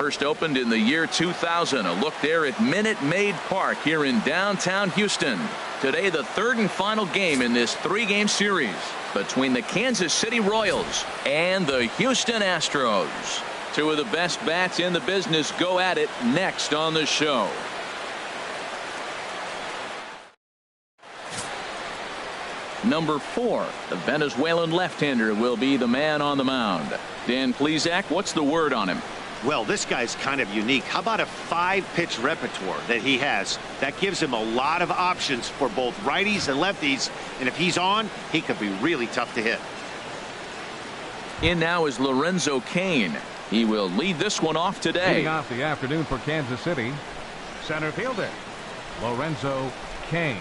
first opened in the year 2000. A look there at Minute Maid Park here in downtown Houston. Today, the third and final game in this three-game series between the Kansas City Royals and the Houston Astros. Two of the best bats in the business go at it next on the show. Number 4, the Venezuelan left-hander, will be the man on the mound. Dan Plesac, what's the word on him? Well, this guy's kind of unique. How about a 5-pitch repertoire that he has? That gives him a lot of options for both righties and lefties. And if he's on, he could be really tough to hit. In now is Lorenzo Cain. He will lead this one off today. Leading off the afternoon for Kansas City, center fielder Lorenzo Cain.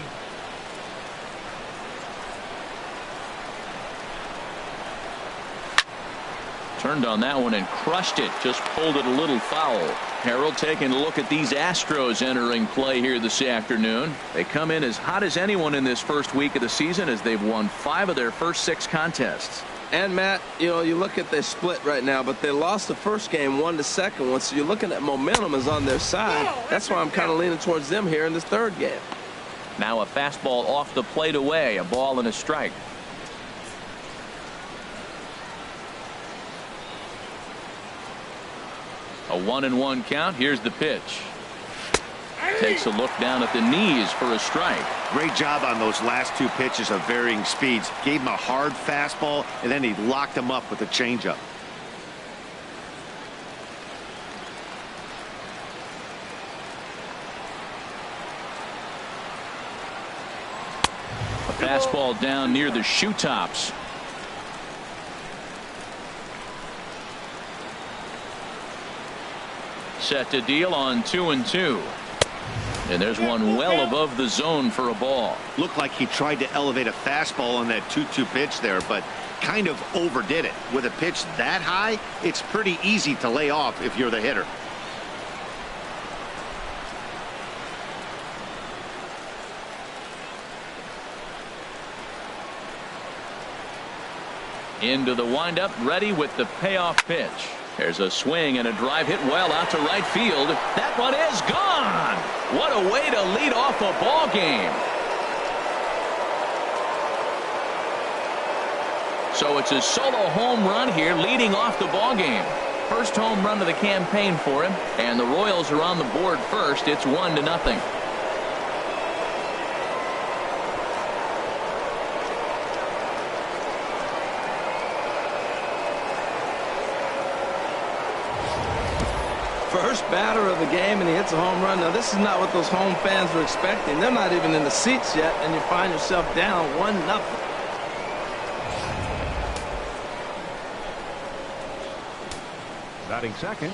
Turned on that one and crushed it. Just pulled it a little foul. Harold taking a look at these Astros entering play here this afternoon. They come in as hot as anyone in this first week of the season as they've won 5 of their first 6 contests. And Matt, you look at their split right now, but they lost the first game, won the second one, so you're looking at momentum is on their side. That's why I'm kind of leaning towards them here in this third game. Now a fastball off the plate away, a ball and a strike. A 1-1 count. Here's the pitch. Takes a look down at the knees for a strike. Great job on those last 2 pitches of varying speeds. Gave him a hard fastball, and then he locked him up with a changeup. A fastball down near the shoe tops. Set to deal on 2-2. And there's one well above the zone for a ball. Looked like he tried to elevate a fastball on that 2-2 pitch there, but kind of overdid it. With a pitch that high, it's pretty easy to lay off if you're the hitter. Into the windup, ready with the payoff pitch. There's a swing and a drive hit well out to right field. That one is gone. What a way to lead off a ball game. So it's a solo home run here leading off the ball game. First home run of the campaign for him, and the Royals are on the board first. It's 1-0. First batter of the game, and he hits a home run. Now, this is not what those home fans were expecting. They're not even in the seats yet, and you find yourself down 1-0. Batting second,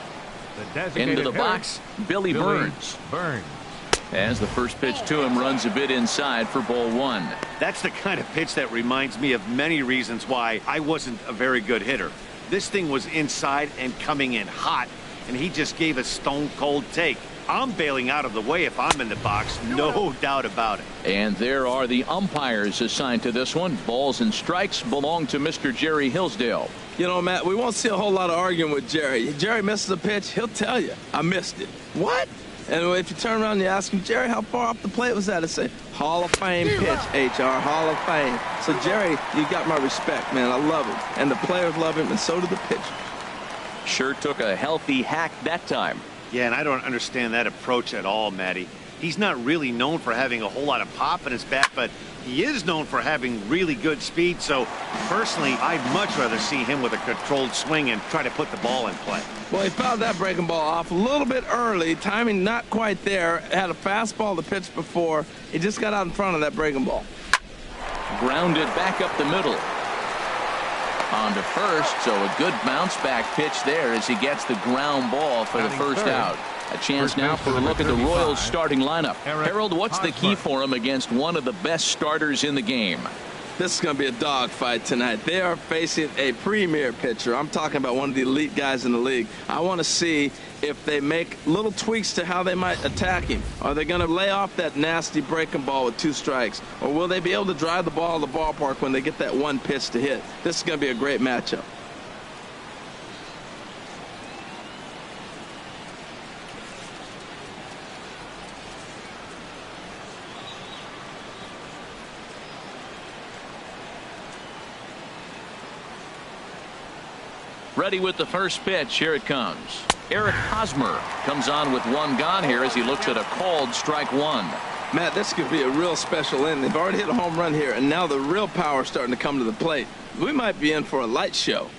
the designated into the box, Billy Burns. As the first pitch to him runs a bit inside for ball 1. That's the kind of pitch that reminds me of many reasons why I wasn't a very good hitter. This thing was inside and coming in hot, and he just gave a stone-cold take. I'm bailing out of the way if I'm in the box, no doubt about it. And there are the umpires assigned to this one. Balls and strikes belong to Mr. Jerry Hillsdale. You know, Matt, we won't see a whole lot of arguing with Jerry. Jerry misses a pitch, he'll tell you, I missed it. What? And if you turn around and you ask him, Jerry, how far off the plate was that? He'll say, Hall of Fame pitch, HR, Hall of Fame. So, Jerry, you got my respect, man. I love him. And the players love him, and so do the pitchers. Sure took a healthy hack that time. Yeah, and I don't understand that approach at all, Matty. He's not really known for having a whole lot of pop in his bat, but he is known for having really good speed. So, personally, I'd much rather see him with a controlled swing and try to put the ball in play. Well, he fouled that breaking ball off a little bit early. Timing not quite there. Had a fastball to pitch before. He just got out in front of that breaking ball. Grounded back up the middle. On to first, so a good bounce back pitch there as he gets the ground ball for the first out. A chance now for a look at the Royals starting lineup. Harold, what's the key for him against one of the best starters in the game? This is going to be a dogfight tonight. They are facing a premier pitcher. I'm talking about one of the elite guys in the league. I want to see if they make little tweaks to how they might attack him. Are they going to lay off that nasty breaking ball with 2 strikes? Or will they be able to drive the ball to the ballpark when they get that one pitch to hit? This is going to be a great matchup. Ready with the first pitch. Here it comes. Eric Hosmer comes on with one gone here as he looks at a called strike one. Matt, this could be a real special inning. They've already hit a home run here, and now the real power is starting to come to the plate. We might be in for a light show.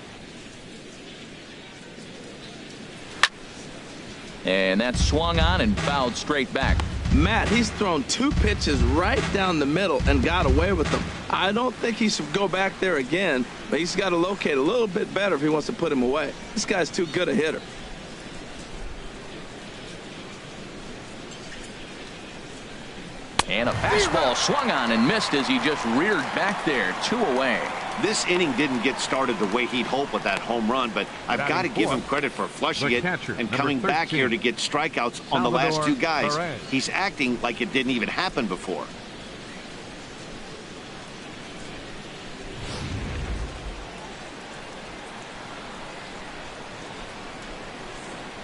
And that's swung on and fouled straight back. Matt, he's thrown 2 pitches right down the middle and got away with them. I don't think he should go back there again, but he's got to locate a little bit better if he wants to put him away. This guy's too good a hitter. And a fastball swung on and missed as he just reared back there. 2 away. This inning didn't get started the way he'd hoped with that home run, but I've got to give him credit for flushing it and coming back here to get strikeouts on the last 2 guys. He's acting like it didn't even happen before.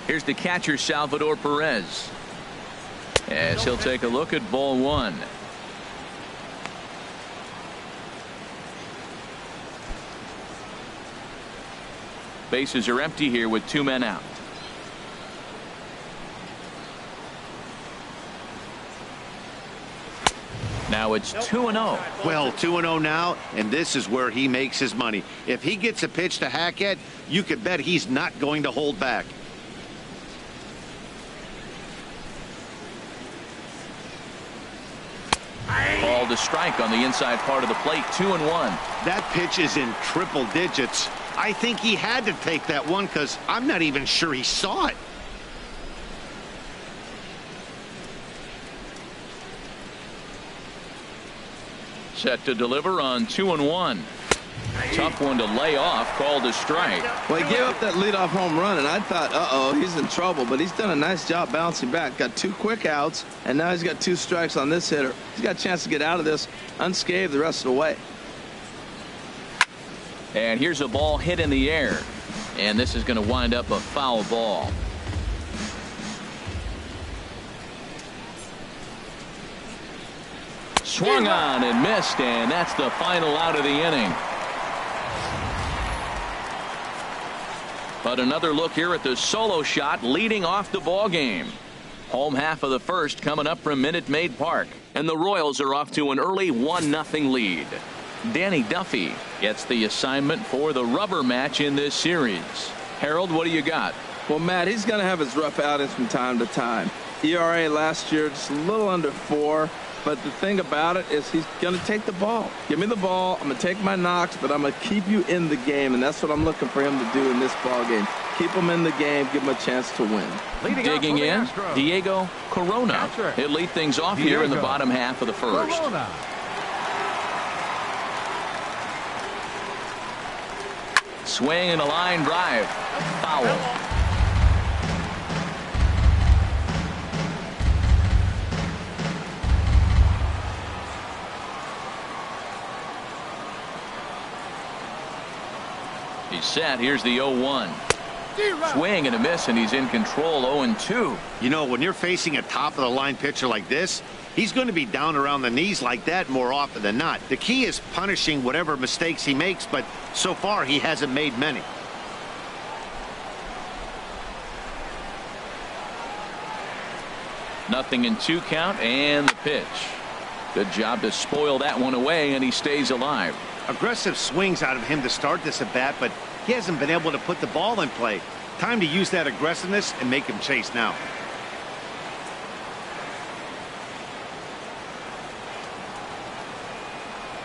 Here's the catcher, Salvador Perez, as he'll take a look at ball 1. Bases are empty here with 2 men out. Now it's 2-0. Well, 2-0 now, and this is where he makes his money. If he gets a pitch to hack at, you could bet he's not going to hold back. Called a strike on the inside part of the plate. 2-1. That pitch is in triple digits. I think he had to take that one because I'm not even sure he saw it. Set to deliver on 2-1. Tough one to lay off. Called a strike. Well, he gave up that leadoff home run, and I thought, uh-oh, he's in trouble. But he's done a nice job bouncing back. Got 2 quick outs, and now he's got 2 strikes on this hitter. He's got a chance to get out of this unscathed the rest of the way. And here's a ball hit in the air. And this is going to wind up a foul ball. Swung on and missed, and that's the final out of the inning. But another look here at the solo shot leading off the ball game. Home half of the first coming up from Minute Maid Park, and the Royals are off to an early 1-0 lead. Danny Duffy gets the assignment for the rubber match in this series. Harold, what do you got? Well, Matt, he's going to have his rough outings from time to time. ERA last year just a little under 4. But the thing about it is he's going to take the ball. Give me the ball. I'm going to take my knocks, but I'm going to keep you in the game, and that's what I'm looking for him to do in this ball game. Keep him in the game, give him a chance to win. Digging in, Diego Corona. He'll lead things off here in the bottom half of the first. Swing and a line drive. Foul. He's set. Here's the 0-1. Swing and a miss, and he's in control. 0-2. You know, when you're facing a top-of-the-line pitcher like this, he's going to be down around the knees like that more often than not. The key is punishing whatever mistakes he makes, but so far he hasn't made many. Nothing in 2 count, and the pitch. Good job to spoil that one away, and he stays alive. Aggressive swings out of him to start this at bat, but he hasn't been able to put the ball in play. Time to use that aggressiveness and make him chase now.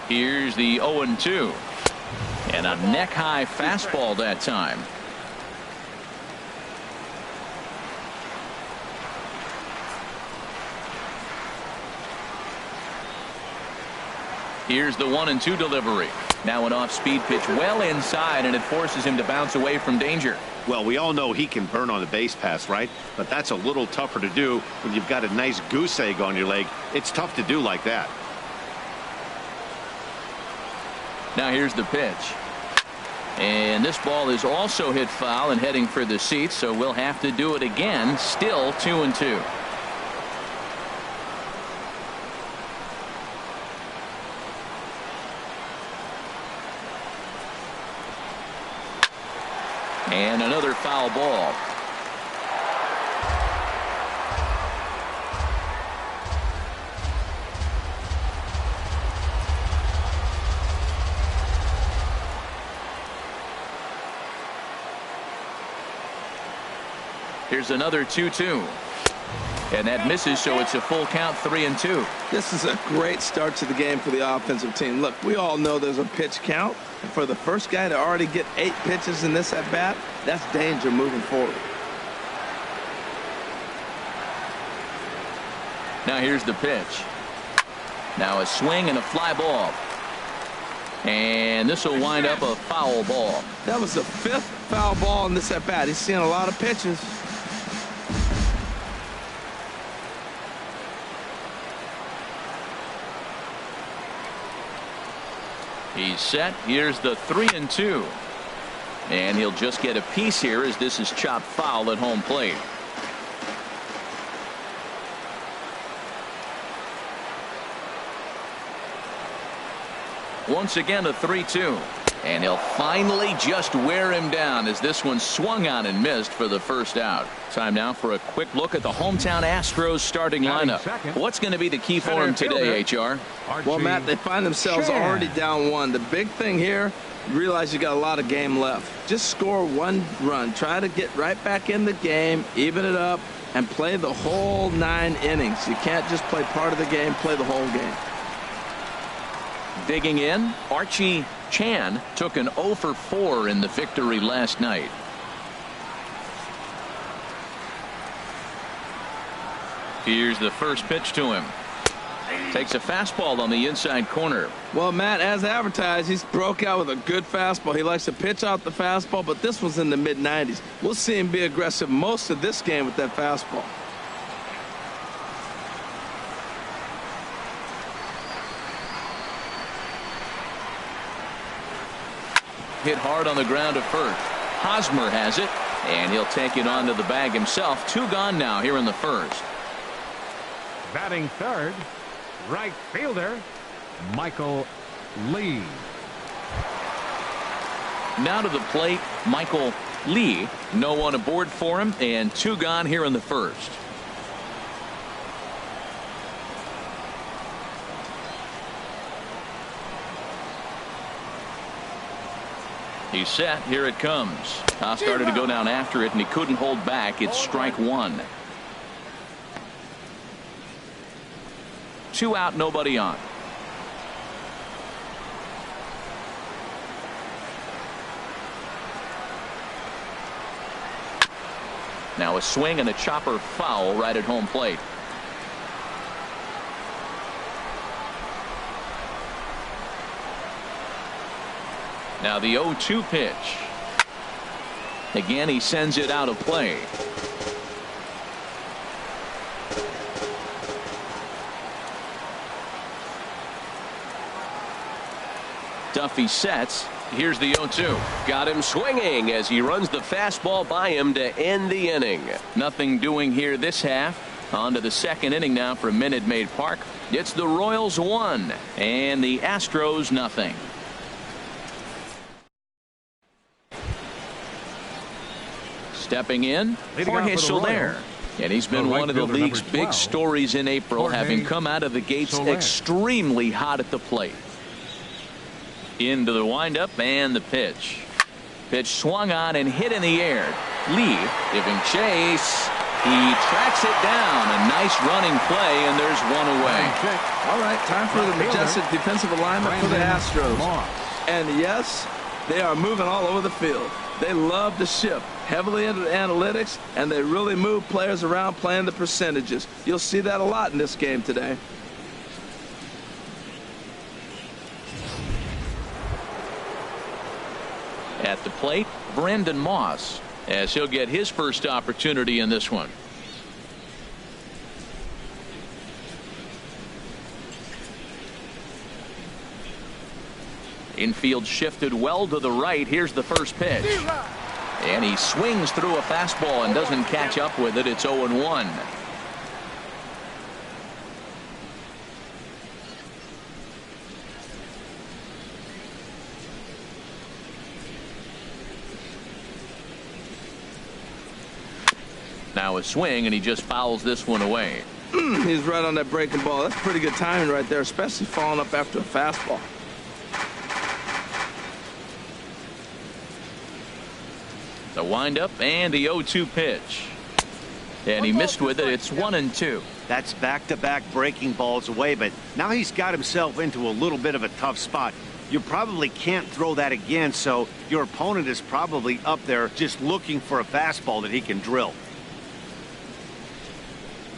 Here's the 0-2. And a neck-high fastball that time. Here's the 1-2 delivery. Now an off-speed pitch well inside, and it forces him to bounce away from danger. Well, we all know he can burn on the base pass, right? But that's a little tougher to do when you've got a nice goose egg on your leg. It's tough to do like that. Now here's the pitch. And this ball is also hit foul and heading for the seats, so we'll have to do it again. Still 2-2. And another foul ball. Here's another 2-2. And that misses, so it's a full count, 3-2. This is a great start to the game for the offensive team. Look, we all know there's a pitch count. And for the first guy to already get 8 pitches in this at-bat, that's danger moving forward. Now here's the pitch. Now a swing and a fly ball. And this will wind up a foul ball. That was the 5th foul ball in this at-bat. He's seeing a lot of pitches. He's set. Here's the 3-2. And he'll just get a piece here as this is chopped foul at home plate. Once again a 3-2. And he'll finally just wear him down as this one swung on and missed for the first out. Time now for a quick look at the hometown Astros starting lineup. What's going to be the key for him today, HR? Well, Matt, they find themselves already down 1. The big thing here, you realize you got a lot of game left. Just score 1 run. Try to get right back in the game, even it up, and play the whole 9 innings. You can't just play part of the game, play the whole game. Digging in, Archie Chan took an 0 for 4 in the victory last night. Here's the first pitch to him. Takes a fastball on the inside corner. Well, Matt, as advertised, he's broke out with a good fastball. He likes to pitch out the fastball, but this was in the mid-90s. We'll see him be aggressive most of this game with that fastball. Hit hard on the ground to first. Hosmer has it, and he'll take it onto the bag himself. 2 gone now here in the first. Batting third, right fielder, Michael Lee. Now to the plate, Michael Lee. No one aboard for him, and 2 gone here in the first. He's set. Here it comes. Haas started to go down after it, and he couldn't hold back. It's strike 1. 2 out, nobody on. Now a swing and a chopper foul right at home plate. Now the 0-2 pitch. Again, he sends it out of play. Duffy sets. Here's the 0-2. Got him swinging as he runs the fastball by him to end the inning. Nothing doing here this half. On to the second inning now from Minute Maid Park. It's the Royals 1 and the Astros nothing. Stepping in, Jorge Soler. And he's been one of the league's big stories in April, having come out of the gates extremely hot at the plate. Into the windup and the pitch. Pitch swung on and hit in the air. Lee giving chase. He tracks it down. A nice running play, and there's 1 away. All right, time for the majestic defensive alignment for the Astros. And yes, they are moving all over the field. They love to shift heavily into the analytics, and they really move players around playing the percentages. You'll see that a lot in this game today. At the plate, Brendan Moss, as he'll get his first opportunity in this one. Infield shifted well to the right. Here's the first pitch. And he swings through a fastball and doesn't catch up with it. It's 0-1. Now a swing, and he just fouls this one away. He's right on that breaking ball. That's pretty good timing right there, especially following up after a fastball. The windup and the 0-2 pitch. And he missed with it. It's 1-2. That's back-to-back breaking balls away, but now he's got himself into a little bit of a tough spot. You probably can't throw that again, so your opponent is probably up there just looking for a fastball that he can drill.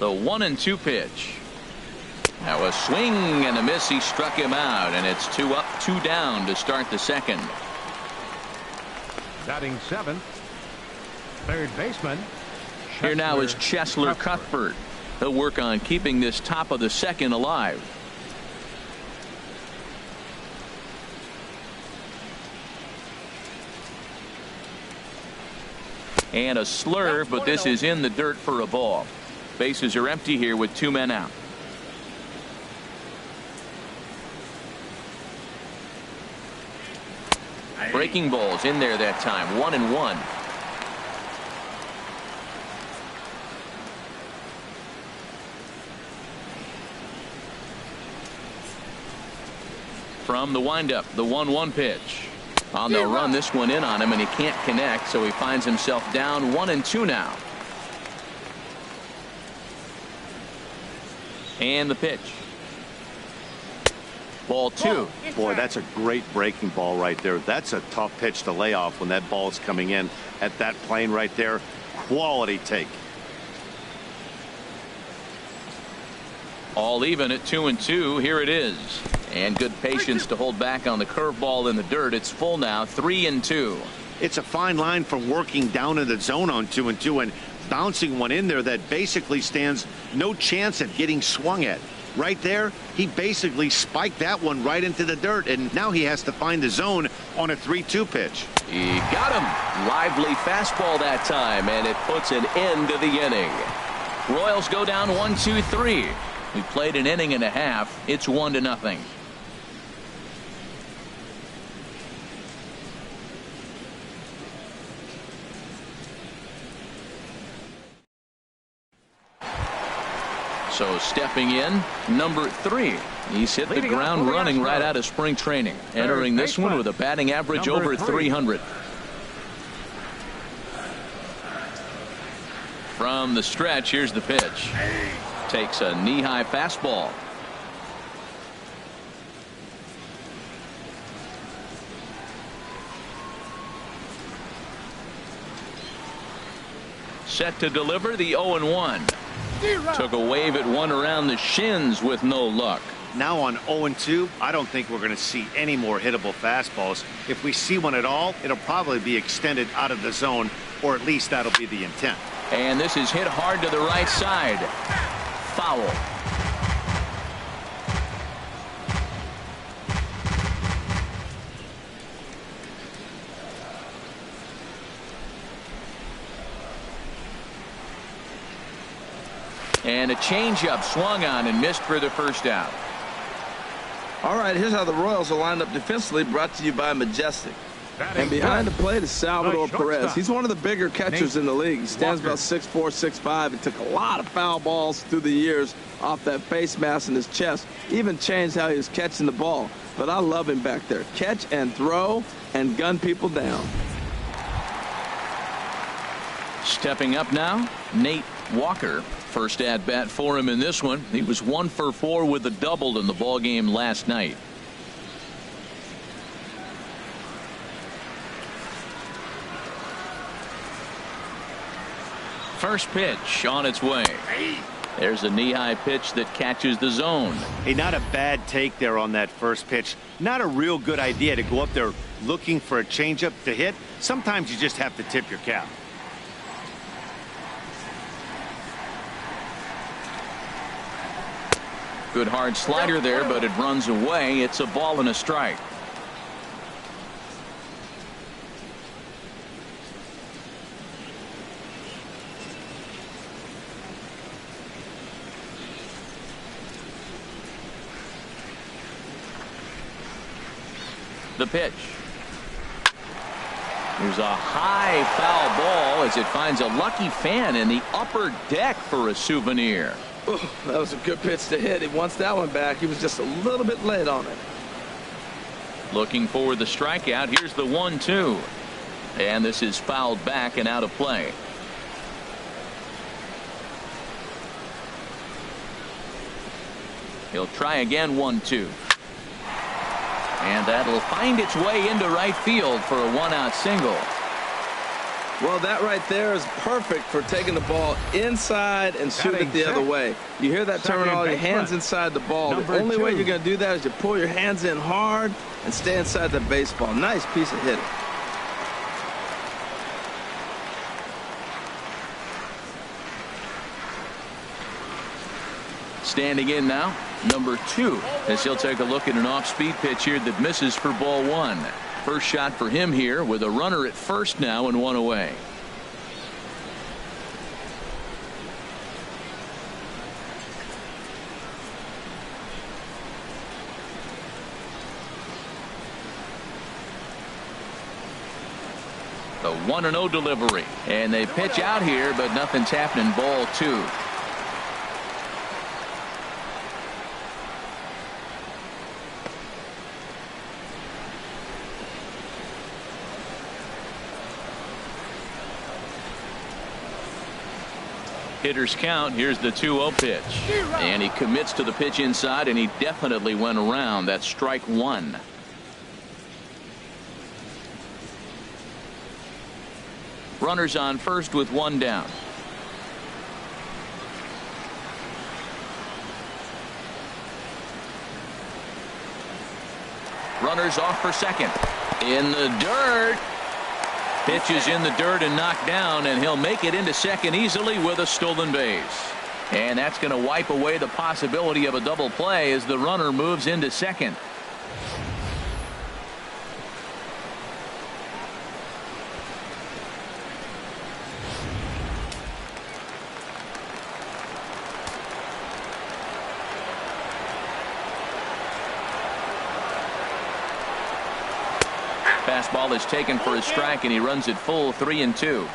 The 1-2 pitch. Now a swing and a miss. He struck him out, and it's 2 up, 2 down to start the second. Batting seventh, third baseman. Here now is Cheslor Cuthbert. He'll work on keeping this top of the second alive. And a slurve, but this is in the dirt for a ball. Bases are empty here with 2 men out. Breaking balls in there that time. 1-1. From the windup, the 1-1 pitch. They'll run this one in on him, and he can't connect, so he finds himself down 1-2 now. And the pitch. Ball 2. Boy, that's a great breaking ball right there. That's a tough pitch to lay off when that ball is coming in at that plane right there. Quality take. All even at 2-2. Here it is. And good patience to hold back on the curveball in the dirt. It's full now, 3-2. It's a fine line from working down in the zone on 2-2 and bouncing one in there that basically stands no chance at getting swung at. Right there, he basically spiked that one right into the dirt, and now he has to find the zone on a 3-2 pitch. He got him. Lively fastball that time, and it puts an end to the inning. Royals go down 1-2-3. We played an inning and a half. It's 1-0. So stepping in, number 3. He's hit the ground running right out of spring training. Entering this one with a batting average over 300. From the stretch, here's the pitch. Takes a knee-high fastball. Set to deliver the 0-1. Took a wave at one around the shins with no luck. Now on 0-2, I don't think we're going to see any more hittable fastballs. If we see one at all, it'll probably be extended out of the zone, or at least that'll be the intent. And this is hit hard to the right side. Foul. And a changeup swung on and missed for the first out. All right, here's how the Royals are lined up defensively, brought to you by Majestic. And behind the plate is Salvador Perez. He's one of the bigger catchers in the league. He stands about 6'4", 6'5". He took a lot of foul balls through the years off that face mask in his chest. Even changed how he was catching the ball. But I love him back there. Catch and throw and gun people down. Stepping up now, Nate Walker. First at bat for him in this one. He was 1 for 4 with a double in the ball game last night. First pitch on its way. There's a knee-high pitch that catches the zone. Hey, not a bad take there on that first pitch. Not a real good idea to go up there looking for a changeup to hit. Sometimes you just have to tip your cap. Good hard slider there, but it runs away. It's a ball and a strike. The pitch. Here's a high foul ball as it finds a lucky fan in the upper deck for a souvenir. Ooh, that was a good pitch to hit. He wants that one back. He was just a little bit late on it. Looking for the strikeout. Here's the 1-2. And this is fouled back and out of play. He'll try again. 1-2. And that'll find its way into right field for a 1-out single. Well, that right there is perfect for taking the ball inside and shoot it the other way. You hear that terminology, hands inside the ball. The only way you're going to do that is you pull your hands in hard and stay inside the baseball. Nice piece of hitting. Standing in now, number 2, as he'll take a look at an off-speed pitch here that misses for ball 1. First shot for him here with a runner at first now and 1 away. The 1-0 delivery, and they pitch out here, but nothing's happening. Ball 2. Hitter's count. Here's the 2-0 pitch. And he commits to the pitch inside, and he definitely went around. That's strike 1. Runners on first with 1 down. Runners off for second. In the dirt. Pitch is in the dirt and knocked down, and he'll make it into second easily with a stolen base. And that's going to wipe away the possibility of a double play as the runner moves into second. Fastball is taken for a strike, and he runs it full 3-2.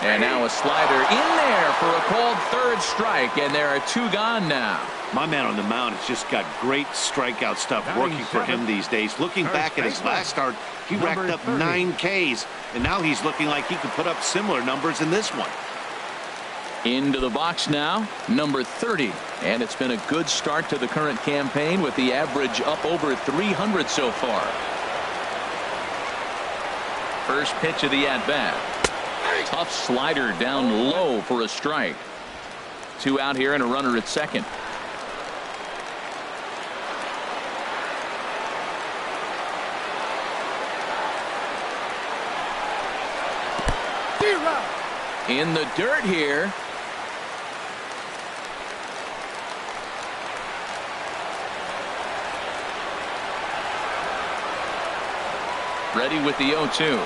And now a slider in there for a called third strike, and there are 2 gone now. My man on the mound has just got great strikeout stuff working for him these days. Looking back at his last start, he racked up 9 Ks, and now he's looking like he could put up similar numbers in this one. Into the box now, number 30. And it's been a good start to the current campaign with the average up over 300 so far. First pitch of the at-bat. Tough slider down low for a strike. 2 out here and a runner at second. In the dirt here. Ready with the 0-2.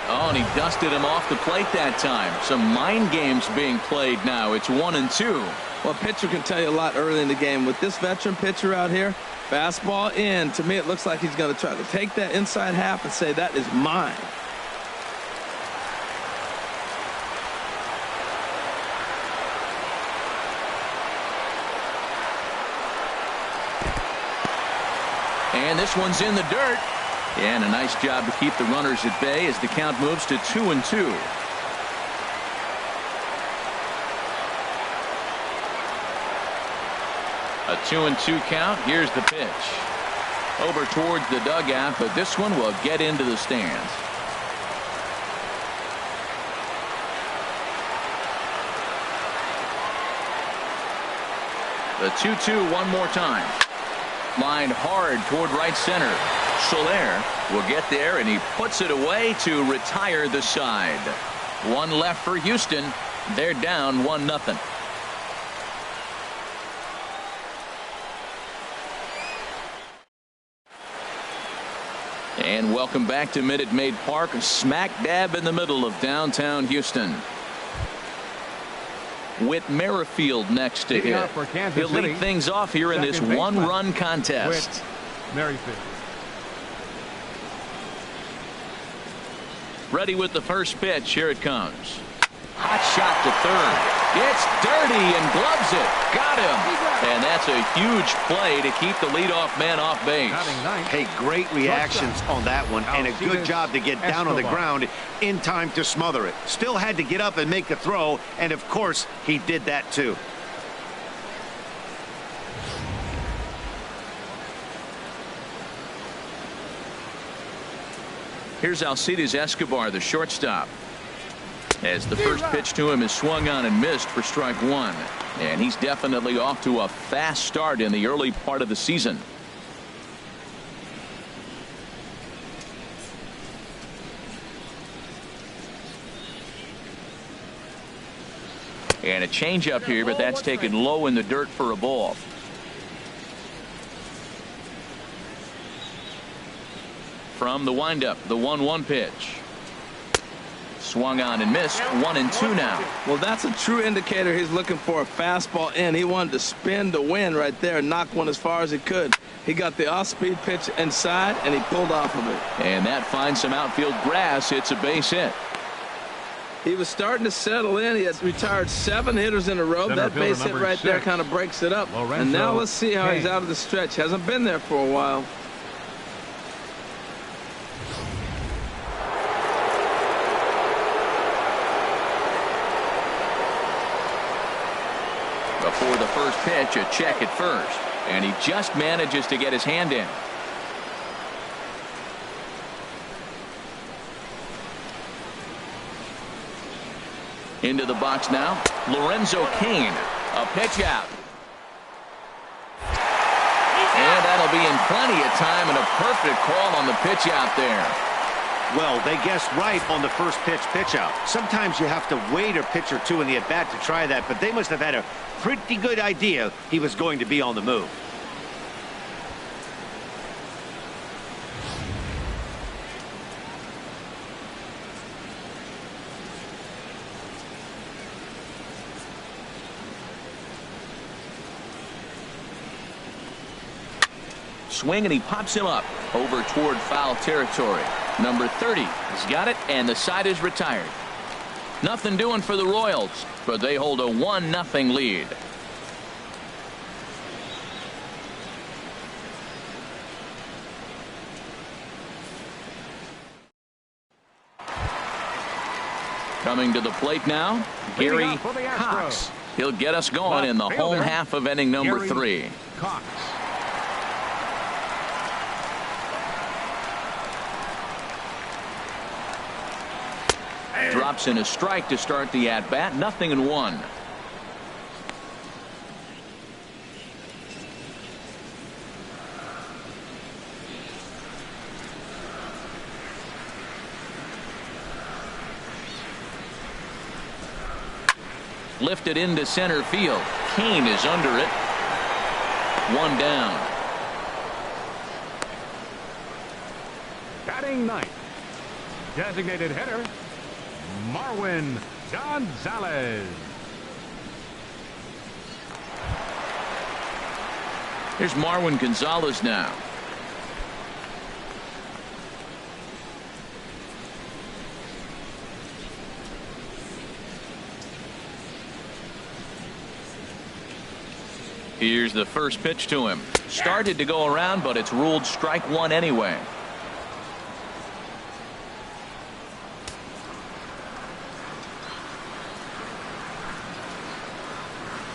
Oh, and he dusted him off the plate that time. Some mind games being played now. It's 1-2. Well, a pitcher can tell you a lot early in the game. With this veteran pitcher out here, fastball in. To me, it looks like he's going to try to take that inside half and say, that is mine. And this one's in the dirt. And a nice job to keep the runners at bay as the count moves to 2-2. A 2-2 count. Here's the pitch. Over towards the dugout, but this one will get into the stands. The 2-2 one more time. Lined hard toward right center. Soler will get there, and he puts it away to retire the side. 1 left for Houston. They're down 1-0. And welcome back to Minute Maid Park, smack dab in the middle of downtown Houston. Whit Merrifield next to Leading hit. off for Kansas He'll City, lead things off here in this second baseman, one-run contest. Whit Merrifield. Ready with the first pitch. Here it comes. Hot shot to third. It's dirty and gloves it. Got him. And that's a huge play to keep the leadoff man off base. Hey, great reactions on that one, and a good job to get down on the ground in time to smother it. Still had to get up and make the throw, and of course, he did that too. Here's Alcides Escobar, the shortstop. As the first pitch to him is swung on and missed for strike one. And he's definitely off to a fast start in the early part of the season. And a changeup here, but that's taken low in the dirt for a ball. From the windup, the 1-1 pitch. Swung on and missed. 1-2 now. Well, that's a true indicator. He's looking for a fastball in. He wanted to spin the wind right there and knock one as far as he could. He got the off-speed pitch inside, and he pulled off of it. And that finds some outfield grass. It's a base hit. He was starting to settle in. He has retired 7 hitters in a row. That base hit right there kind of breaks it up. And now let's see how he's out of the stretch. Hasn't been there for a while. Before the first pitch, a check at first. And he just manages to get his hand in. Into the box now. Lorenzo Cain. A pitch out. And that'll be in plenty of time and a perfect call on the pitch out there. Well, they guessed right on the first pitch out. Sometimes you have to wait a pitch or two in the at-bat to try that, but they must have had a pretty good idea he was going to be on the move. Swing, and he pops him up over toward foul territory. Number 30 has got it, and the side is retired. Nothing doing for the Royals, but they hold a 1-0 lead. Coming to the plate now, Gary Cox. He'll get us going in the home half of inning number 3. Cox. Drops in a strike to start the at-bat. 0-1. Lifted into center field. Cain is under it. 1 down. Batting ninth. Designated hitter, Marwin Gonzalez. Here's Marwin Gonzalez now. Here's the first pitch to him. Started to go around, but it's ruled strike one anyway.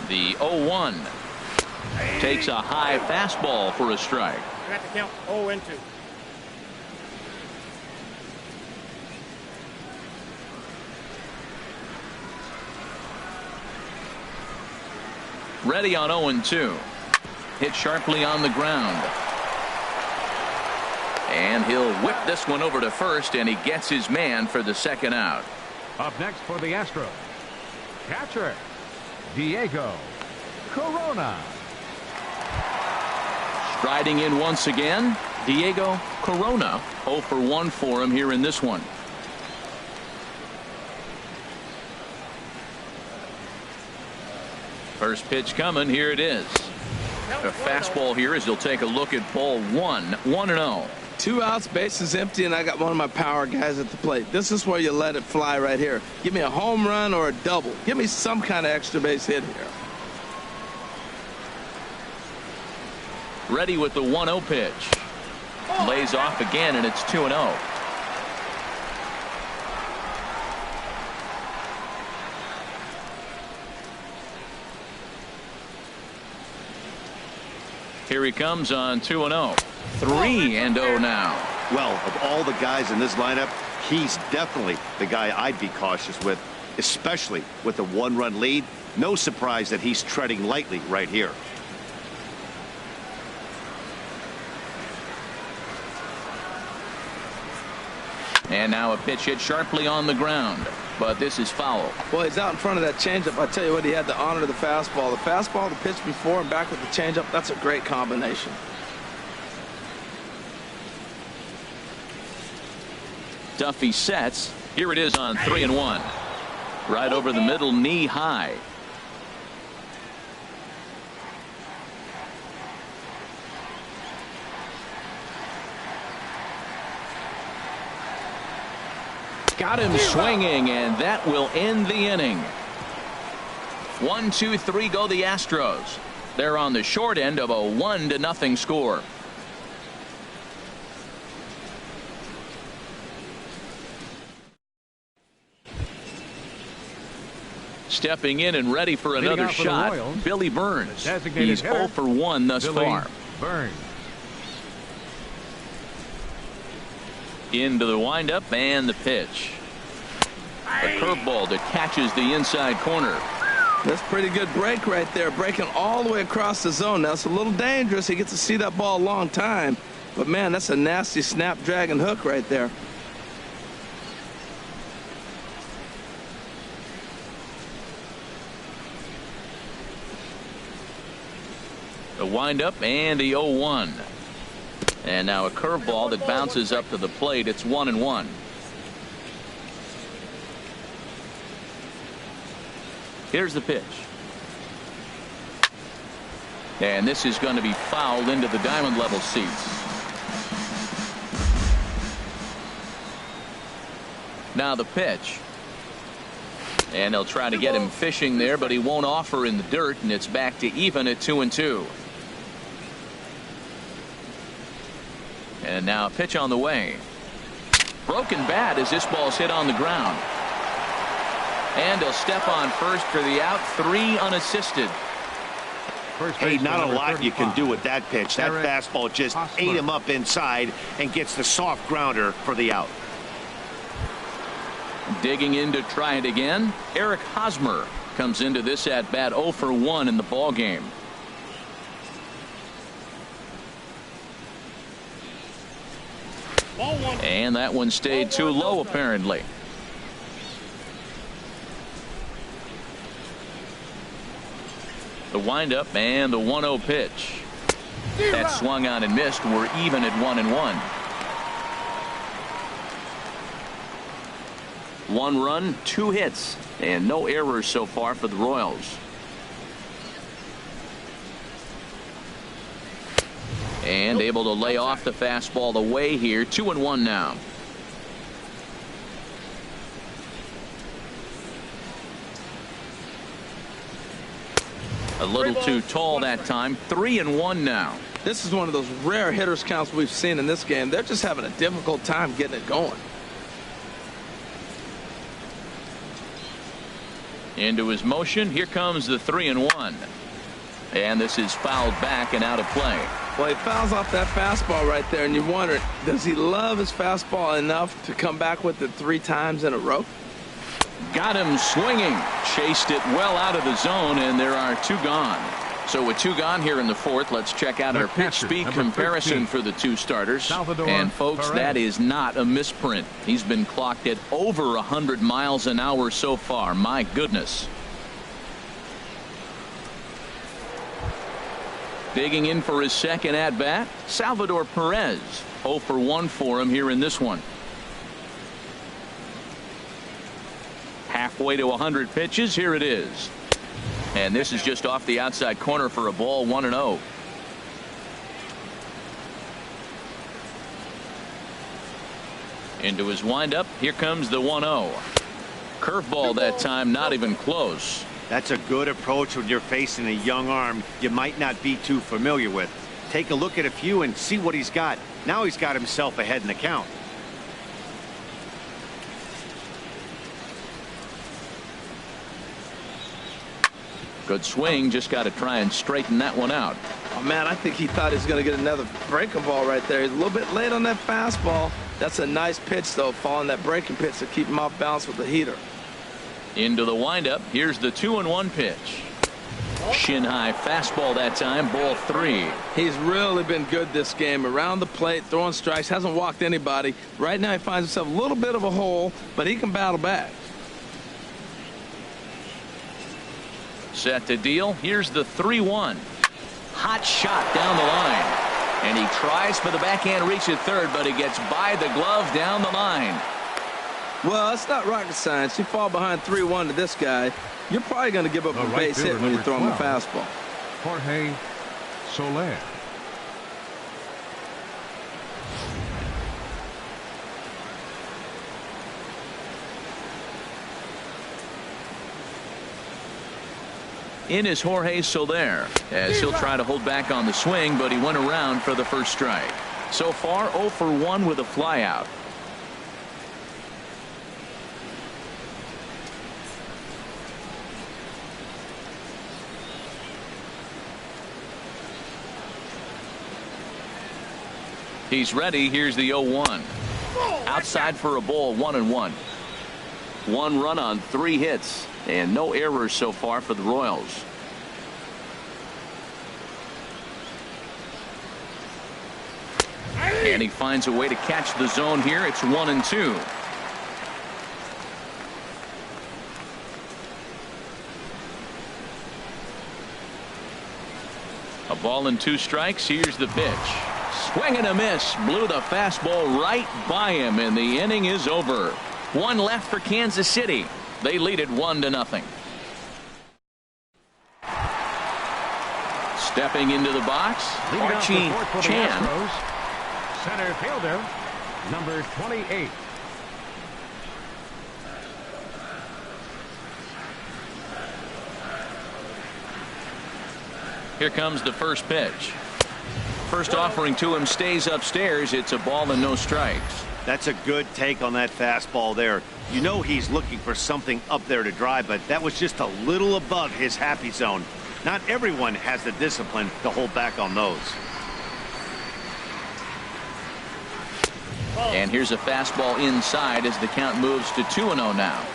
The 0-1 takes a high fastball for a strike. You have to count 0-2. Ready on 0-2. Hit sharply on the ground. And he'll whip this one over to first, and he gets his man for the second out. Up next for the Astros, catcher Diego Corona. Striding in once again, Diego Corona. 0 for 1 for him here in this one. First pitch coming. Here it is. A fastball here as he'll take a look at ball one. 1-0. 2 outs, bases empty, and I got one of my power guys at the plate. This is where you let it fly right here. Give me a home run or a double. Give me some kind of extra base hit here. Ready with the 1-0 pitch. Lays off again, and it's 2-0. Here he comes on 2-0. 3-0 now. Well, of all the guys in this lineup, he's definitely the guy I'd be cautious with, especially with a 1-run lead. No surprise that he's treading lightly right here. And now a pitch hit sharply on the ground, but this is foul. Well, he's out in front of that changeup. I tell you what, he had to honor the fastball. The fastball, the pitch before, and back with the changeup. That's a great combination. Duffy sets. Here it is on 3-1. Right over the middle, knee high. Got him swinging, and that will end the inning. 1, 2, 3 go the Astros. They're on the short end of a 1-0 score. Stepping in and ready for another shot, Billy Burns. He's 0 for 1 thus far. Burns. Into the windup and the pitch. A curveball that catches the inside corner. That's pretty good break right there, breaking all the way across the zone. Now it's a little dangerous. He gets to see that ball a long time, but man, that's a nasty snapdragon hook right there. The windup and the 0-1. And now a curveball that bounces up to the plate. It's 1-1. Here's the pitch. And this is going to be fouled into the diamond level seats. Now the pitch. And they'll try to get him fishing there, but he won't offer in the dirt, and it's back to even at 2-2. And now a pitch on the way. Broken bat as this ball's hit on the ground. And he'll step on first for the out. 3 unassisted. Hey, not a lot you can do with that pitch. That fastball just ate him up inside and gets the soft grounder for the out. Digging in to try it again. Eric Hosmer comes into this at bat 0 for 1 in the ball game. And that one stayed too low apparently. The windup and the 1-0 pitch. That swung on and missed. We're even at 1-1. 1 run, 2 hits, and no errors so far for the Royals. And able to lay off the fastball away here. 2-1 now. A little too tall that time. 3-1 now. This is one of those rare hitters counts we've seen in this game. They're just having a difficult time getting it going. Into his motion. Here comes the 3-1. And this is fouled back and out of play. Well, he fouls off that fastball right there, and you wonder, does he love his fastball enough to come back with it 3 times in a row? Got him swinging. Chased it well out of the zone, and there are 2 gone. So with 2 gone here in the 4th, let's check out our pitch speed comparison for the 2 starters. And folks, that is not a misprint. He's been clocked at over 100 miles an hour so far. My goodness. Digging in for his second at bat, Salvador Perez. 0 for 1 for him here in this one. Halfway to 100 pitches. Here it is. And this is just off the outside corner for a ball, 1-0. Into his windup. Here comes the 1-0. Curveball that time, not even close. That's a good approach when you're facing a young arm you might not be too familiar with. Take a look at a few and see what he's got. Now he's got himself ahead in the count. Good swing, just got to try and straighten that one out. Oh, man, I think he thought he was going to get another breaking ball right there. He's a little bit late on that fastball. That's a nice pitch, though, following that breaking pitch to keep him off balance with the heater. Into the windup. Here's the 2-1 pitch. Shin high fastball that time, ball 3. He's really been good this game. Around the plate, throwing strikes, hasn't walked anybody. Right now he finds himself a little bit of a hole, but he can battle back. Set to deal. Here's the 3-1. Hot shot down the line. And he tries for the backhand reach at third, but he gets by the glove down the line. Well, it's not rocket science. You fall behind 3-1 to this guy, you're probably going to give up a base hit when you throw him a fastball. Jorge Soler. In is Jorge Soler, as he'll try to hold back on the swing, but he went around for the first strike. So far 0 for 1 with a flyout. He's ready. Here's the 0-1. Outside for a ball, 1-1. 1 run on 3 hits and no errors so far for the Royals. And he finds a way to catch the zone here. It's 1-2. A ball and 2 strikes. Here's the pitch. Swing and a miss. Blew the fastball right by him, and the inning is over. 1 left for Kansas City. They lead it 1-0. Stepping into the box, Archie Chan. Astros, center fielder, number 28. Here comes the first pitch. First offering to him stays upstairs. It's a ball and no strikes. That's a good take on that fastball there. You know he's looking for something up there to drive, but that was just a little above his happy zone. Not everyone has the discipline to hold back on those. And here's a fastball inside as the count moves to 2-0 now.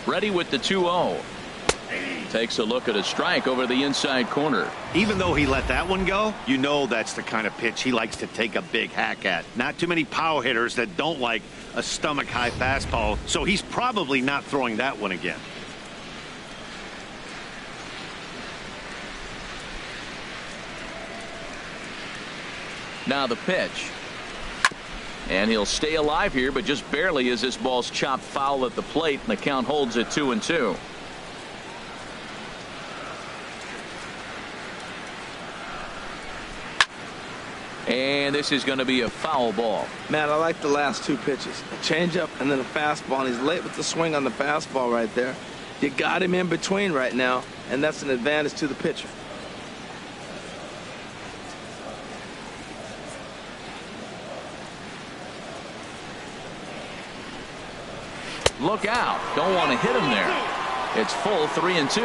Ready with the 2-0. Takes a look at a strike over the inside corner. Even though he let that one go, you know that's the kind of pitch he likes to take a big hack at. Not too many power hitters that don't like a stomach high fastball, so he's probably not throwing that one again. Now the pitch. And he'll stay alive here, but just barely as this ball's chopped foul at the plate, and the count holds at 2-2. And this is going to be a foul ball. Man, I like the last 2 pitches. A changeup and then a fastball, and he's late with the swing on the fastball right there. You got him in between right now, and that's an advantage to the pitcher. Look out. Don't want to hit him there. It's full 3-2.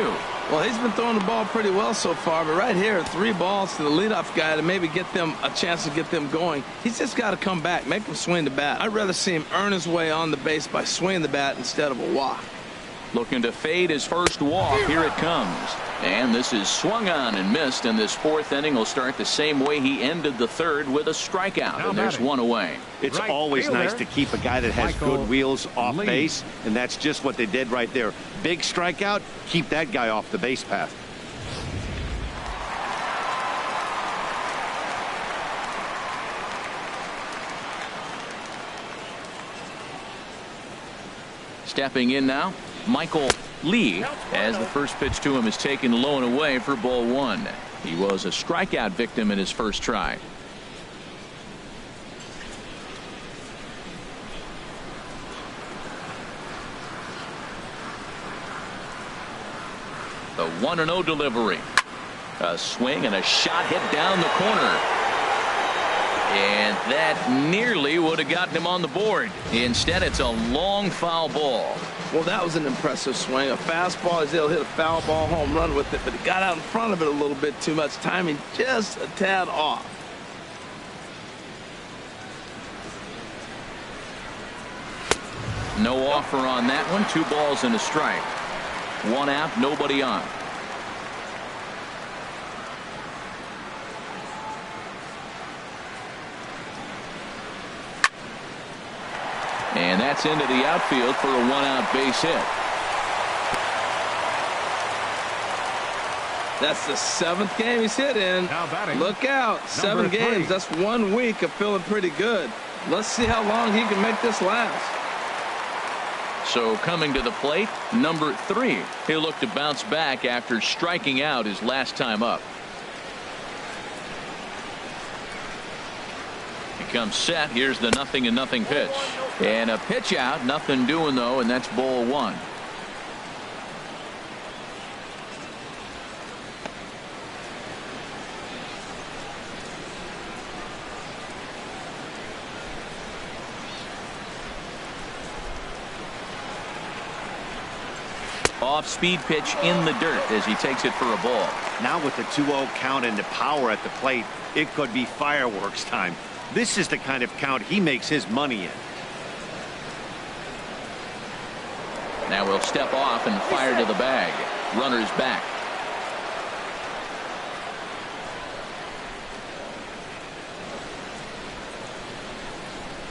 Well, he's been throwing the ball pretty well so far, but right here, 3 balls to the leadoff guy to maybe get them a chance to get them going. He's just got to come back, make him swing the bat. I'd rather see him earn his way on the base by swinging the bat instead of a walk. Looking to fade his first walk. Here it comes. And this is swung on and missed, and this 4th inning will start the same way he ended the 3rd with a strikeout. And there's 1 away. It's always nice to keep a guy that has good wheels off base, and that's just what they did right there. Big strikeout, keep that guy off the base path. Stepping in now, Michael Lee, as the first pitch to him is taken low and away for ball one. He was a strikeout victim in his first try. The 1-0 delivery. A swing and a shot hit down the corner. And that nearly would have gotten him on the board. Instead, it's a long foul ball. Well, that was an impressive swing. A fastball, is he'll hit a foul ball home run with it, but he got out in front of it a little bit too much. Timing just a tad off. No offer on that one. 2 balls and a strike. 1 out, nobody on. And that's into the outfield for a 1-out base hit. That's the 7th game he's hit in. Now batting, look out. 7 games. That's 1 week of feeling pretty good. Let's see how long he can make this last. So coming to the plate, number 3. He'll look to bounce back after striking out his last time up. He comes set. Here's the 0-0 pitch. And a pitch out. Nothing doing though, and that's ball 1. Off-speed pitch in the dirt as he takes it for a ball. Now with the 2-0 count and the power at the plate, it could be fireworks time. This is the kind of count he makes his money in. Now we'll step off and fire to the bag. Runner's back.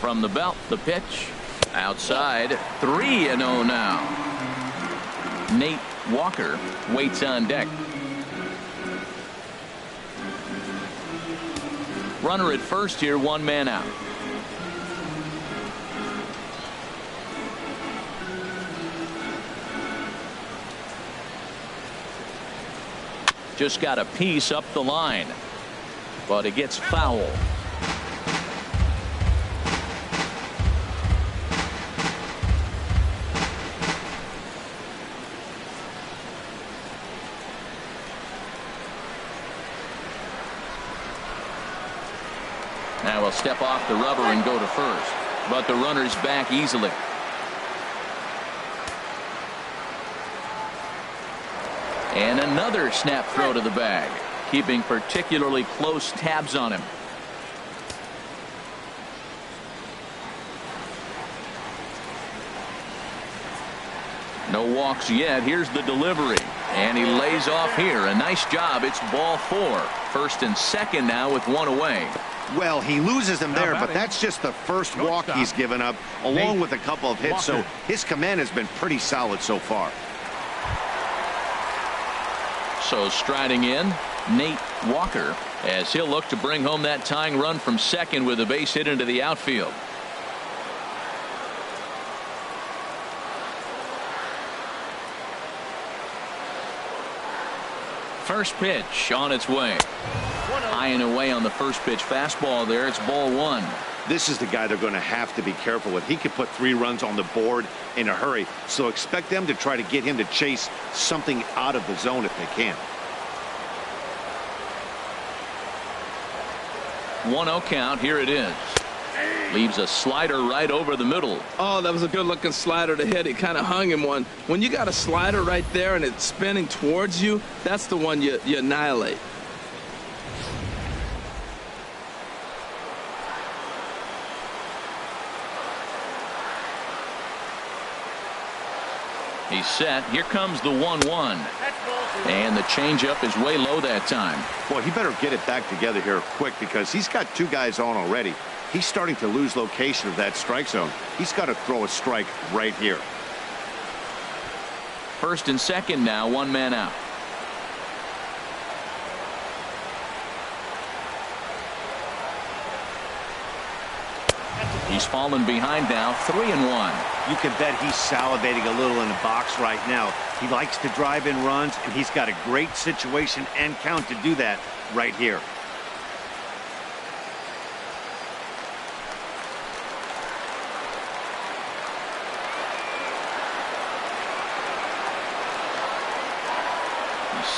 From the belt, the pitch. Outside, 3-0 now. Nate Walker waits on deck. Runner at first here, 1 man out. Just got a piece up the line, but it gets foul. Now we'll step off the rubber and go to first, but the runner's back easily. And another snap throw to the bag, keeping particularly close tabs on him. No walks yet. Here's the delivery, and he lays off here. A nice job. It's ball 4. First and second now with 1 away. Well, he loses them there, but that's just the first walk he's given up, along with a couple of hits, so his command has been pretty solid so far. So striding in, Nate Walker, as he'll look to bring home that tying run from second with a base hit into the outfield. First pitch on its way. High and away on the first pitch fastball there. It's ball 1. This is the guy they're going to have to be careful with. He could put 3 runs on the board in a hurry, so expect them to try to get him to chase something out of the zone if they can. 1-0 count. Here it is. Leaves a slider right over the middle. Oh, that was a good looking slider to hit. It kind of hung him one. When you got a slider right there and it's spinning towards you, that's the one you annihilate. He's set. Here comes the 1-1. And the changeup is way low that time. Boy, he better get it back together here quick because he's got 2 guys on already. He's starting to lose location of that strike zone. He's got to throw a strike right here. First and second now, 1 man out. He's fallen behind now, 3-1. You can bet he's salivating a little in the box right now. He likes to drive in runs, and he's got a great situation and count to do that right here.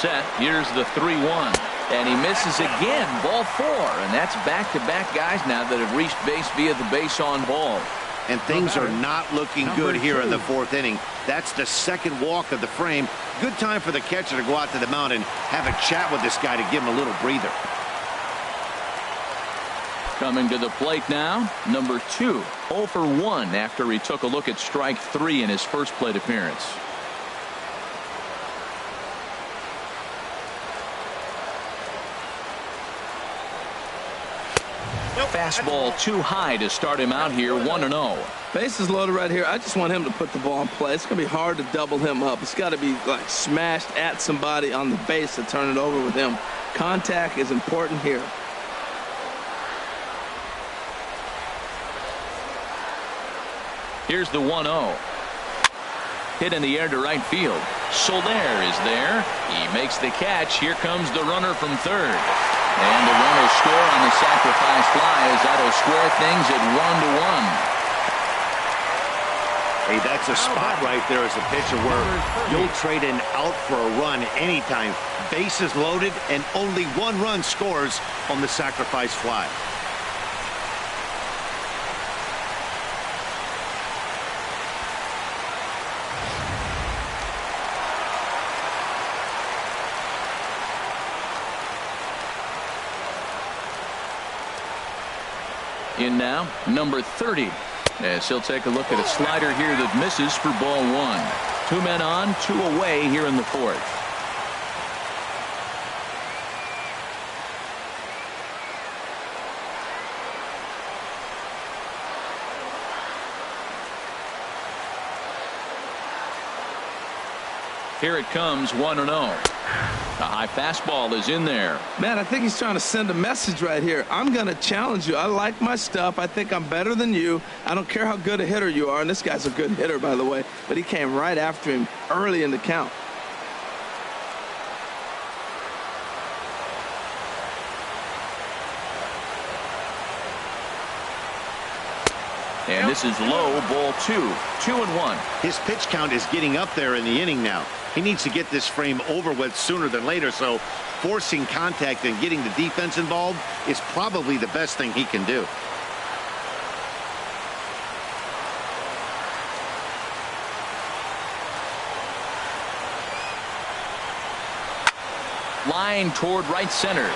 Set. Here's the 3-1. And he misses again. Ball 4. And that's back-to-back guys now that have reached base via the base on ball. And things are not looking good here in the 4th inning. That's the second walk of the frame. Good time for the catcher to go out to the mound and have a chat with this guy to give him a little breather. Coming to the plate now, number 2. 0 for 1 after he took a look at strike 3 in his first plate appearance. Fastball too high to start him out here, 1-0. Bases loaded right here. I just want him to put the ball in play. It's going to be hard to double him up. It's got to be like smashed at somebody on the base to turn it over with him. Contact is important here. Here's the 1-0. Hit in the air to right field. Soler is there. He makes the catch. Here comes the runner from third. And the run will score on the sacrifice fly as that'll square things at 1-1. Hey, that's a spot right there as a pitcher where you'll trade an out for a run anytime. Bases loaded and only 1 run scores on the sacrifice fly. In now, number 30. As he'll take a look at a slider here that misses for ball 1. 2 men on, 2 away here in the 4th. Here it comes, 1-0. A high fastball is in there. Man, I think he's trying to send a message right here. I'm going to challenge you. I like my stuff. I think I'm better than you. I don't care how good a hitter you are. And this guy's a good hitter, by the way. But he came right after him early in the count. And this is low, ball 2. 2-1. His pitch count is getting up there in the inning now. He needs to get this frame over with sooner than later, so forcing contact and getting the defense involved is probably the best thing he can do. Line toward right center.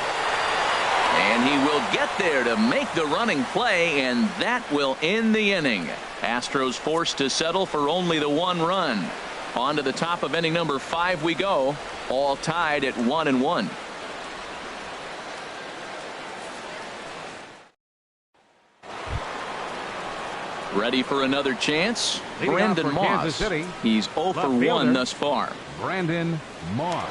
And he will get there to make the running play, and that will end the inning. Astros forced to settle for only the 1 run. On to the top of inning number 5 we go, all tied at 1-1. Ready for another chance? Leading off Brandon for Moss. Kansas City, He's 0 for 1 fielder, thus far. Brandon Moss.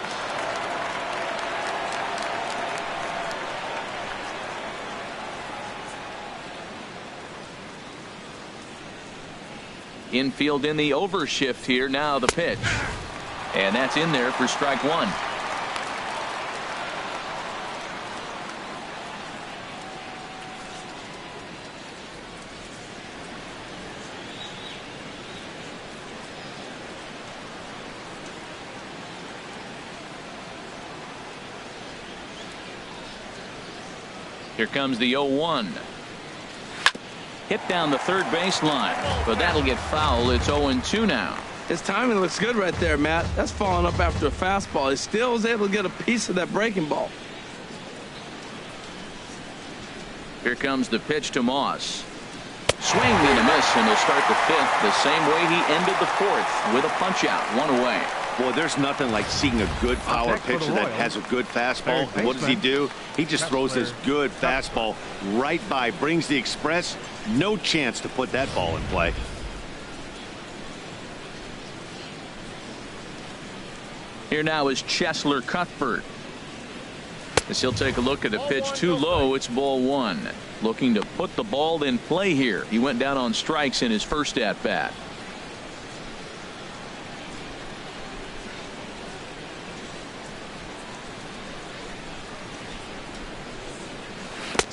Infield in the overshift here. Now the pitch. And that's in there for strike 1. Here comes the 0-1. Hit down the third baseline, but that'll get foul. It's 0-2 now. His timing looks good right there, Matt. That's falling up after a fastball. He still was able to get a piece of that breaking ball. Here comes the pitch to Moss. Swing and a miss, and he'll start the 5th the same way he ended the 4th with a punch out, 1 away. Boy, there's nothing like seeing a good power pitcher that has a good fastball. What does he do? He just throws this good fastball right by, brings the express. No chance to put that ball in play. Here now is Chesler Cuthbert. As he'll take a look at a pitch too low. It's ball one. Looking to put the ball in play here. He went down on strikes in his first at bat.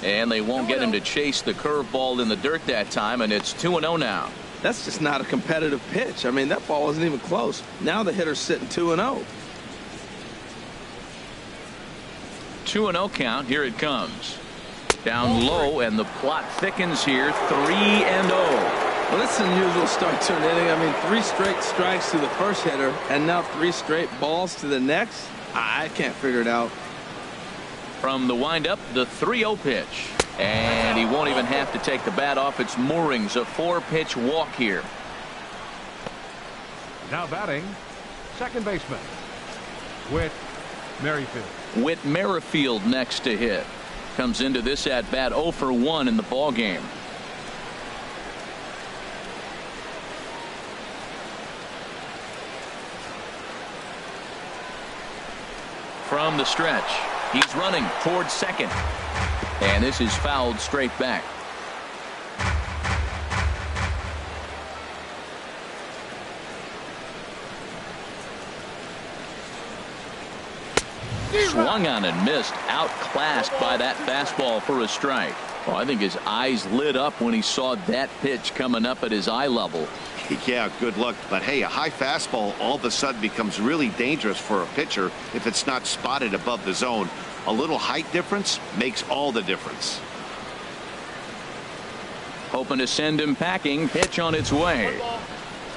And they won't get him to chase the curveball in the dirt that time, and it's 2-0 now. That's just not a competitive pitch. I mean, that ball wasn't even close. Now the hitter's sitting 2-0. 2-0 count. Here it comes. Down low, and the plot thickens here. 3-0. Well, it's an unusual start to an inning. I mean, 3 straight strikes to the first hitter, and now 3 straight balls to the next. I can't figure it out. From the windup, the 3-0 pitch. And he won't even have to take the bat off its moorings. A 4-pitch walk here. Now batting, second baseman, Whit Merrifield. Whit Merrifield next to hit. Comes into this at bat 0 for 1 in the ball game. From the stretch, he's running towards second. And this is fouled straight back. Swung on and missed. Outclassed by that fastball for a strike. Well, I think his eyes lit up when he saw that pitch coming up at his eye level. Yeah, good luck. But hey, a high fastball all of a sudden becomes really dangerous for a pitcher if it's not spotted above the zone. A little height difference makes all the difference. Hoping to send him packing. Pitch on its way.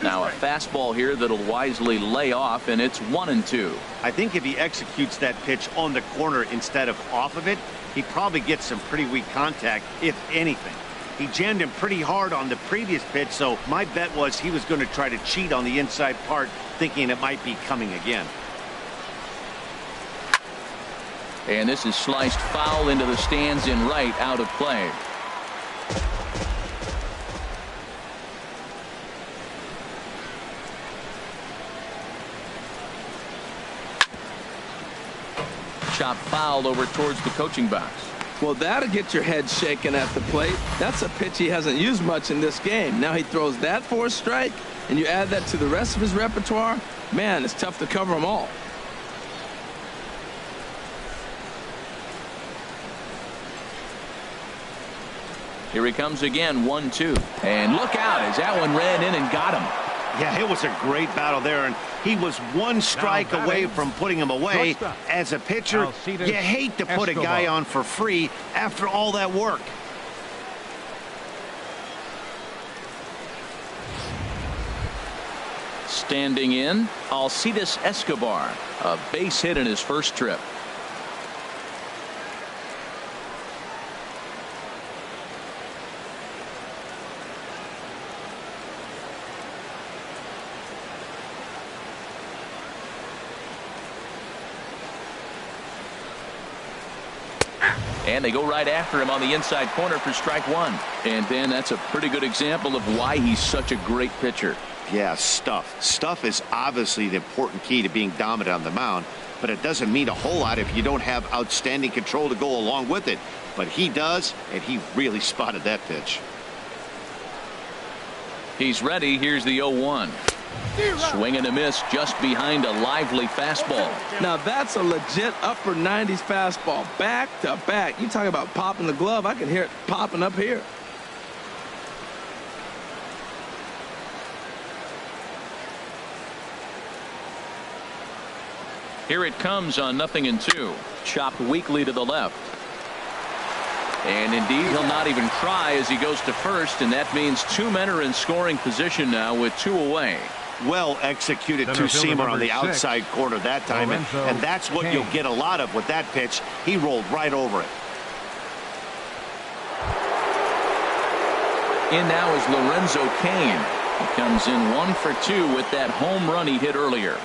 Now a fastball here that'll wisely lay off, and it's 1-2. I think if he executes that pitch on the corner instead of off of it, he probably gets some pretty weak contact, if anything. He jammed him pretty hard on the previous pitch, so my bet was he was going to try to cheat on the inside part, thinking it might be coming again. And this is sliced foul into the stands in right, out of play. Chop foul over towards the coaching box. Well, that'll get your head shaken at the plate. That's a pitch he hasn't used much in this game. Now he throws that for a strike, and you add that to the rest of his repertoire. Man, it's tough to cover them all. Here he comes again, 1-2. And look out as that one ran in and got him. Yeah, it was a great battle there, and he was one strike away from putting him away. As a pitcher, you hate to put a guy on for free after all that work. Standing in, Alcides Escobar, a base hit in his first trip. And they go right after him on the inside corner for strike one. And then that's a pretty good example of why he's such a great pitcher. Yeah, stuff. Stuff is obviously the important key to being dominant on the mound, but it doesn't mean a whole lot if you don't have outstanding control to go along with it. But he does, and he really spotted that pitch. He's ready. Here's the 0-1. Swing and a miss just behind a lively fastball. Now that's a legit upper 90s fastball, back to back. You talk about popping the glove, I can hear it popping up here. Here it comes on 0-2. Chopped weakly to the left. And indeed, he'll not even try as he goes to first, and that means 2 men are in scoring position now with 2 away. Well executed two-seamer on the outside corner that time, and that's what you'll get a lot of with that pitch. He rolled right over it. In now is Lorenzo Cain. He comes in 1 for 2 with that home run he hit earlier.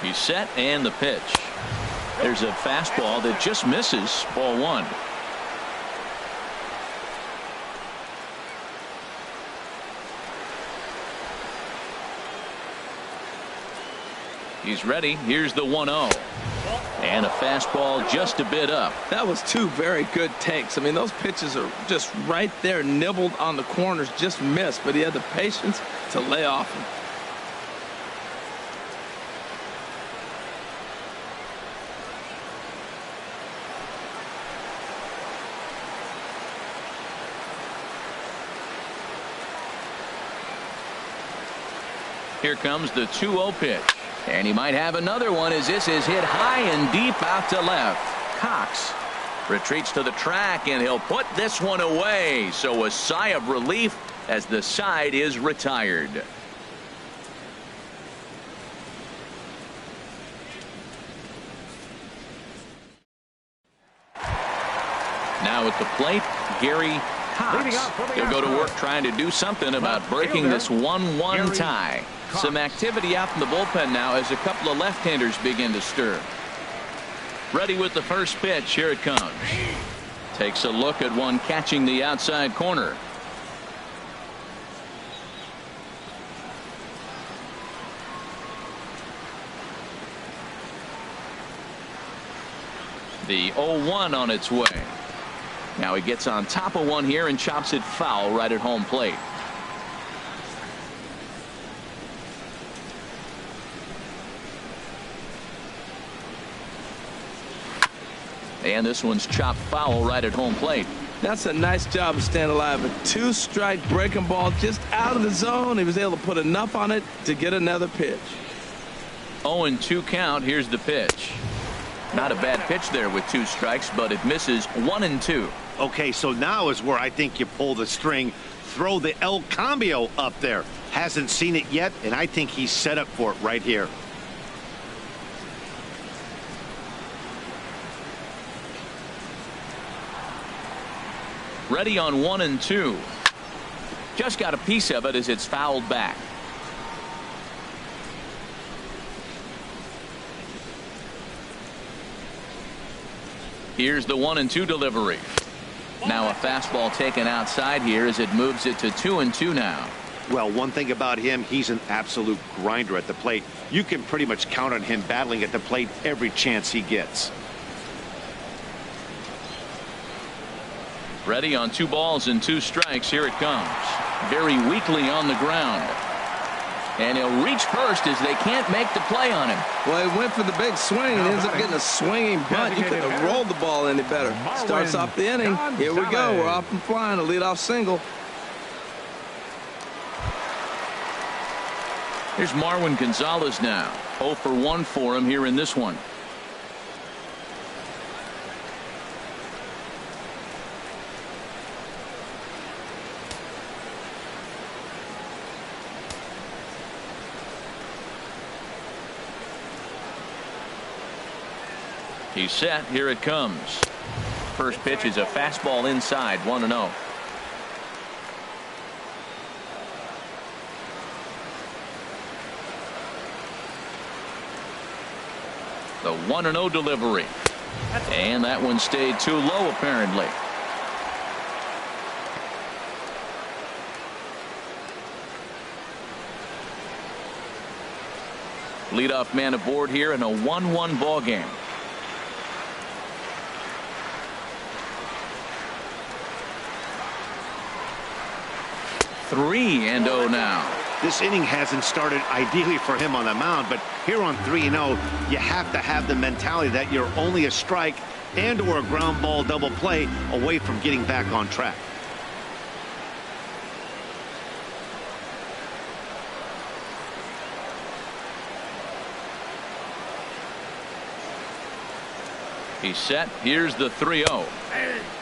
He's set, and the pitch. There's a fastball that just misses. Ball 1. He's ready. Here's the 1-0. And a fastball just a bit up. That was two very good takes. I mean, those pitches are just right there, nibbled on the corners, just missed, but he had the patience to lay off him. Here comes the 2-0 pitch. And he might have another one as this is hit high and deep out to left. Cox retreats to the track and he'll put this one away. So a sigh of relief as the side is retired. Now at the plate, Gary Cox. He'll go to work trying to do something about breaking this 1-1 tie. Some activity out in the bullpen now as a couple of left-handers begin to stir. Ready with the first pitch. Here it comes. Takes a look at one catching the outside corner. The 0-1 on its way. Now he gets on top of one here and chops it foul right at home plate. And this one's chopped foul right at home plate. That's a nice job of staying alive. A two-strike breaking ball just out of the zone. He was able to put enough on it to get another pitch. 0-2 count. Here's the pitch. Not a bad pitch there with 2 strikes, but it misses 1-2. Okay, so now is where I think you pull the string. Throw the El Cambio up there. Hasn't seen it yet, and I think he's set up for it right here. Ready on 1-2. Just got a piece of it as it's fouled back. Here's the 1-2 delivery. Now a fastball taken outside here as it moves it to 2-2 now. Well, one thing about him, he's an absolute grinder at the plate. You can pretty much count on him battling at the plate every chance he gets. Ready on 2 balls and 2 strikes. Here it comes. Very weakly on the ground. And he'll reach first as they can't make the play on him. Well, he went for the big swing and ends up getting a swinging bunt. You couldn't have rolled the ball any better. Starts off the inning. Here we go. We're off and flying. A leadoff single. Here's Marwin Gonzalez now. 0 for 1 for him here in this one. He's set. Here it comes. First pitch is a fastball inside. 1-0. The 1-0 delivery. And that one stayed too low apparently. Leadoff man aboard here in a 1-1 ball game. Three and 0 now. This inning hasn't started ideally for him on the mound, but here on 3-0, you have to have the mentality that you're only a strike and or a ground ball double play away from getting back on track. He's set. Here's the 3-0.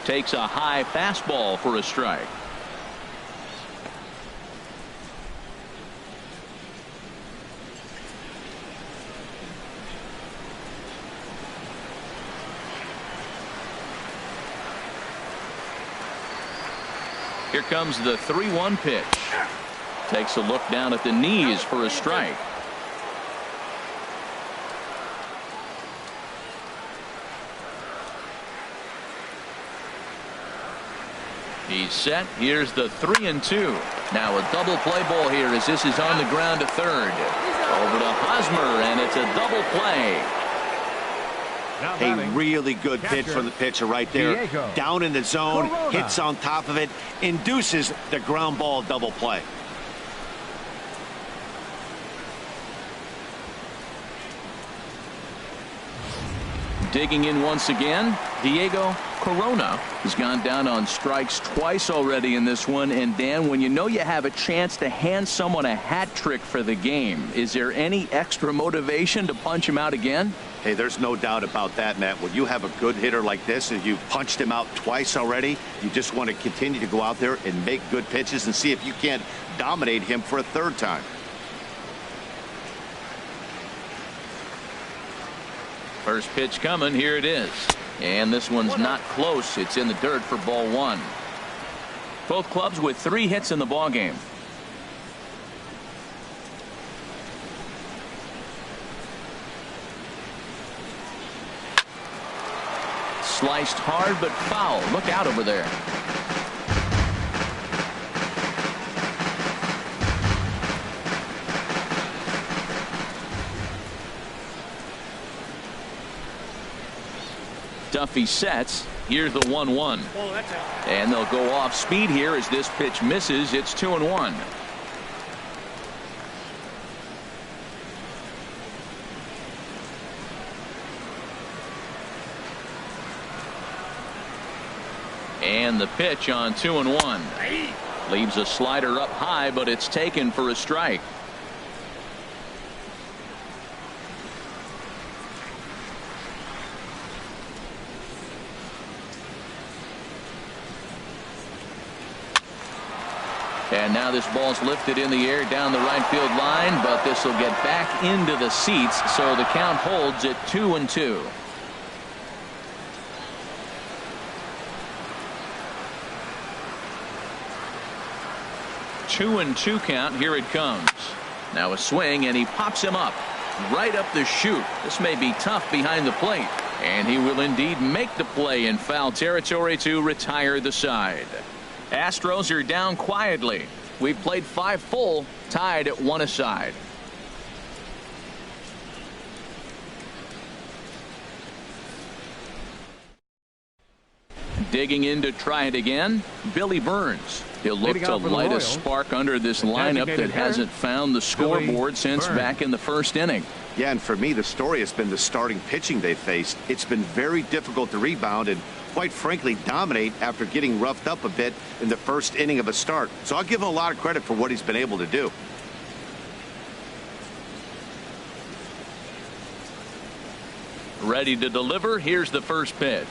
Takes a high fastball for a strike. Here comes the 3-1 pitch. Takes a look down at the knees for a strike. He's set. Here's the 3-2. Now a double play ball here as this is on the ground to third. Over to Hosmer, and it's a double play. Now A batting, really good pitch from the pitcher right there. Diego Down in the zone, Corona. hits on top of it, induces the ground ball double play. Digging in once again, Diego Corona has gone down on strikes twice already in this one. And Dan, when you know you have a chance to hand someone a hat trick for the game, is there any extra motivation to punch him out again? Hey, there's no doubt about that, Matt. When you have a good hitter like this and you've punched him out twice already, you just want to continue to go out there and make good pitches and see if you can't dominate him for a third time. First pitch coming. Here it is. And this one's not close. It's in the dirt for ball one. Both clubs with 3 hits in the ball game. Sliced hard but foul. Look out over there. Duffy sets. Here's the 1-1. And they'll go off speed here as this pitch misses. It's 2-1. And the pitch on 2-1. Leaves a slider up high, but it's taken for a strike. And now this ball's lifted in the air down the right field line, but this will get back into the seats, so the count holds at 2-2. Two and two count. Here it comes. Now a swing, and he pops him up right up the chute. This may be tough behind the plate, and he will indeed make the play in foul territory to retire the side. Astros are down quietly. We've played 5 full, tied at 1 aside. Digging in to try it again, Billy Burns. He'll look to light a spark under this lineup that hasn't found the scoreboard since back in the first inning. Yeah, and for me, the story has been the starting pitching they faced. It's been very difficult to rebound and, quite frankly, dominate after getting roughed up a bit in the first inning of a start. So I'll give him a lot of credit for what he's been able to do. Ready to deliver. Here's the first pitch.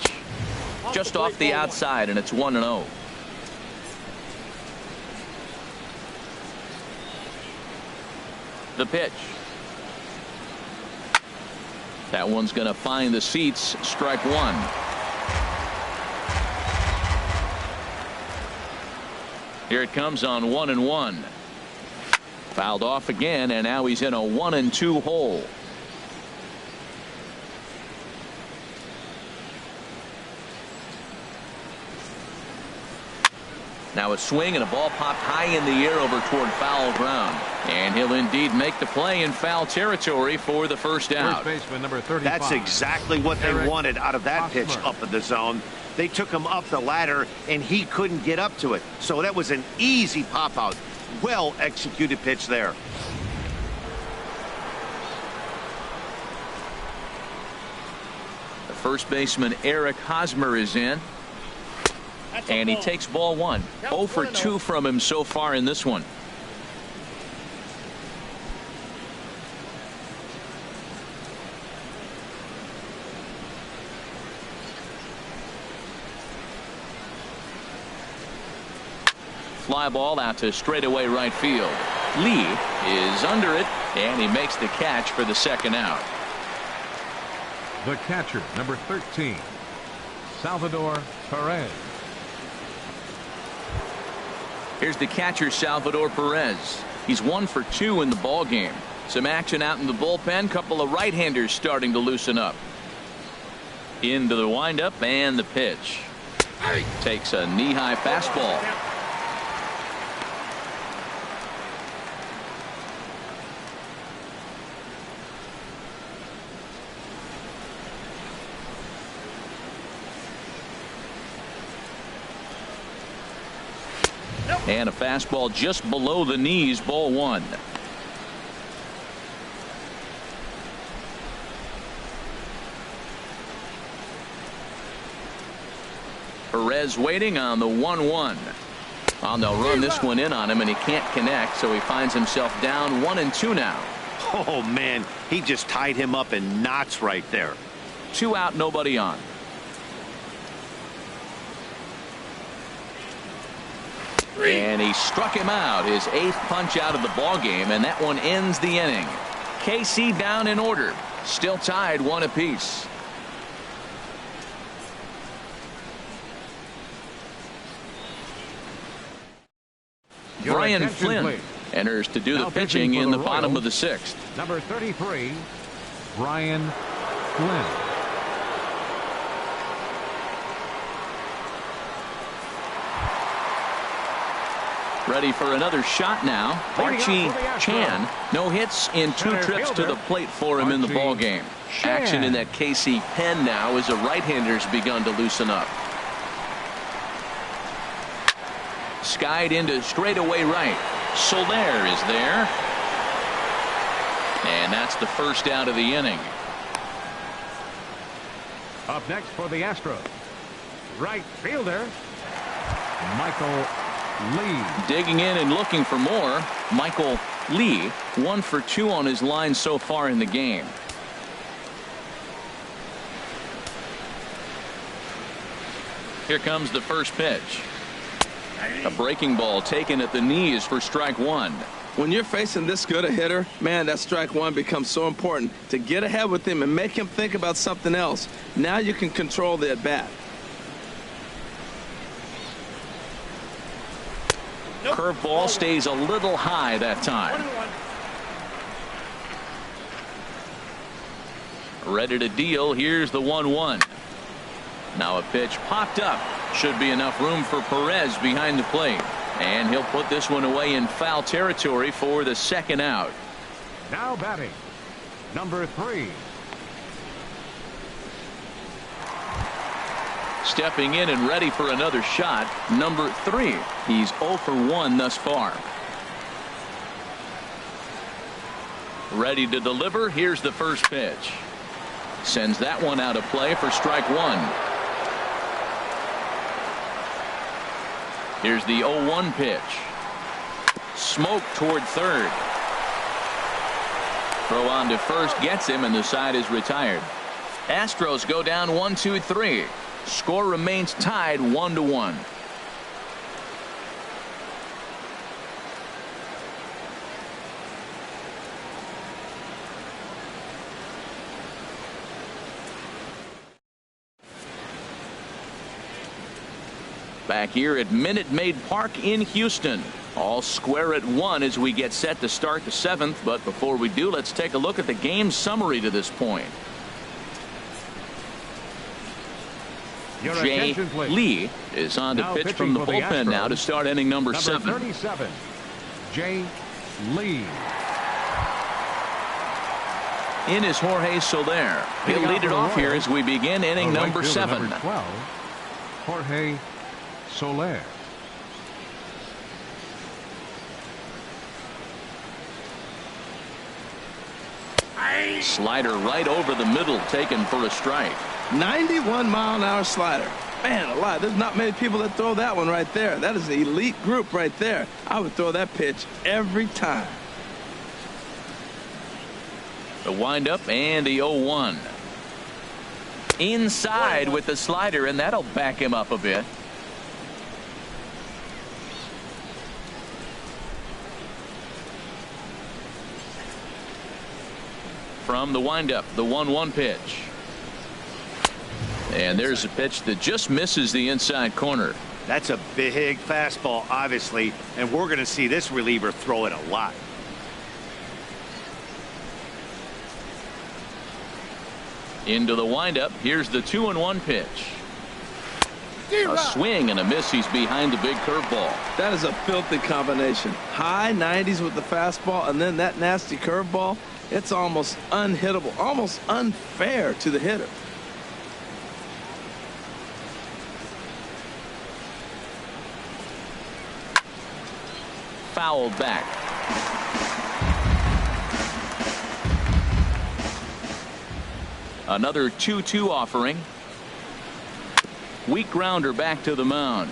Just off the outside, and it's 1-0. The pitch. That one's going to find the seats. Strike one. Here it comes on 1-1. Fouled off again, and now he's in a 1-2 hole. Now a swing, and a ball popped high in the air over toward foul ground. And he'll indeed make the play in foul territory for the first out. First baseman number 35. That's exactly what they wanted out of that pitch up in the zone. They took him up the ladder, and he couldn't get up to it. So that was an easy pop out. Well executed pitch there. The first baseman Eric Hosmer is in. And he takes ball one. 0 for 2 from him so far in this one. Fly ball out to straightaway right field. Lee is under it, and he makes the catch for the second out. The catcher, number 13, Salvador Perez. Here's the catcher, Salvador Perez. He's 1 for 2 in the ball game. Some action out in the bullpen. Couple of right-handers starting to loosen up. Into the windup, and the pitch. Takes a knee-high fastball. And a fastball just below the knees, ball one. Perez waiting on the 1-1. They'll run this one in on him, and he can't connect, so he finds himself down 1-2 now. Oh, man, he just tied him up in knots right there. 2 out, nobody on. And he struck him out, his 8th punch out of the ball game, and that one ends the inning. KC down in order, still tied 1 apiece. Brian Flynn enters to do the pitching in the bottom of the 6th. Number 33, Brian Flynn. Ready for another shot now. Archie Chan, no hits in 2 trips to the plate for him in the ball game. Action in that KC pen now as the right-hander's begun to loosen up. Skied into straightaway right. Soler is there. And that's the first out of the inning. Up next for the Astros, right fielder, Michael Lee. Digging in and looking for more. Michael Lee, 1 for 2 on his line so far in the game. Here comes the first pitch. A breaking ball taken at the knees for strike 1. When you're facing this good a hitter, man, that strike 1 becomes so important to get ahead with him and make him think about something else. Now you can control the at bat. Curveball stays a little high that time. Ready to deal. Here's the 1-1. Now a pitch popped up. Should be enough room for Perez behind the plate. And he'll put this one away in foul territory for the 2nd out. Now batting, number 3. Stepping in and ready for another shot, number 3. He's 0 for 1 thus far. Ready to deliver. Here's the first pitch. Sends that one out of play for strike 1. Here's the 0-1 pitch. Smoke toward third. Throw on to first gets him, and the side is retired. Astros go down 1-2-3. Score remains tied 1-1. Back here at Minute Maid Park in Houston. All square at 1 as we get set to start the 7th. But before we do, let's take a look at the game summary to this point. Jay Lee is on to pitch from the bullpen now to start inning number 7. 37, Jay Lee. In is Jorge Soler. He'll lead it off here as we begin inning number 7. Number 12, Jorge Soler. Slider right over the middle, taken for a strike. 91-mile-an-hour slider. Man alive, there's not many people that throw that one right there. That is an elite group right there. I would throw that pitch every time. The windup and the 0-1. Inside with the slider, and that'll back him up a bit. From the windup, the 1-1 pitch. And there's a pitch that just misses the inside corner. That's a big fastball, obviously, and we're going to see this reliever throw it a lot. Into the windup. Here's the 2-1 pitch. A swing and a miss. He's behind the big curveball. That is a filthy combination. High 90s with the fastball and then that nasty curveball. It's almost unhittable, almost unfair to the hitter. fouled back. Another 2-2 offering. Weak grounder back to the mound.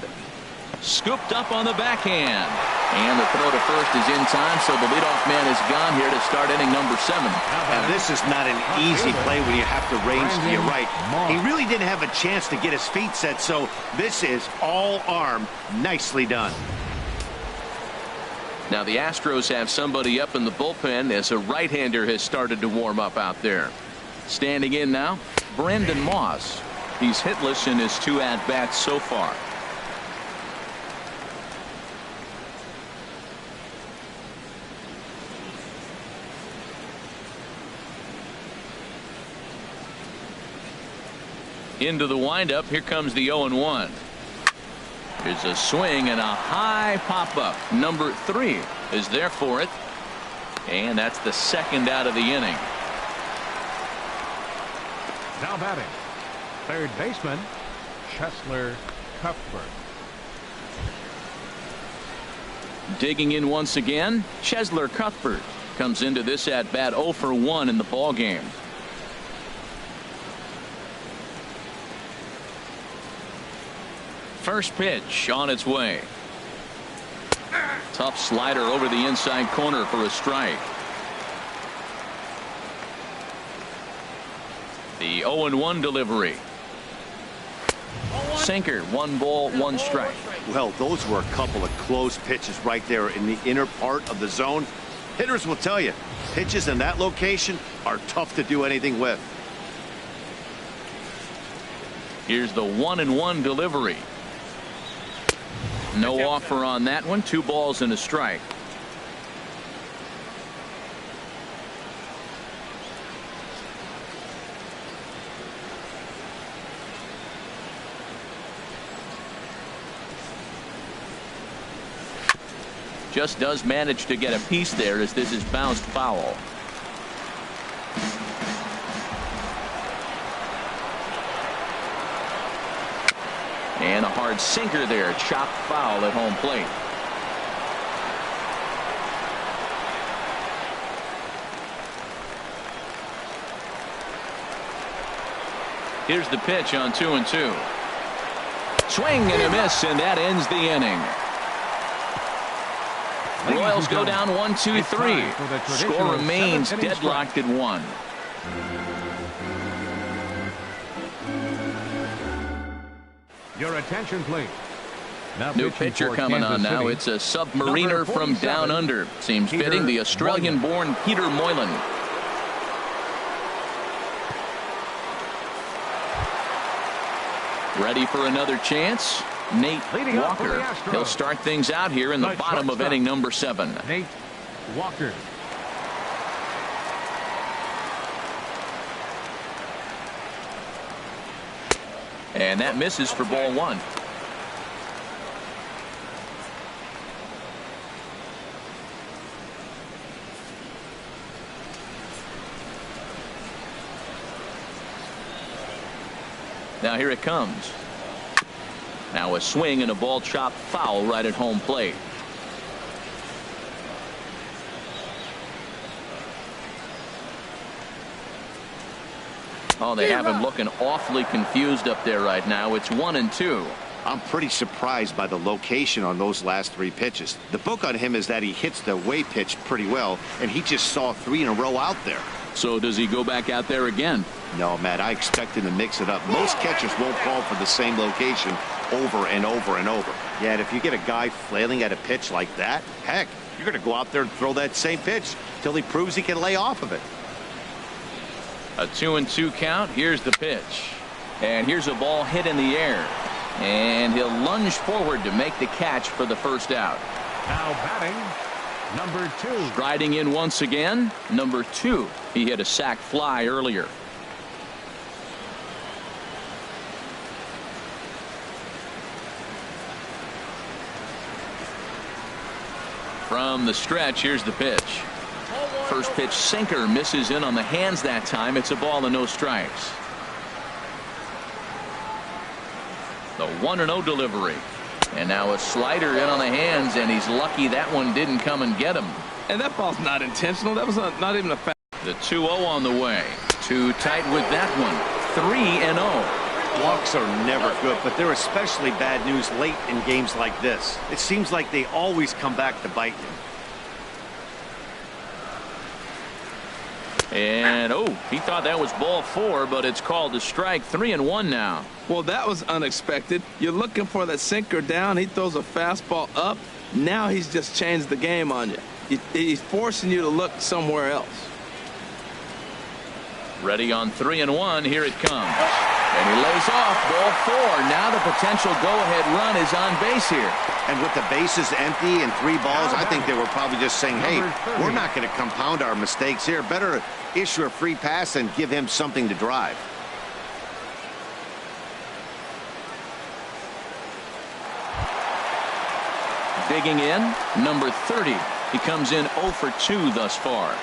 Scooped up on the backhand. And the throw to first is in time, so the leadoff man is gone here to start inning number 7. Now, this is not an easy play when you have to range to your right. He really didn't have a chance to get his feet set, so this is all arm. Nicely done. Now the Astros have somebody up in the bullpen as a right-hander has started to warm up out there. Standing in now, Brandon Moss. He's hitless in his 2 at-bats so far. Into the windup. Here comes the 0-1. There's a swing and a high pop-up. Number 3 is there for it. And that's the second out of the inning. Now batting, third baseman, Cheslor Cuthbert. Digging in once again, Cheslor Cuthbert comes into this at-bat 0 for 1 in the ballgame. First pitch on its way. Tough slider over the inside corner for a strike. The 0-1 delivery. Sinker, 1 ball, 1 strike. Well, those were a couple of close pitches right there in the inner part of the zone. Hitters will tell you, pitches in that location are tough to do anything with. Here's the 1-1 delivery. No offer on that one. 2 balls and a strike. Just does manage to get a piece there as this is bounced foul. And a hard sinker there, chopped foul at home plate. Here's the pitch on 2-2. Swing and a miss, and that ends the inning. Royals go down 1-2-3. Score remains deadlocked at 1. Your attention, please. New pitcher coming on now. It's a submariner from down under. Seems fitting, the Australian-born Peter Moylan. Ready for another chance? Nate Walker. He'll start things out here in the bottom of inning number 7. Nate Walker. And that misses for ball 1. Now here it comes. Now a swing and a ball chopped foul right at home plate. Oh, they have him looking awfully confused up there right now. It's 1-2. I'm pretty surprised by the location on those last 3 pitches. The book on him is that he hits the away pitch pretty well, and he just saw 3 in a row out there. So does he go back out there again? No, Matt, I expect him to mix it up. Most catchers won't call for the same location over and over and over. Yet if you get a guy flailing at a pitch like that, heck, you're going to go out there and throw that same pitch till he proves he can lay off of it. A 2-2 count. Here's the pitch. And here's a ball hit in the air. And he'll lunge forward to make the catch for the first out. Now batting, number 2. Striding in once again, number 2. He hit a sac fly earlier. From the stretch, here's the pitch. First pitch sinker misses in on the hands that time. It's a ball and no strikes. The 1-0 delivery. And now a slider in on the hands, and he's lucky that one didn't come and get him. And that ball's not intentional. That was not even a foul. The 2-0 on the way. Too tight with that one. 3-0. Walks are never good, but they're especially bad news late in games like this. It seems like they always come back to bite you. And, he thought that was ball 4, but it's called a strike. 3-1 now. Well, that was unexpected. You're looking for that sinker down. He throws a fastball up. Now he's just changed the game on you. He's forcing you to look somewhere else. Ready on 3-1. Here it comes. And he lays off ball 4. Now the potential go-ahead run is on base here. And with the bases empty and 3 balls, I think they were probably just saying, hey, we're not going to compound our mistakes here. Better issue a free pass and give him something to drive. Digging in, number 30. He comes in 0 for 2 thus far.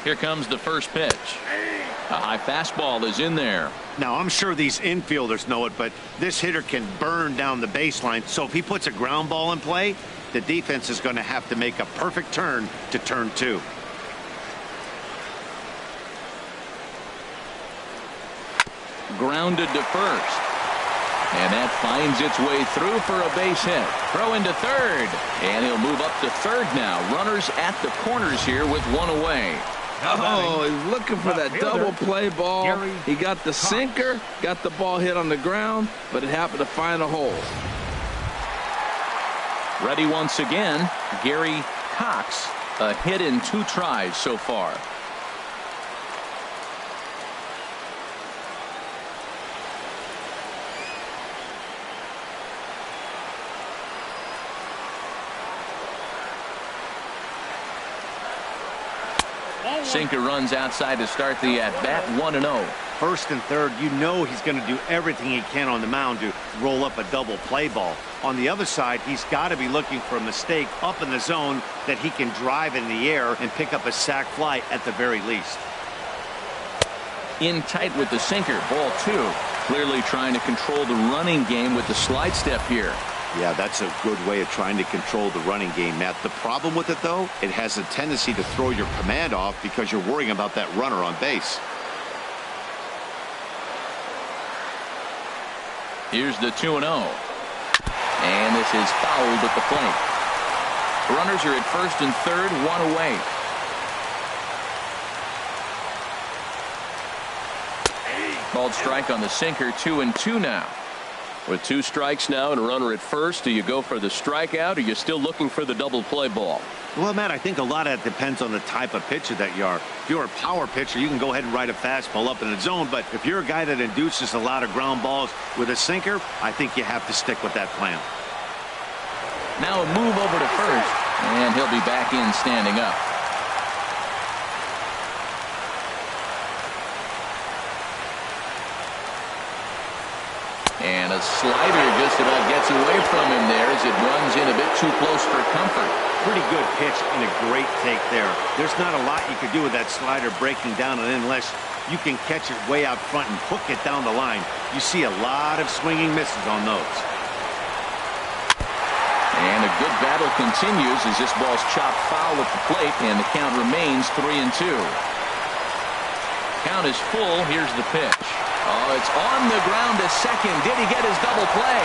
Here comes the first pitch. A high fastball is in there. Now, I'm sure these infielders know it, but this hitter can burn down the baseline. So if he puts a ground ball in play, the defense is going to have to make a perfect turn to turn 2. Grounded to first. And that finds its way through for a base hit. Throw into third. And he'll move up to third now. Runners at the corners here with 1 away. Oh, he's looking for that double play ball. He got the sinker, got the ball hit on the ground, but it happened to find a hole. Ready once again, Gary Cox. A hit in 2 tries so far. Sinker runs outside to start the at-bat. 1-0. First and third, you know he's going to do everything he can on the mound to roll up a double play ball. On the other side, he's got to be looking for a mistake up in the zone that he can drive in the air and pick up a sac fly at the very least. In tight with the sinker. Ball 2. Clearly trying to control the running game with the slide step here. Yeah, that's a good way of trying to control the running game, Matt. The problem with it, though, it has a tendency to throw your command off because you're worrying about that runner on base. Here's the 2-0. And this is fouled at the plate. Runners are at first and third, 1 away. Called strike on the sinker. 2-2 now. With 2 strikes now and a runner at first, do you go for the strikeout, or are you still looking for the double play ball? Well, Matt, I think a lot of that depends on the type of pitcher that you are. If you're a power pitcher, you can go ahead and ride a fastball up in the zone. But if you're a guy that induces a lot of ground balls with a sinker, I think you have to stick with that plan. Now a move over to first, and he'll be back in standing up. And a slider just about gets away from him there as it runs in a bit too close for comfort. Pretty good pitch and a great take there. There's not a lot you could do with that slider breaking down unless you can catch it way out front and hook it down the line. You see a lot of swinging misses on those. And a good battle continues as this ball's chopped foul at the plate, and the count remains 3-2. Count is full. Here's the pitch. Oh, it's on the ground to second. Did he get his double play?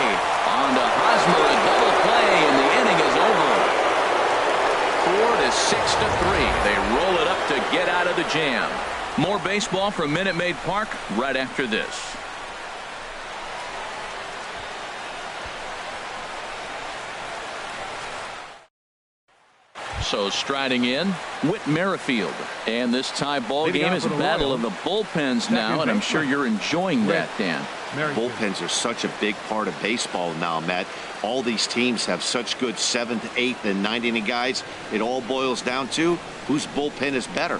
On to Hosmer, a double play, and the inning is over. 4 to 6 to 3. They roll it up to get out of the jam. More baseball from Minute Maid Park right after this. So striding in, Whit Merrifield. And this tie ball game is a battle of the bullpens now, and I'm sure you're enjoying that, Dan. Bullpens are such a big part of baseball now, Matt. All these teams have such good 7th, 8th, and 9th inning guys. It all boils down to whose bullpen is better.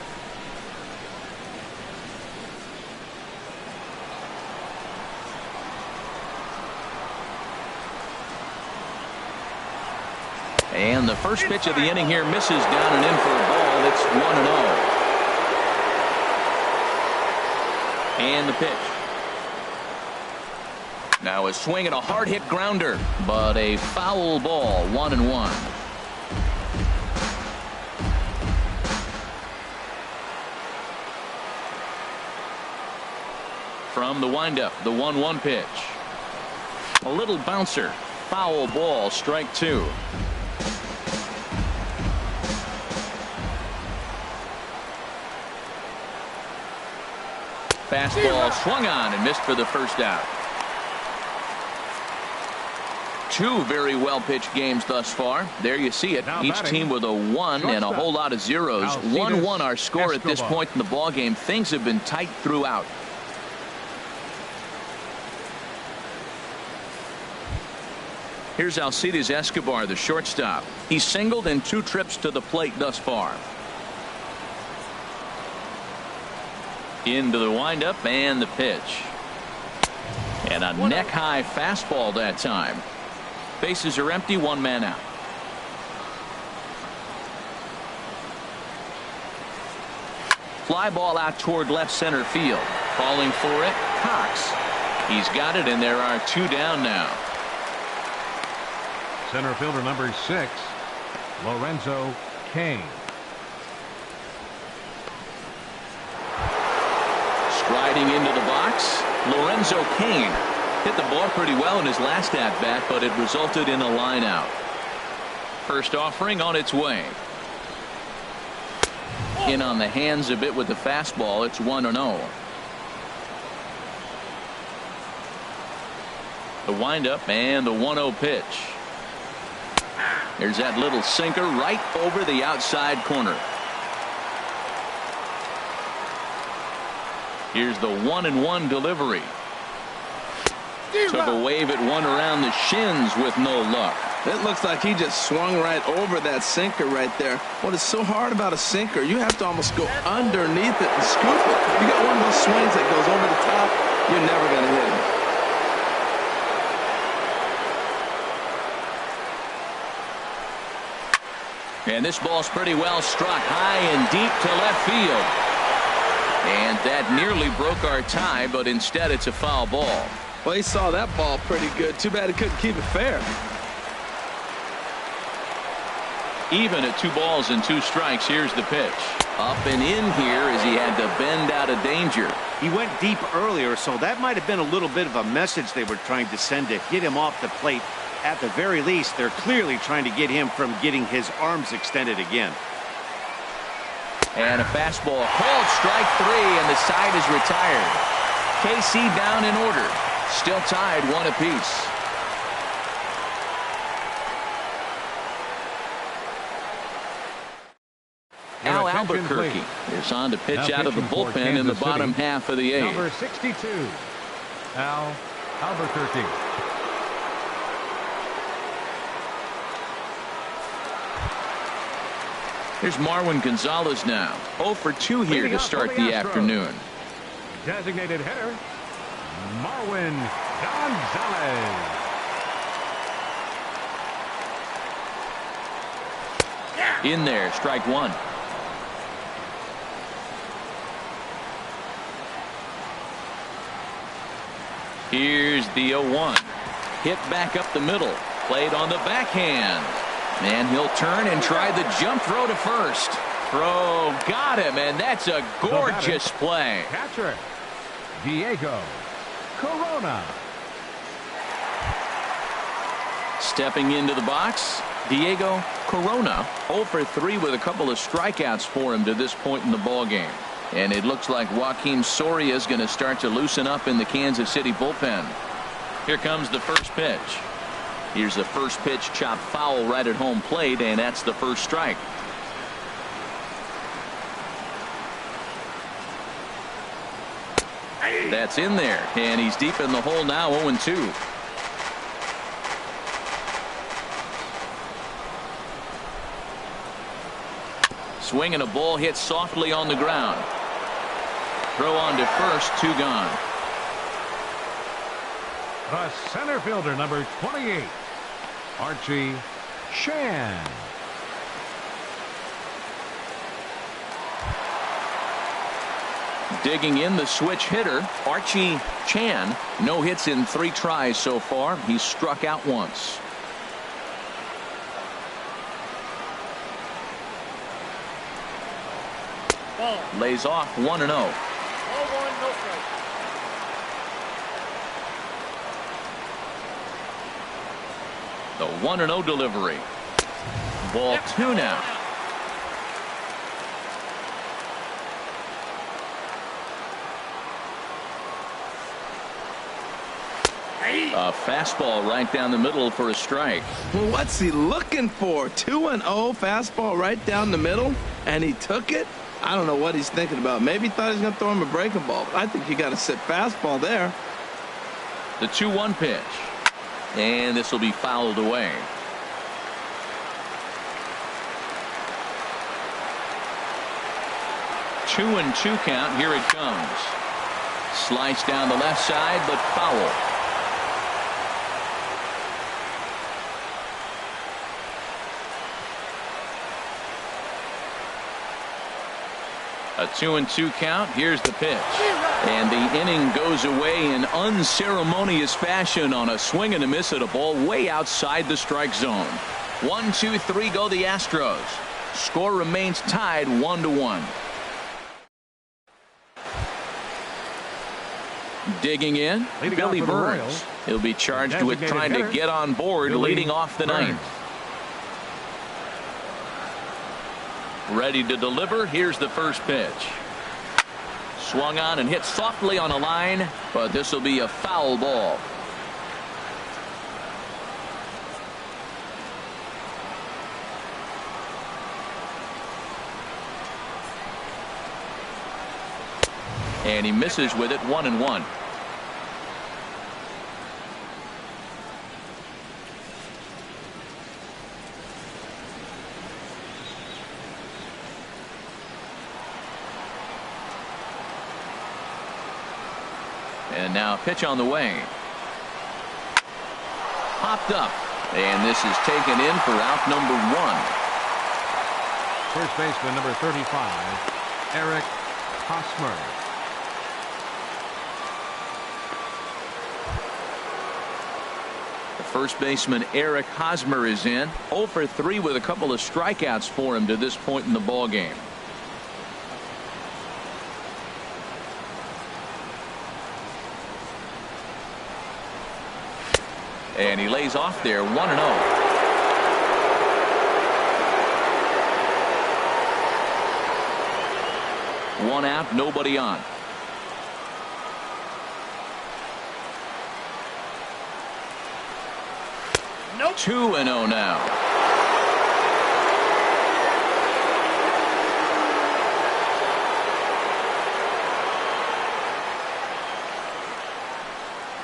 And the first pitch of the inning here misses down and in for a ball. That's 1-0. And the pitch. Now a swing and a hard hit grounder, but a foul ball. 1-1. From the windup, the 1-1 pitch. A little bouncer. Foul ball. Strike 2. Fastball swung on and missed for the first out. Two very well pitched games thus far. There you see it. Each team with a 1 and a whole lot of zeros. 1-1 our score at this point in the ball game. Things have been tight throughout. Here's Alcides Escobar, the shortstop. He's singled in 2 trips to the plate thus far. Into the windup and the pitch. And a neck-high fastball that time. Bases are empty, 1 man out. Fly ball out toward left center field. Falling for it, Cox. He's got it, and there are 2 down now. Center fielder number 6, Lorenzo Cain. Striding into the box, Lorenzo Cain hit the ball pretty well in his last at-bat, but it resulted in a line out. First offering on its way. In on the hands a bit with the fastball. It's 1-0. The windup and the 1-0 pitch. There's that little sinker right over the outside corner. Here's the 1-1 delivery. Took a wave at one around the shins with no luck. It looks like he just swung right over that sinker right there. What is so hard about a sinker, you have to almost go underneath it and scoop it. You got one of those swings that goes over the top, you're never going to hit it. And this ball's pretty well struck high and deep to left field. And that nearly broke our tie, but instead it's a foul ball. Well, he saw that ball pretty good. Too bad he couldn't keep it fair. Even at 2 balls and 2 strikes. Here's the pitch. Up and in here as he had to bend out of danger. He went deep earlier, so that might have been a little bit of a message they were trying to send to get him off the plate. At the very least, they're clearly trying to get him from getting his arms extended again. And a fastball called strike 3, and the side is retired. KC down in order. Still tied 1 apiece. Al Albuquerque is on to pitch out of the bullpen in the bottom half of the 8th. Number 62, Al Albuquerque. Here's Marwin Gonzalez now. 0 for 2 here to start the afternoon. Designated hitter, Marwin Gonzalez. In there, strike 1. Here's the 0-1. Hit back up the middle. Played on the backhand. And he'll turn and try the jump throw to first. Throw got him, and that's a gorgeous play. Catcher, Diego Corona. Stepping into the box, Diego Corona. 0 for 3 with a couple of strikeouts for him to this point in the ball game. And it looks like Joakim Soria is going to start to loosen up in the Kansas City bullpen. Here comes the first pitch. Here's the first pitch, chopped foul right at home plate, and that's the first strike. That's in there, and he's deep in the hole now, 0-2. Swing and a ball hit softly on the ground. Throw on to first, 2 gone. The center fielder, number 28, Archie Shan. Digging in, the switch hitter, Archie Chan. No hits in 3 tries so far. He's struck out once. Lays off 1-0. The 1-0 delivery. Ball 2 now. A fastball right down the middle for a strike. Well, what's he looking for? 2-0 fastball right down the middle, and he took it. I don't know what he's thinking about. Maybe he thought he was going to throw him a breaking ball. I think you got to sit fastball there. The 2-1 pitch. And this will be fouled away. 2-2 count. Here it comes. Slice down the left side, but foul. A 2-2 count. Here's the pitch. And the inning goes away in unceremonious fashion on a swing and a miss at a ball way outside the strike zone. 1-2-3 go the Astros. Score remains tied 1-1. Digging in, Billy Burns. He'll be charged with trying to get on board, leading off the ninth. Ready to deliver. Here's the first pitch. Swung on and hit softly on a line, but this will be a foul ball. And he misses with it. 1-1. And now pitch on the way. Popped up. And this is taken in for out number 1. First baseman number 35, Eric Hosmer. The first baseman Eric Hosmer is in. 0 for 3 with a couple of strikeouts for him to this point in the ball game. And he lays off there. 1-0. One out, nobody on. Nope. 2-0 now.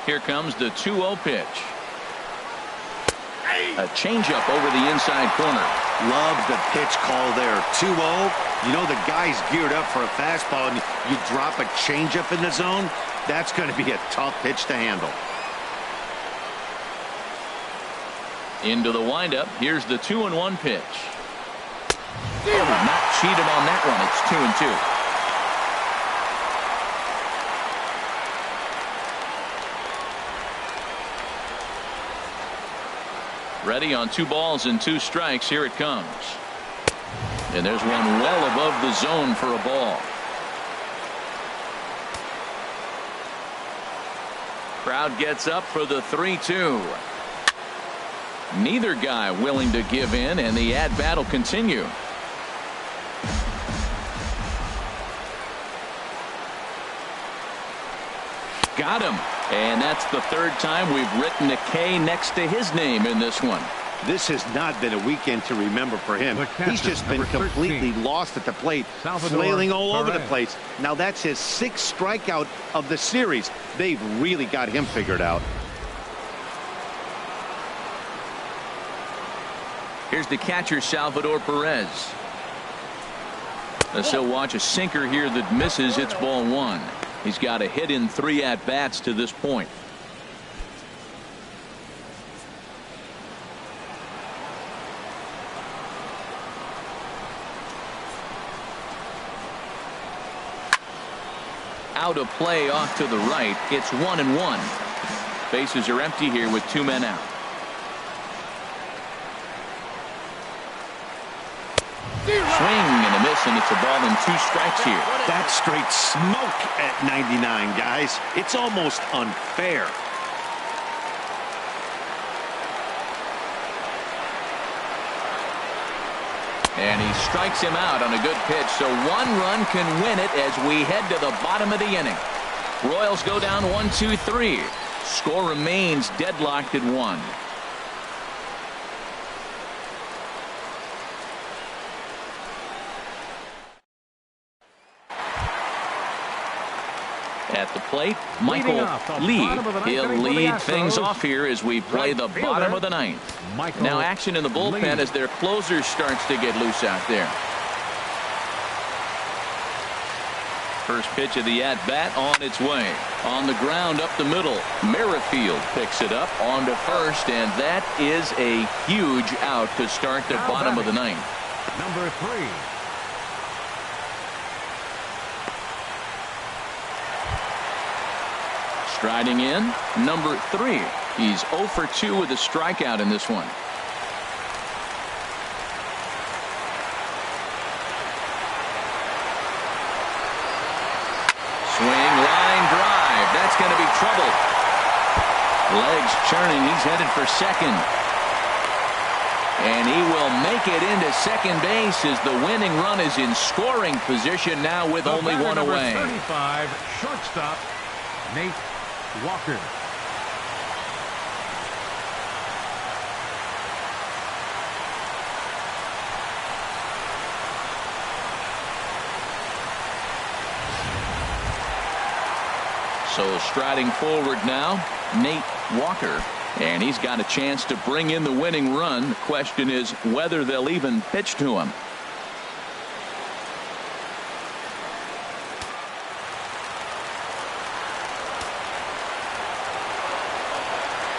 Here comes the 2-0 pitch. A changeup over the inside corner. Love the pitch call there. 2-0. You know the guy's geared up for a fastball, and you drop a changeup in the zone. That's going to be a tough pitch to handle. Into the windup. Here's the 2-1 pitch. Not cheated on that one. It's 2-2. Ready on 2 balls and 2 strikes. Here it comes. And there's one well above the zone for a ball. Crowd gets up for the 3-2. Neither guy willing to give in, and the at-bat will continue. Got him. And that's the 3rd time we've written a K next to his name in this one. This has not been a weekend to remember for him. He's just been completely lost at the plate, flailing all over the place. Now that's his 6th strikeout of the series. They've really got him figured out. Here's the catcher, Salvador Perez. So watch a sinker here that misses. It's ball 1. He's got a hit in 3 at-bats to this point. out of play off to the right. It's 1-1. Bases are empty here with 2 men out. Swing and a miss, and it's a ball and 2 strikes here. That's straight smoke at 99, guys. It's almost unfair. And he strikes him out on a good pitch, so 1 run can win it as we head to the bottom of the inning. Royals go down 1-2-3. Score remains deadlocked at 1. At the plate, Michael Lee. He'll lead things off here as we play the bottom of the 9th. Now action in the bullpen as their closer starts to get loose out there. First pitch of the at-bat on its way. On the ground up the middle. Merrifield picks it up onto first, and that is a huge out to start the bottom of the 9th. Number 3. Striding in, number 3. He's 0 for 2 with a strikeout in this one. Swing, line drive. That's going to be trouble. Legs churning. He's headed for second. And he will make it into second base as the winning run is in scoring position now with only 1 away. 35, shortstop, Nate Walker. So striding forward now, Nate Walker, and he's got a chance to bring in the winning run. The question is whether they'll even pitch to him.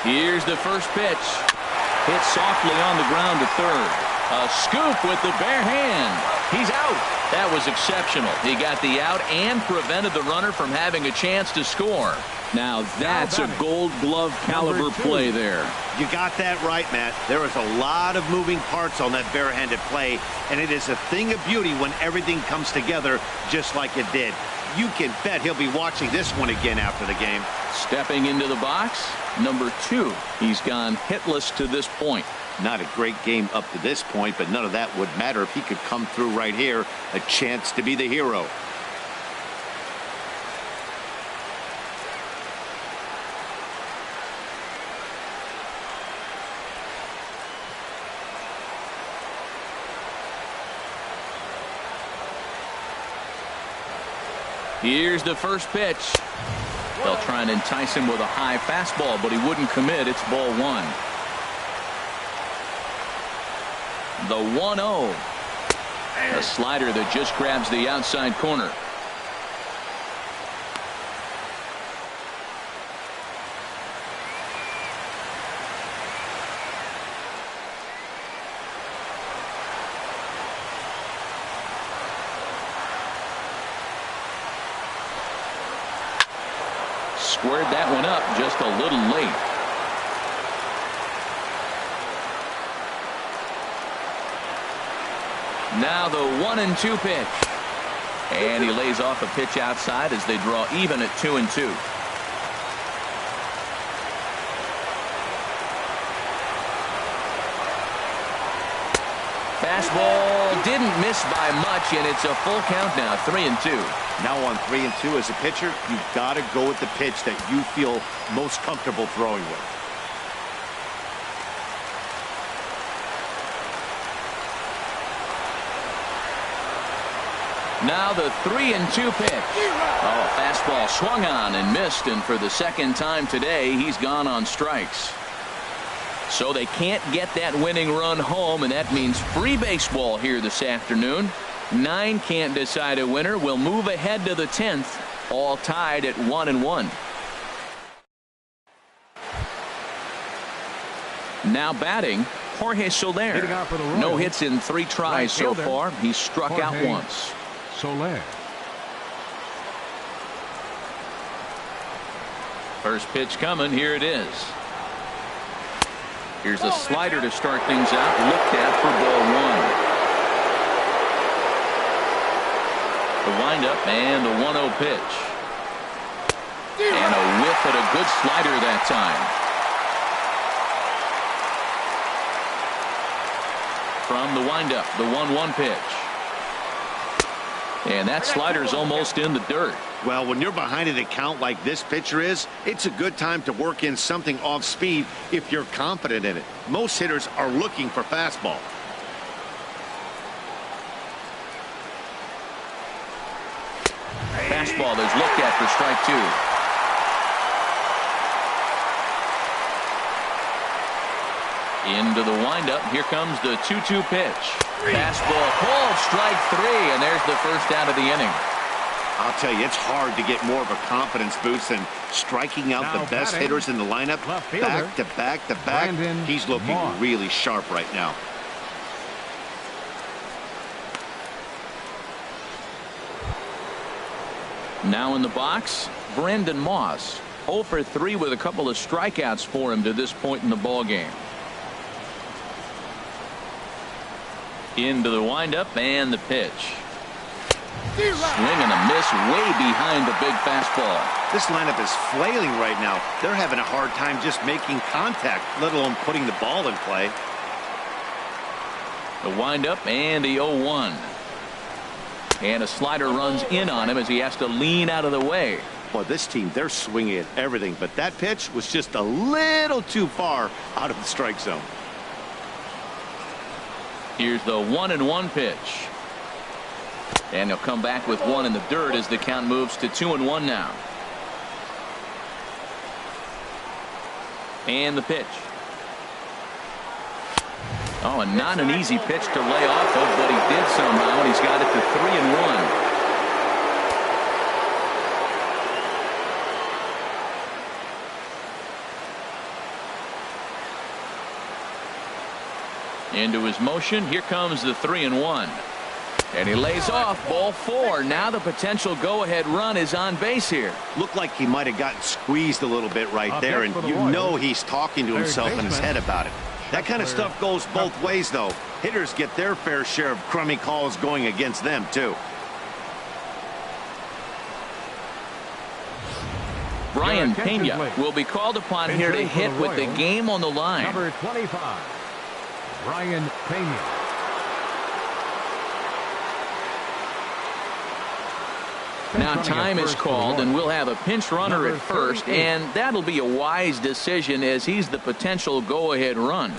Here's the first pitch. Hit softly on the ground to third. A scoop with the bare hand. He's out. That was exceptional. He got the out and prevented the runner from having a chance to score. Now that's a Gold Glove caliber play there. You got that right, Matt. There is a lot of moving parts on that barehanded play, and it is a thing of beauty when everything comes together just like it did. You can bet he'll be watching this one again after the game. Stepping into the box, number 2. He's gone hitless to this point. Not a great game up to this point, but none of that would matter if he could come through right here. A chance to be the hero. Here's the first pitch. They'll try and entice him with a high fastball, but he wouldn't commit. It's ball 1. The 1-0. A slider that just grabs the outside corner. Squared that one up just a little late. Now the 1-2 pitch. And he lays off a pitch outside as they draw even at 2-2. Fastball didn't miss by much, and it's a full count now, 3-2. Now on 3-2 as a pitcher, you've got to go with the pitch that you feel most comfortable throwing with. Now the 3-2 pitch. Oh, fastball swung on and missed, and for the second time today, he's gone on strikes. So they can't get that winning run home, and that means free baseball here this afternoon. 9 can't decide a winner. We'll move ahead to the 10th, all tied at 1-1. Now batting, Jorge Soler. No hits in 3 tries so far. He's struck out once. Soler. First pitch coming. Here it is. Here's a slider to start things out. Looked at for ball one. The windup and the 1-0 pitch. And a whiff at a good slider that time. From the windup, the 1-1 pitch. And that slider's almost in the dirt. Well, when you're behind an account like this pitcher is, it's a good time to work in something off speed if you're confident in it. Most hitters are looking for fastball. Fastball is looked at for strike two. Into the windup. Here comes the 2-2 pitch. Fastball called, strike three, and there's the first out of the inning. I'll tell you, it's hard to get more of a confidence boost than striking out the best hitters in the lineup back to back to back. He's looking really sharp right now. Now in the box, Brandon Moss. 0 for 3 with a couple of strikeouts for him to this point in the ball game. Into the windup and the pitch. Swing and a miss way behind the big fastball. This lineup is flailing right now. They're having a hard time just making contact, let alone putting the ball in play. The windup and the 0-1. And a slider runs in on him as he has to lean out of the way. Well, this team, they're swinging at everything, but that pitch was just a little too far out of the strike zone. Here's the 1-1 pitch. And he'll come back with one in the dirt as the count moves to 2-1 now. And the pitch. Oh, and not an easy pitch to lay off of, but he did somehow, and he's got it to 3-1. Into his motion. Here comes the 3-1. And he lays off ball 4. Now the potential go-ahead run is on base here. Looked like he might have gotten squeezed a little bit right there, and you know he's talking to himself in his head about it. That kind of stuff goes both ways, though. Hitters get their fair share of crummy calls going against them, too. Brian Pena will be called upon here to hit with the game on the line. Number 25, Brian Pena. Now time is called, and we'll have a pinch runner at first, and that'll be a wise decision as he's the potential go-ahead run.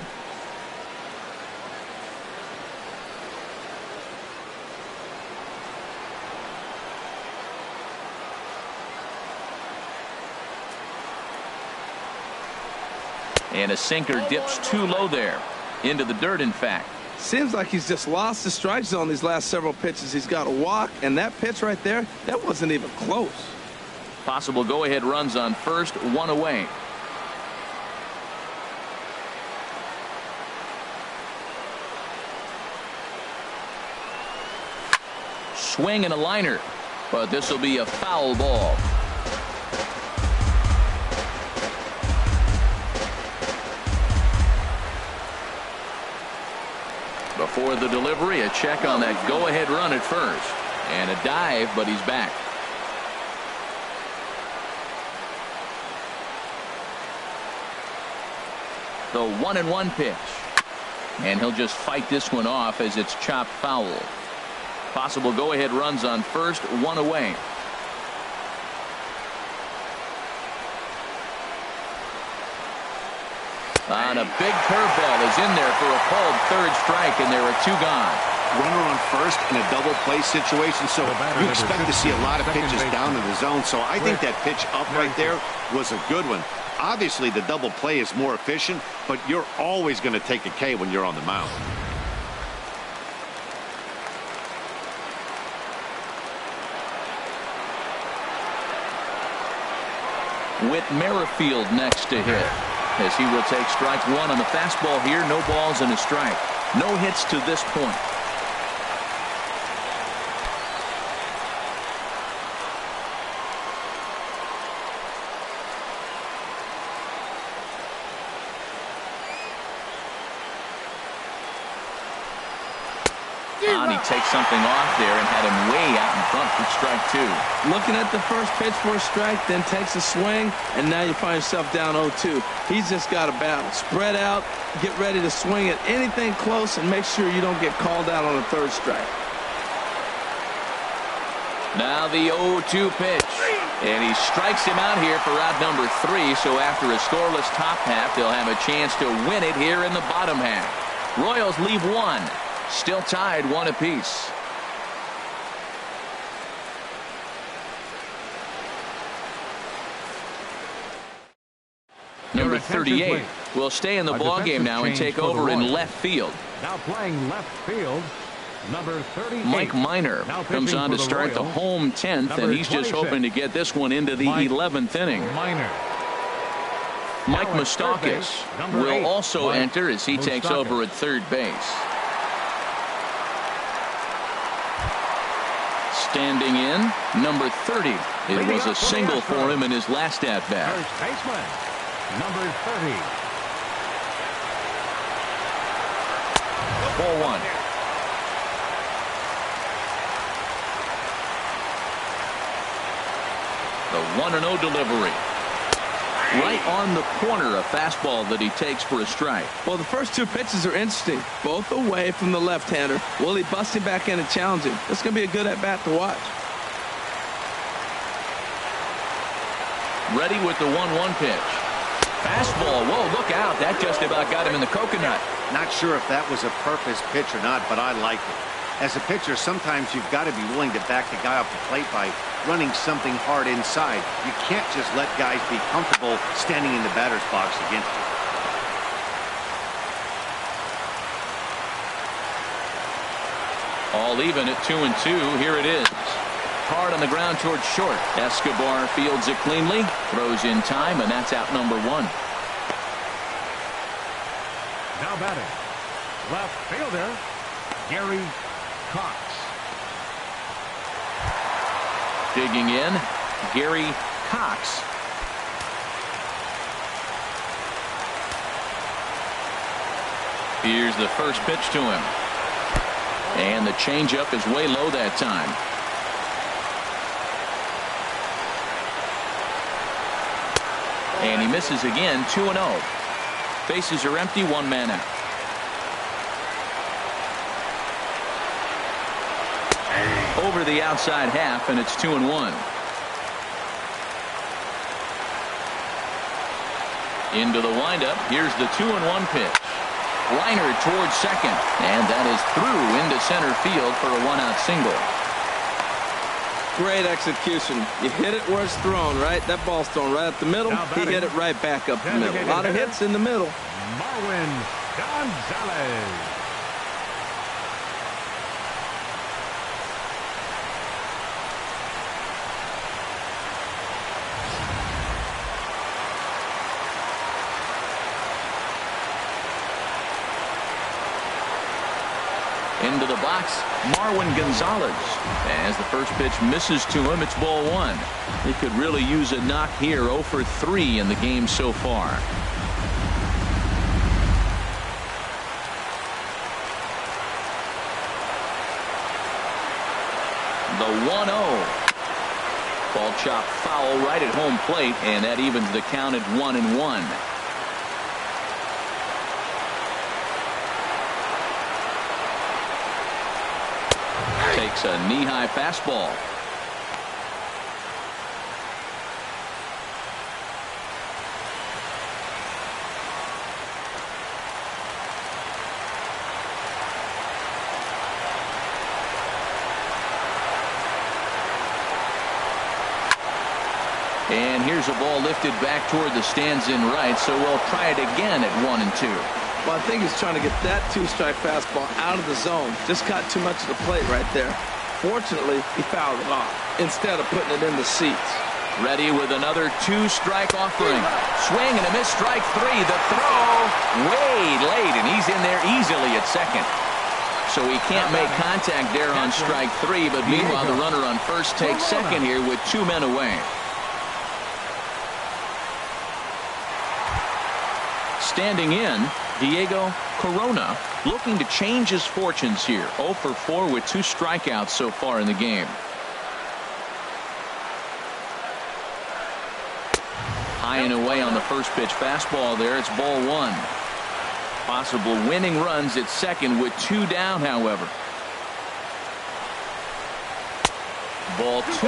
And a sinker dips too low there. Into the dirt, in fact. Seems like he's just lost the strike zone these last several pitches. He's got a walk, and that pitch right there, that wasn't even close. Possible go-ahead runs on first, 1 away. Swing and a liner, but this will be a foul ball. Before the delivery, a check on that go-ahead run at first. And a dive, but he's back. The 1-1 pitch. And he'll just fight this one off as it's chopped foul. Possible go-ahead runs on first, 1 away. On a big curveball is in there for a called third strike, and there are 2 gone. Runner on first in a double play situation, so you expect to see a lot of pitches down in the zone. So I think that pitch up right there was a good one. Obviously, the double play is more efficient, but you're always going to take a K when you're on the mound. Whit Merrifield next to hit, as he will take strike 1 on the fastball here. No balls and a strike. No hits to this point. And he takes something off there and had him way out in front for strike 2. Looking at the first pitch for a strike, then takes a swing, and now you find yourself down 0-2. He's just got a battle. Spread out, get ready to swing at anything close, and make sure you don't get called out on a third strike. Now the 0-2 pitch. And he strikes him out here for out number 3. So after a scoreless top half, they'll have a chance to win it here in the bottom half. Royals leave 1. Still tied 1 apiece. Number 38 will stay in the ballgame now and take over in left field. Now playing left field, number 38. Mike Minor comes on to start the home 10th, and he's just hoping to get this one into the 11th inning. Mike Moustakas will also enter as he takes over at third base. Standing in, number 30. It was a single for him in his last at-bat. First baseman, number 30. Ball 1. The 1-0 delivery. Right on the corner, a fastball that he takes for a strike. Well, the first 2 pitches are interesting, both away from the left-hander. Will he bust him back in and challenge him? It's going to be a good at-bat to watch. Ready with the 1-1 pitch. Fastball. Whoa, look out. That just about got him in the coconut. Not sure if that was a purpose pitch or not, but I like it. As a pitcher, sometimes you've got to be willing to back the guy off the plate by running something hard inside. You can't just let guys be comfortable standing in the batter's box against you. All even at 2-2. Here it is. Hard on the ground towards short. Escobar fields it cleanly, throws in time, and that's out number 1. Now batting, left fielder, Gary Cox. Digging in, Gary Cox. Here's the first pitch to him. And the changeup is way low that time. And he misses again, 2-0. Bases are empty, 1 man out. Over the outside half, and it's 2-1. Into the windup. Here's the 2-1 pitch. Liner towards second, and that is through into center field for a 1-out single. Great execution. You hit it where it's thrown, right? That ball's thrown right up the middle. He hit it right back up the middle. A lot of hits in the middle. Marwin Gonzalez. Into the box, Marwin Gonzalez. As the first pitch misses to him, it's ball 1. He could really use a knock here. 0 for 3 in the game so far. The 1-0. Ball chopped foul right at home plate, and that evens the count at 1-1. Takes a knee-high fastball. And here's a ball lifted back toward the stands in right, so we'll try it again at 1-2. Well, I think he's trying to get that 2-strike fastball out of the zone. Just got too much of the plate right there. Fortunately, he fouled it off instead of putting it in the seats. Ready with another 2-strike offering. Swing and a miss, strike 3. The throw way late, and he's in there easily at second. So he can't make contact there on strike 3, but meanwhile the runner on first takes second here with 2 men away. Standing in, Diego Corona looking to change his fortunes here. 0 for 4 with 2 strikeouts so far in the game. High and away on the first pitch fastball there. It's ball 1. Possible winning runs at second with 2 down, however. Ball 2.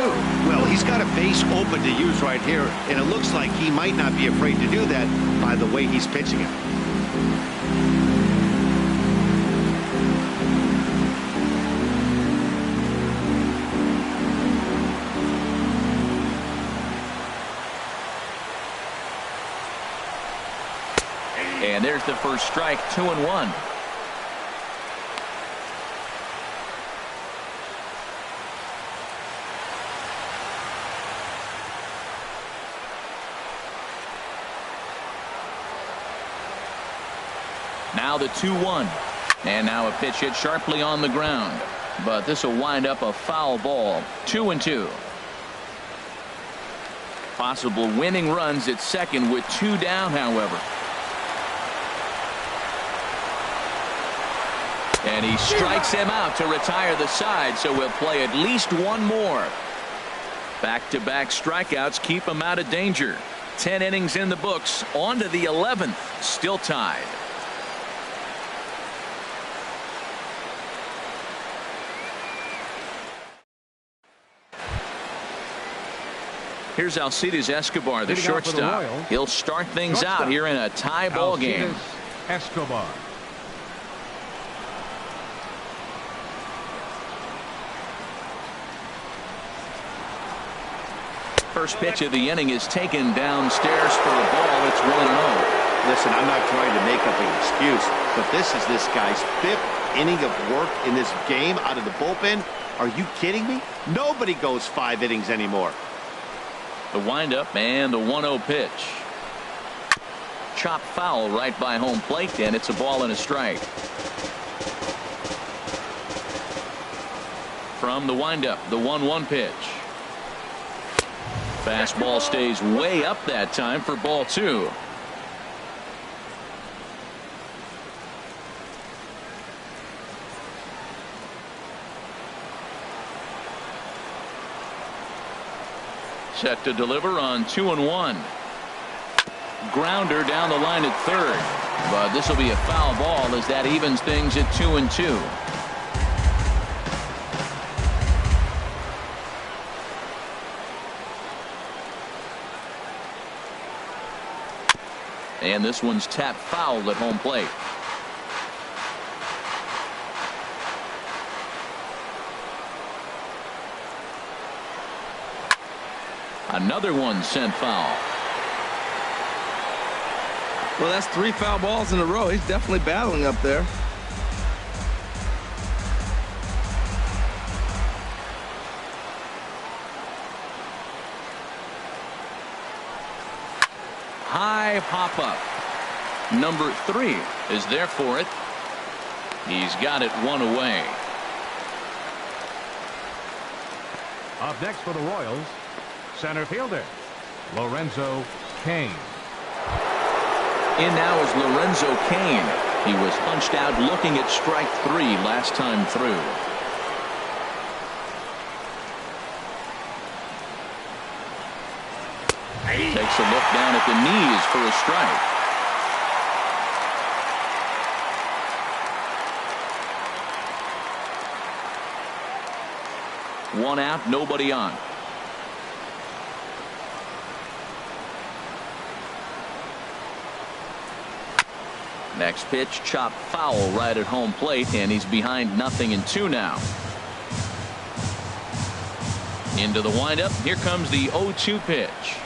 Well, he's got a base open to use right here, and it looks like he might not be afraid to do that by the way he's pitching it. And there's the first strike. 2-1. Now the 2-1. And now a pitch hit sharply on the ground. But this will wind up a foul ball. 2-2. Possible winning runs at second with 2 down, however. And he strikes him out to retire the side, so we'll play at least 1 more. Back-to-back strikeouts keep him out of danger. 10 innings in the books. On to the 11th. Still tied. Here's Alcides Escobar, the shortstop. He'll start things out here in a tie ball game. Escobar. First pitch of the inning is taken downstairs for a ball. It's 1-0. Listen, I'm not trying to make up an excuse, but this is this guy's 5th inning of work in this game out of the bullpen. Are you kidding me? Nobody goes 5 innings anymore. The windup and the 1-0 pitch. Chop foul right by home plate, and it's a ball and a strike. From the windup, the 1-1 pitch. Fastball stays way up that time for ball 2. Set to deliver on 2-1. Grounder down the line at third. But this will be a foul ball as that evens things at 2-2. And this one's tapped foul at home plate. Another one sent foul. Well, that's 3 foul balls in a row. He's definitely battling up there. High pop up. Number 3 is there for it. He's got it 1 away. Up next for the Royals, center fielder Lorenzo Cain. In now is Lorenzo Cain. He was punched out looking at strike 3 last time through. Takes a look down at the knees for a strike. One out, nobody on. Next pitch, chop foul right at home plate, and he's behind 0-2 now. Into the windup. Here comes the 0-2 pitch.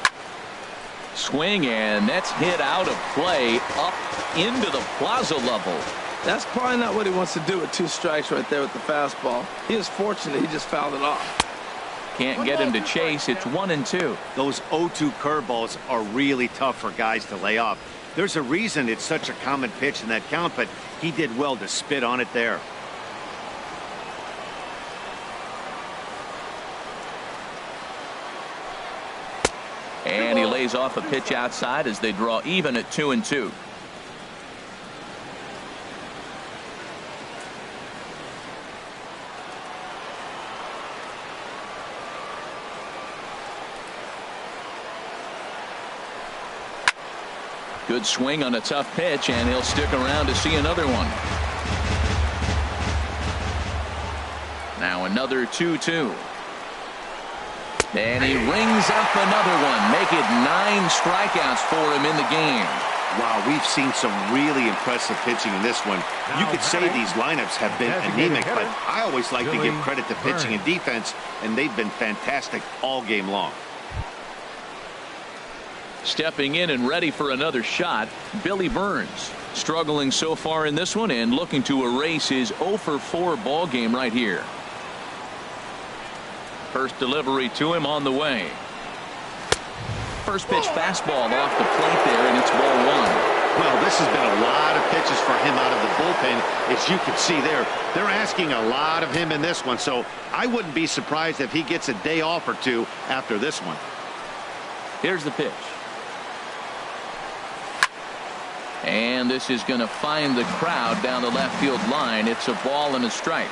Swing, and that's hit out of play up into the plaza level. That's probably not what he wants to do with 2 strikes right there with the fastball. He was fortunate he just fouled it off. Can't get him to chase. It's 1-2. Those 0-2 curveballs are really tough for guys to lay off. There's a reason it's such a common pitch in that count, but he did well to spit on it there. And he lays off a pitch outside as they draw even at 2-2. Good swing on a tough pitch, and he'll stick around to see another one. Now another 2-2. And he rings up another one. Make it 9 strikeouts for him in the game. Wow, we've seen some really impressive pitching in this one. You could say these lineups have been anemic, but I always like to give credit to pitching and defense, and they've been fantastic all game long. Stepping in and ready for another shot, Billy Burns. Struggling so far in this one and looking to erase his 0-for-4 ball game right here. First delivery to him on the way. First pitch fastball off the plate there, and it's ball 1. Well, this has been a lot of pitches for him out of the bullpen. As you can see there, they're asking a lot of him in this one, so I wouldn't be surprised if he gets a day off or two after this one. Here's the pitch. And this is going to find the crowd down the left field line. It's a ball and a strike.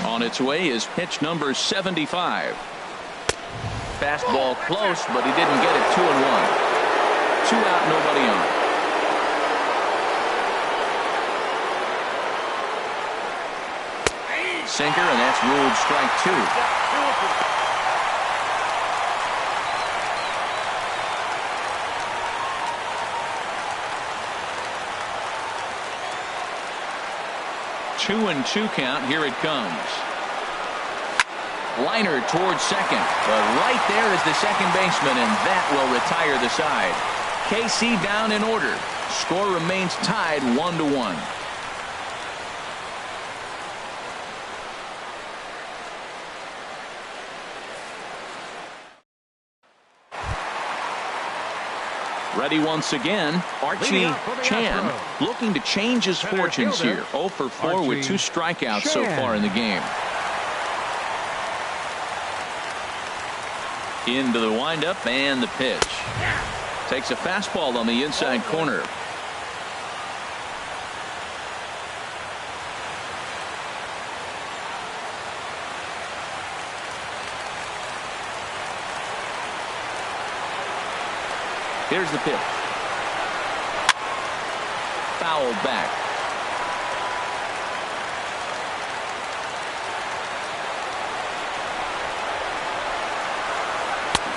On its way is pitch number 75. Fastball close, but he didn't get it. 2-1. 2 out, nobody on. Sinker, and that's ruled strike 2. 2-2 count. Here it comes. Liner towards second, but right there is the second baseman, and that will retire the side. KC down in order. Score remains tied 1-1. Ready once again, Archie Chan looking to change his fortunes here. 0-for-4 with 2 strikeouts so far in the game. Into the windup and the pitch. Takes a fastball on the inside corner. Here's the pitch. Fouled back.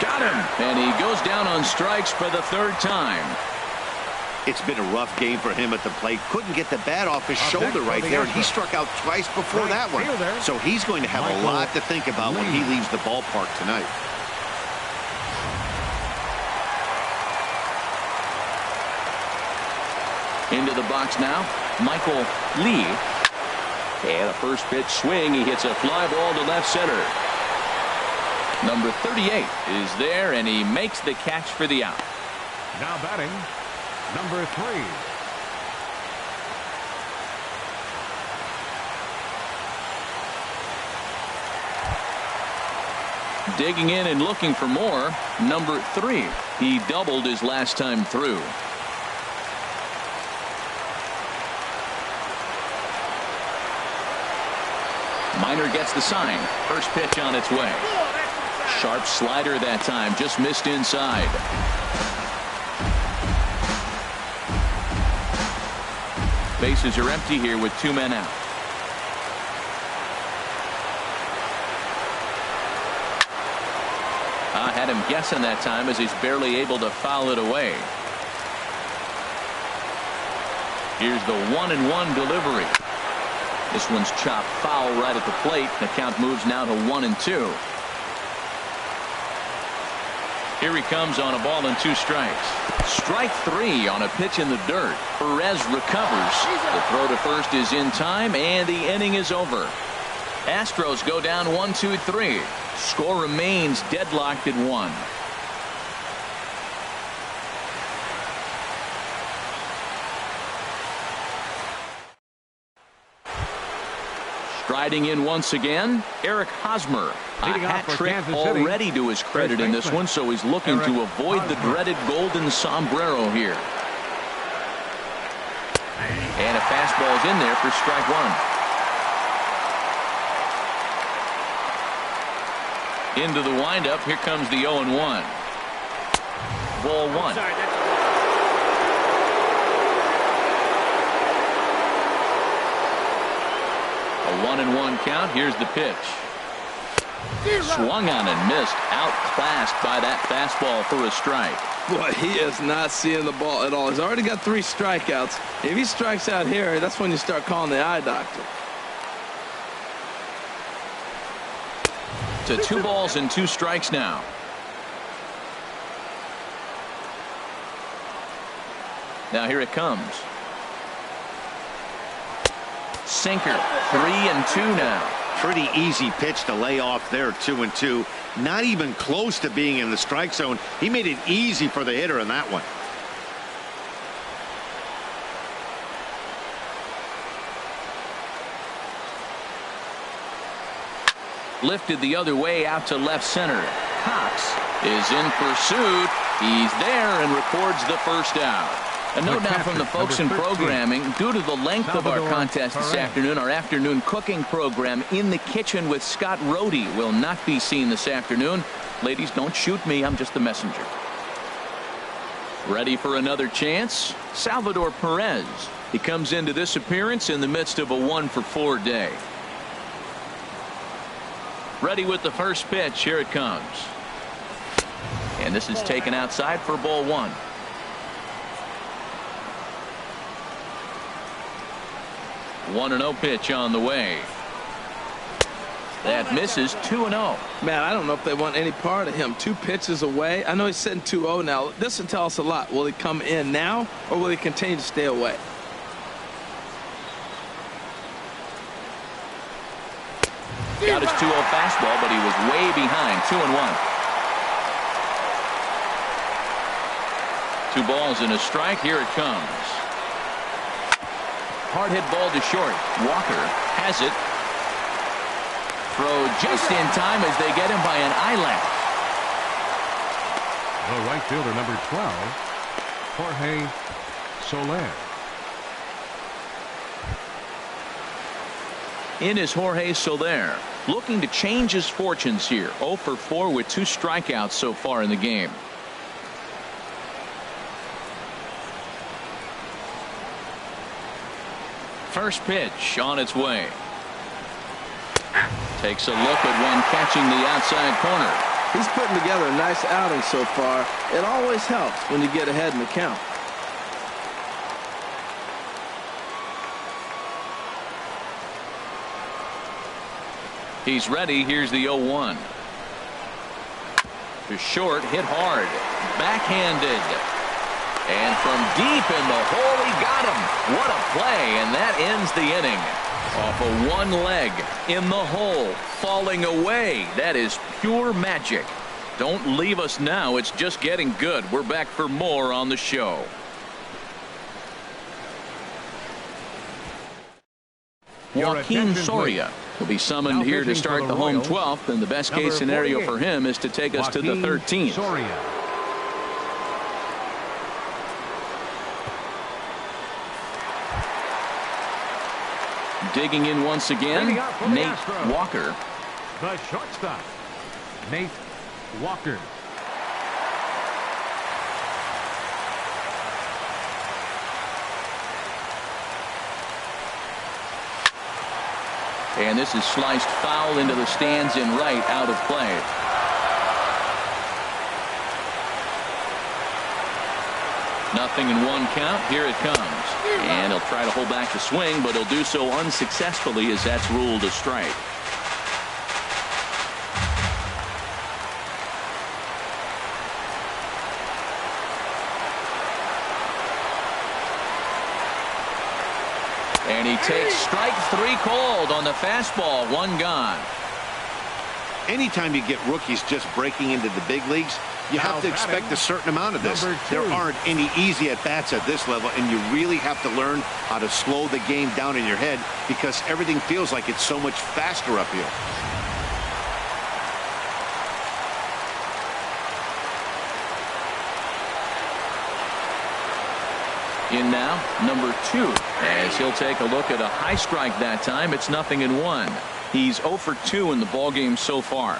Got him. And he goes down on strikes for the 3rd time. It's been a rough game for him at the plate. Couldn't get the bat off his shoulder right there, and he struck out twice before that one. So he's going to have a lot to think about when he leaves the ballpark tonight. Into the box now, Michael Lee. And a first pitch swing. He hits a fly ball to left center. Number 38 is there, and he makes the catch for the out. Now batting, number 3. Digging in and looking for more, number 3. He doubled his last time through. Minor gets the sign. First pitch on its way. Sharp slider that time, just missed inside. Bases are empty here with 2 men out. Had him guessing that time as he's barely able to foul it away. Here's the 1-1 delivery. This one's chopped foul right at the plate. The count moves now to 1-2. Here he comes on a ball and 2 strikes. Strike 3 on a pitch in the dirt. Perez recovers. The throw to first is in time, and the inning is over. Astros go down 1-2-3. Score remains deadlocked at 1. Striding in once again, Eric Hosmer. A hat trick already to his credit in this one, so he's looking to avoid the dreaded golden sombrero here. And a fastball is in there for strike 1. Into the windup. Here comes the 0-1. Ball 1. A 1-1 count. Here's the pitch. Swung on and missed. Outclassed by that fastball for a strike. Boy, he is not seeing the ball at all. He's already got 3 strikeouts. If he strikes out here, that's when you start calling the eye doctor. To 2 balls and 2 strikes now. Now here it comes. Sinker. 3-2 now. Pretty easy pitch to lay off there. 2-2. Not even close to being in the strike zone. He made it easy for the hitter in that one. Lifted the other way out to left center. Cox is in pursuit. He's there and records the first out. A note now from the folks in programming. Due to the length of our contest this afternoon, our afternoon cooking program, In the Kitchen with Scott Rohde, will not be seen this afternoon. Ladies, don't shoot me. I'm just the messenger. Ready for another chance? Salvador Perez. He comes into this appearance in the midst of a 1-for-4 day. Ready with the first pitch. Here it comes. And this is taken outside for ball 1. 1-0 pitch on the way. That misses. 2-0. Man, I don't know if they want any part of him. 2 pitches away. I know he's sitting 2-0 now. This will tell us a lot. Will he come in now, or will he continue to stay away? Got his 2-0 fastball, but he was way behind. 2-1. 2 balls and a strike. Here it comes. Hard hit ball to short. Walker has it. Throw just in time as they get him by an eyelash. The right fielder, number 12, Jorge Soler. In is Jorge Soler, looking to change his fortunes here. 0-for-4 with 2 strikeouts so far in the game. First pitch on its way. Takes a look at one catching the outside corner. He's putting together a nice outing so far. It always helps when you get ahead in the count. He's ready. Here's the 0-1. To short, hit hard. Backhanded. And from deep in the hole, he got him. What a play, and that ends the inning. Off of one leg, in the hole, falling away. That is pure magic. Don't leave us now. It's just getting good. We're back for more on the show. Joaquin Soria will be summoned here to start the home 12th, and the best case scenario for him is to take us to the 13th. Soria. Digging in once again, Nate Walker. The shortstop, Nate Walker. And this is sliced foul into the stands in right, out of play. Nothing in 1 count. Here it comes. And he'll try to hold back the swing, but he'll do so unsuccessfully as that's ruled a strike. And he takes strike 3 called on the fastball. 1 gone. Anytime you get rookies just breaking into the big leagues, you have to expect a certain amount of this. There aren't any easy at-bats at this level, and you really have to learn how to slow the game down in your head because everything feels like it's so much faster up here. In now, number 2, as he'll take a look at a high strike that time. It's 0-1. He's 0-for-2 in the ballgame so far.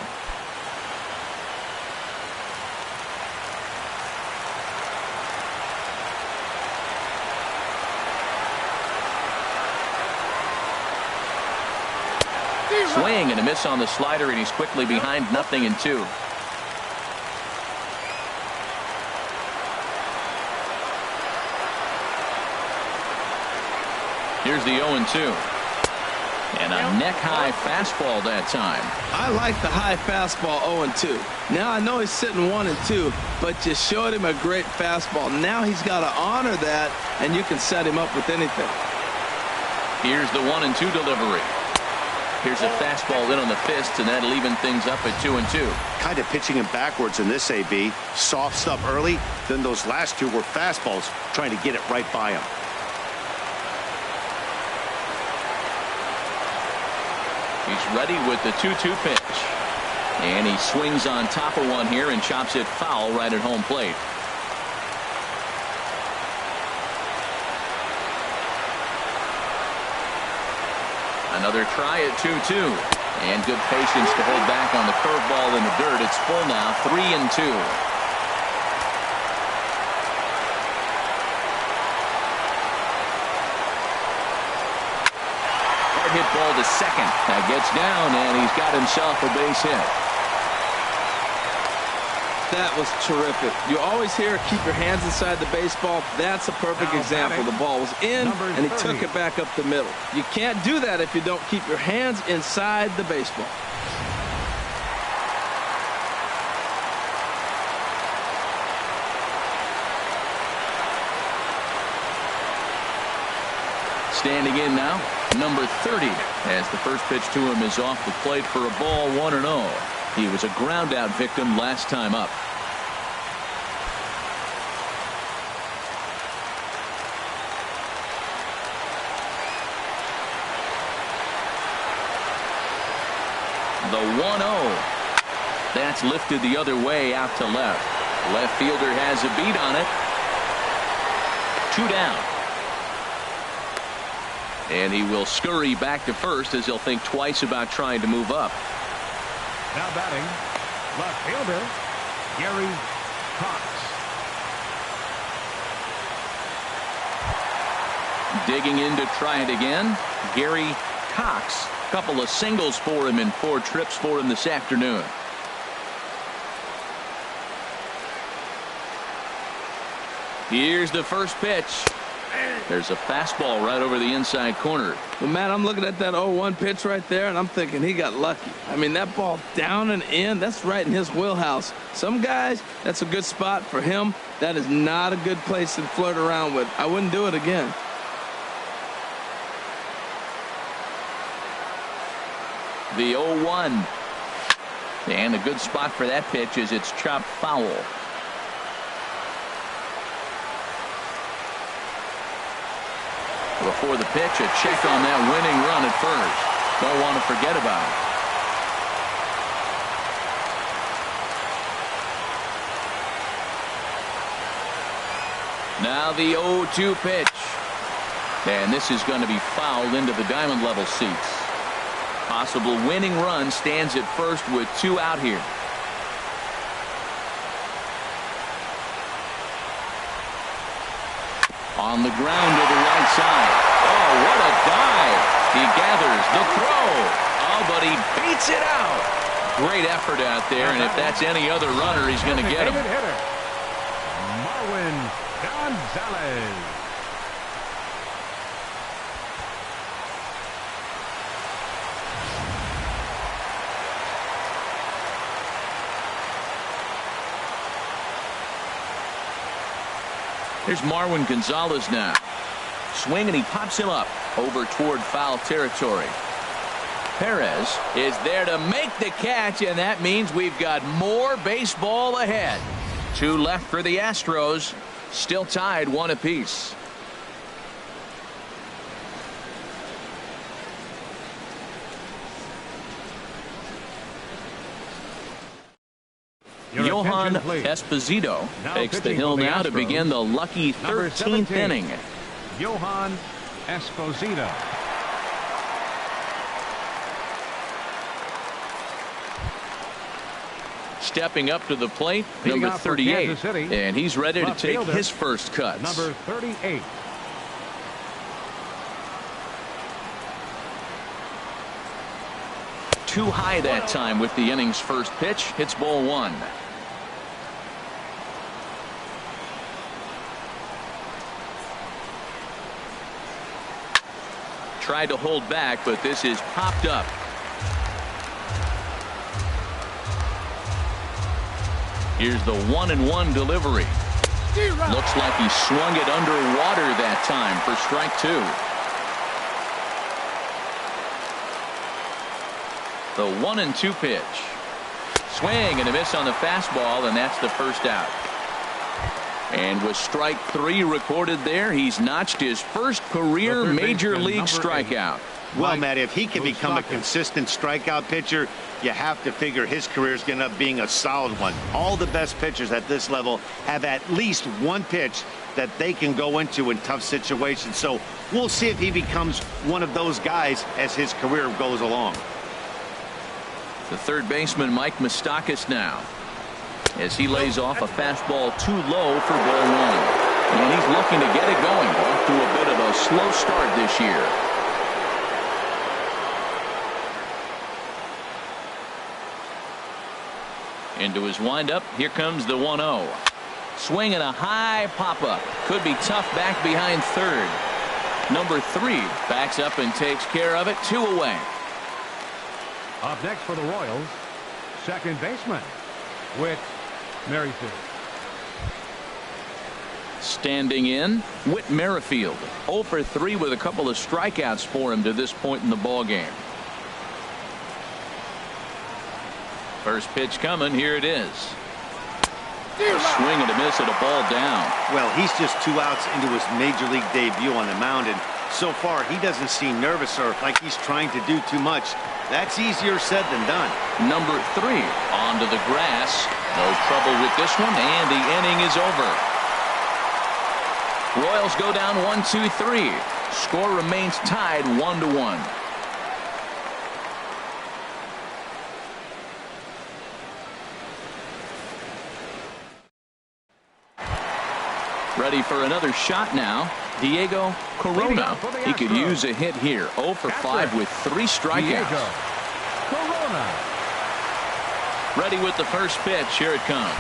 Swing and a miss on the slider, and he's quickly behind 0-2. Here's the 0-2. And a neck-high fastball that time. I like the high fastball 0-2. Now I know he's sitting 1-2, but you showed him a great fastball. Now he's got to honor that, and you can set him up with anything. Here's the 1-2 delivery. Here's a fastball in on the fist, and that'll even things up at 2-2. Kind of pitching him backwards in this AB. Soft stuff early, then those last two were fastballs, trying to get it right by him. He's ready with the 2-2 pitch. And he swings on top of one here and chops it foul right at home plate. Another try at 2-2. And good patience to hold back on the curveball in the dirt. It's full now, 3-2. Hit ball to second. That gets down, and he's got himself a base hit. That was terrific. You always hear keep your hands inside the baseball. That's a perfect example. The ball was in, and he took it back up the middle. You can't do that if you don't keep your hands inside the baseball. Standing in now, number 30, as the first pitch to him is off the plate for a ball, 1-0. He was a ground out victim last time up. The 1-0. That's lifted the other way out to left. Left fielder has a beat on it. 2 down. And he will scurry back to first as he'll think twice about trying to move up. Now batting, left fielder, Gary Cox. Digging in to try it again, Gary Cox. Couple of singles for him and 4 trips for him this afternoon. Here's the first pitch. There's a fastball right over the inside corner. Well, Matt, I'm looking at that 0-1 pitch right there, and I'm thinking he got lucky. I mean, that ball down and in, that's right in his wheelhouse. Some guys, that's a good spot. For him, that is not a good place to flirt around with. I wouldn't do it again. The 0-1. And a good spot for that pitch is it's chopped foul. Before the pitch, a check on that winning run at first. Don't want to forget about it. Now the 0-2 pitch. And this is going to be fouled into the diamond level seats. Possible winning run stands at first with 2 out here. On the ground to the right side. Oh, what a dive. He gathers the throw. Oh, but he beats it out. Great effort out there, and if that's any other runner, he's going to get him. Marwin Gonzalez. Here's Marwin Gonzalez now. Swing, and he pops him up over toward foul territory. Perez is there to make the catch, and that means we've got more baseball ahead. 2 left for the Astros. Still tied 1 apiece. Johan Esposito takes the hill now to begin the lucky 13th inning. Johan Esposito. Stepping up to the plate, number 38, and he's ready to take his first cuts. Number 38. too high that time with the inning's first pitch. It's ball one. Tried to hold back, but this is popped up. Here's the 1-1 delivery. Looks like he swung it underwater that time for strike two. The 1-2 pitch. Swing and a miss on the fastball, and that's the first out. And with strike three recorded there, he's notched his first career major league strikeout. Well, Matt, if he can become a consistent strikeout pitcher, you have to figure his career is going to end up being a solid one. All the best pitchers at this level have at least one pitch that they can go into in tough situations. So we'll see if he becomes one of those guys as his career goes along. The third baseman, Mike Moustakas, now, as he lays off a fastball too low for ball one. And he's looking to get it going. Off to a bit of a slow start this year. Into his windup. Here comes the 1-0. Swing and a high pop-up. Could be tough back behind third. Number 3 backs up and takes care of it. 2 away. Up next for the Royals, second baseman, Whit Merrifield. Standing in, Whit Merrifield. 0 for 3 with a couple of strikeouts for him to this point in the ball game. First pitch coming. Here it is. A swing and a miss at a ball down. Well, he's just 2 outs into his major league debut on the mound, and so far he doesn't seem nervous or like he's trying to do too much. That's easier said than done. Number 3 onto the grass. No trouble with this one, and the inning is over. Royals go down 1-2-3. Score remains tied 1-1. Ready for another shot now. Diego Corona. He could use a hit here. 0 for 5 with 3 strikeouts. Corona. Ready with the first pitch. Here it comes.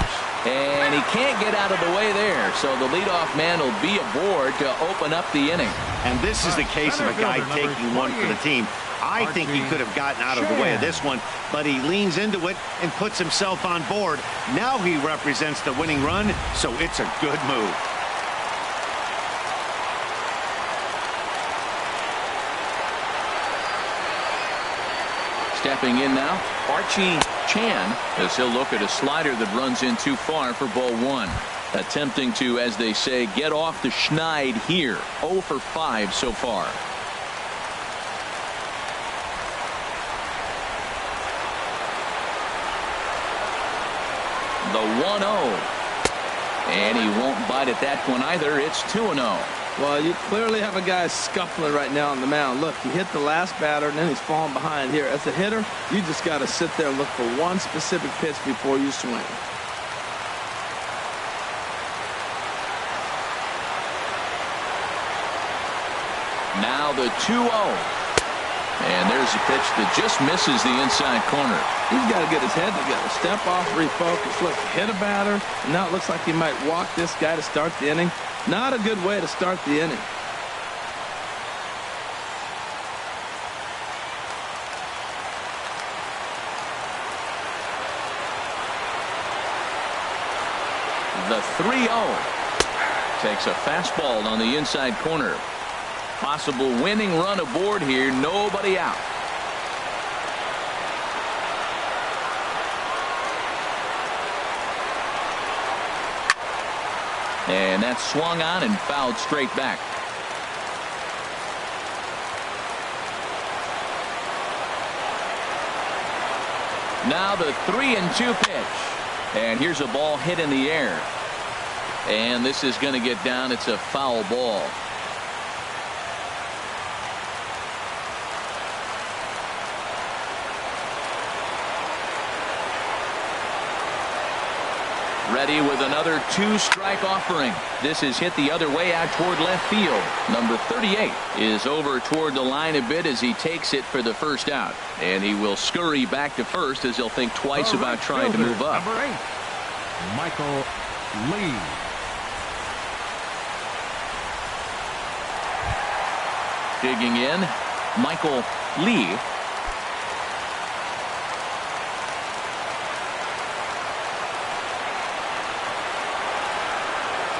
And he can't get out of the way there. So the leadoff man will be aboard to open up the inning. And this is the case of a guy taking one for the team. I think he could have gotten out of the way of this one, but he leans into it and puts himself on board. Now he represents the winning run, so it's a good move. Stepping in now, Archie Chan, as he'll look at a slider that runs in too far for ball one. Attempting to, as they say, get off the schneid here. 0 for 5 so far. The 1-0. And he won't bite at that one either. It's 2-0. Well, you clearly have a guy scuffling right now on the mound. Look, he hit the last batter, and then he's falling behind here. As a hitter, you just got to sit there and look for one specific pitch before you swing. Now the 2-0. And there's a pitch that just misses the inside corner. He's got to get his head together. Step off, refocus. Look, hit a batter, and now it looks like he might walk this guy to start the inning. Not a good way to start the inning. The 3-0 takes a fastball on the inside corner. Possible winning run aboard here. Nobody out. And that's swung on and fouled straight back. Now the 3-2 pitch. And here's a ball hit in the air. And this is going to get down. It's a foul ball. ready with another two-strike offering. This is hit the other way out toward left field. Number 38 is over toward the line a bit as he takes it for the first out. And he will scurry back to first as he'll think twice about trying to move up. Number 8, Michael Lee. Digging in, Michael Lee.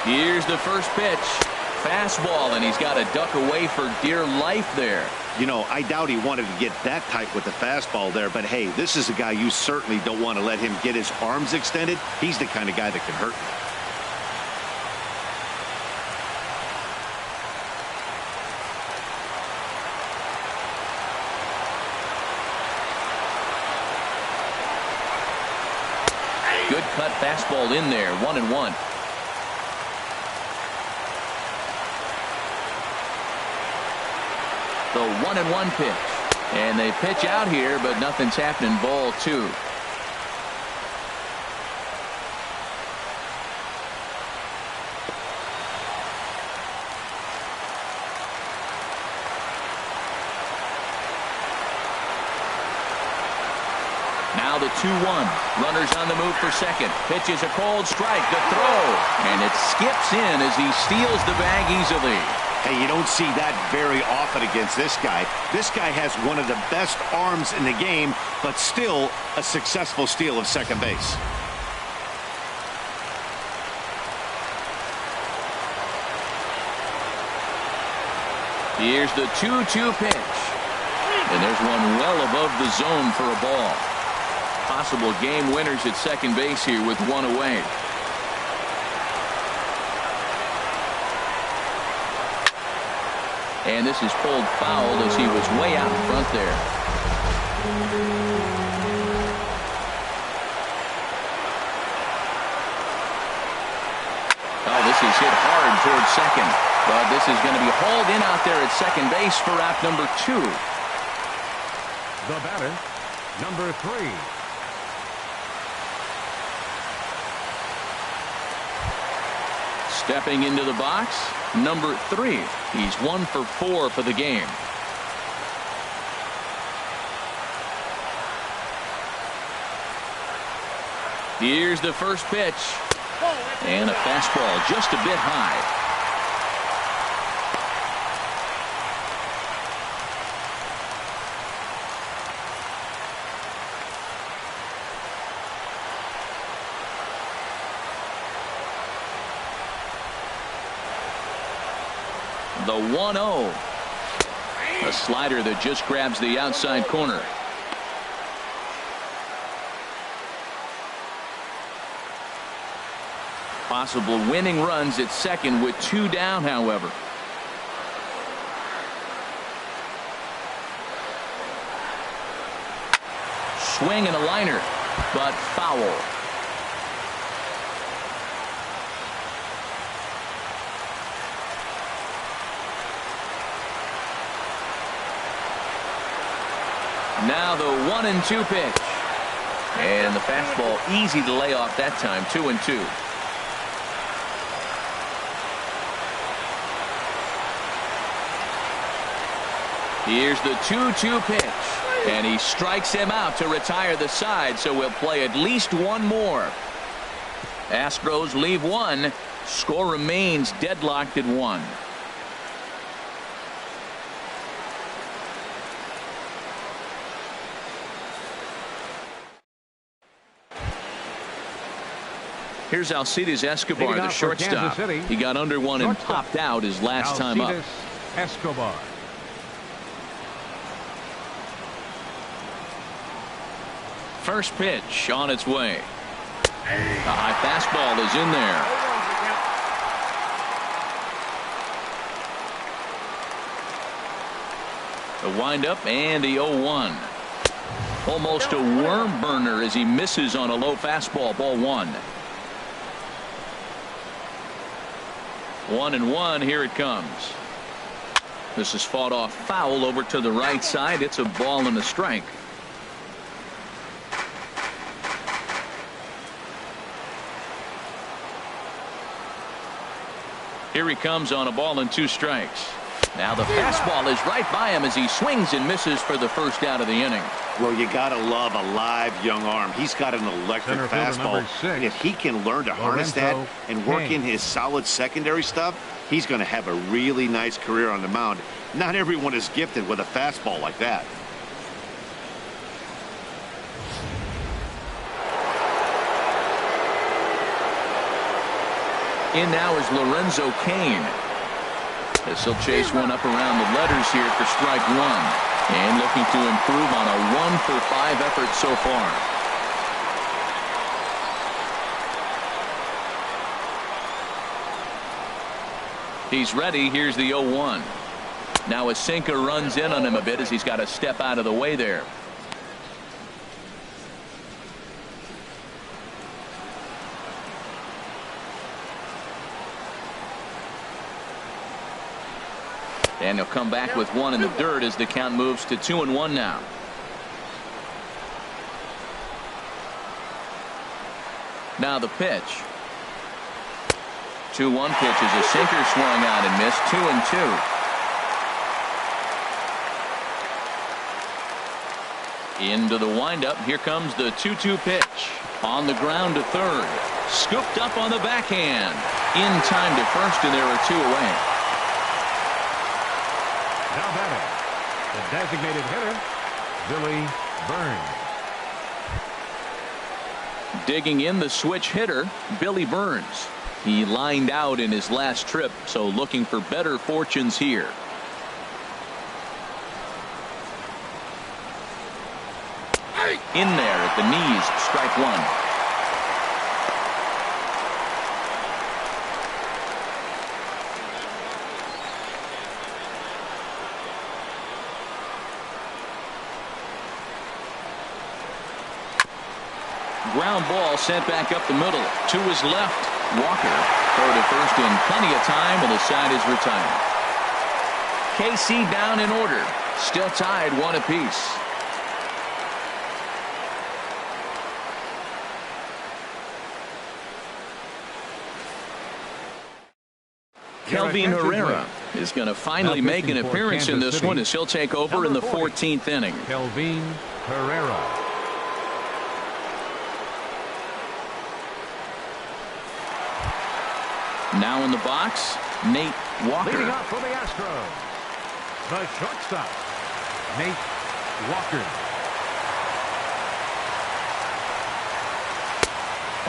Here's the first pitch. Fastball, and he's got to duck away for dear life there. You know, I doubt he wanted to get that tight with the fastball there, but hey, this is a guy you certainly don't want to let him get his arms extended. He's the kind of guy that can hurt you. Good cut fastball in there, 1-1. The 1-1 pitch. And they pitch out here, but nothing's happening. Ball 2. Now the 2-1. Runners on the move for second. Pitches a cold strike. The throw. And it skips in as he steals the bag easily. Hey, you don't see that very often against this guy. This guy has one of the best arms in the game, but still a successful steal of second base. Here's the 2-2 pitch. And there's one well above the zone for a ball. Possible game winners at second base here with one away. And this is pulled foul as he was way out in front there. Oh, this is hit hard towards second. But this is going to be hauled in out there at second base for out number 2. The batter, number 3. Stepping into the box, number 3. He's 1 for 4 for the game. Here's the first pitch. And a fastball just a bit high. The 1-0. A slider that just grabs the outside corner. Possible winning runs at second with 2 down, however. Swing and a liner, but foul. Now the 1-2 pitch. And the fastball easy to lay off that time. 2-2. Here's the 2-2 pitch. And he strikes him out to retire the side, so we'll play at least one more. Astros leave 1. Score remains deadlocked at 1. Here's Alcides Escobar, the shortstop. He got under one and popped out his last time up. Escobar. First pitch on its way. A high fastball is in there. The windup and the 0-1. Almost a worm burner as he misses on a low fastball. Ball 1. 1-1. Here it comes. This is fought off foul over to the right side. It's a ball and a strike. Here he comes on a ball and 2 strikes. Now the fastball is right by him as he swings and misses for the first out of the inning. Well, you got to love a live young arm. He's got an electric fastball. And if he can learn to harness that and work in his solid secondary stuff, he's going to have a really nice career on the mound. Not everyone is gifted with a fastball like that. In now is Lorenzo Cain. As he'll chase one up around the letters here for strike 1. And looking to improve on a 1-for-5 effort so far. He's ready. Here's the 0-1. Now a sinker runs in on him a bit as he's got to step out of the way there. And he'll come back with one in the dirt as the count moves to 2-1 now. Now the pitch. 2-1 pitch is a sinker swung out and missed. 2-2. Into the windup. Here comes the 2-2 pitch. On the ground to third. Scooped up on the backhand. In time to first, and there are 2 away. Now batting, the designated hitter, Billy Burns. Digging in the switch hitter, Billy Burns. He lined out in his last trip, so looking for better fortunes here. In there at the knees, strike 1. Ground ball sent back up the middle. To his left. Walker throw to first in plenty of time, and the side is retired. KC down in order. Still tied 1 apiece. Kelvin Herrera is going to finally make an appearance in this one as he'll take over in the 14th inning. Kelvin Herrera. Now in the box, Nate Walker. Leading off for the Astros, the shortstop, Nate Walker.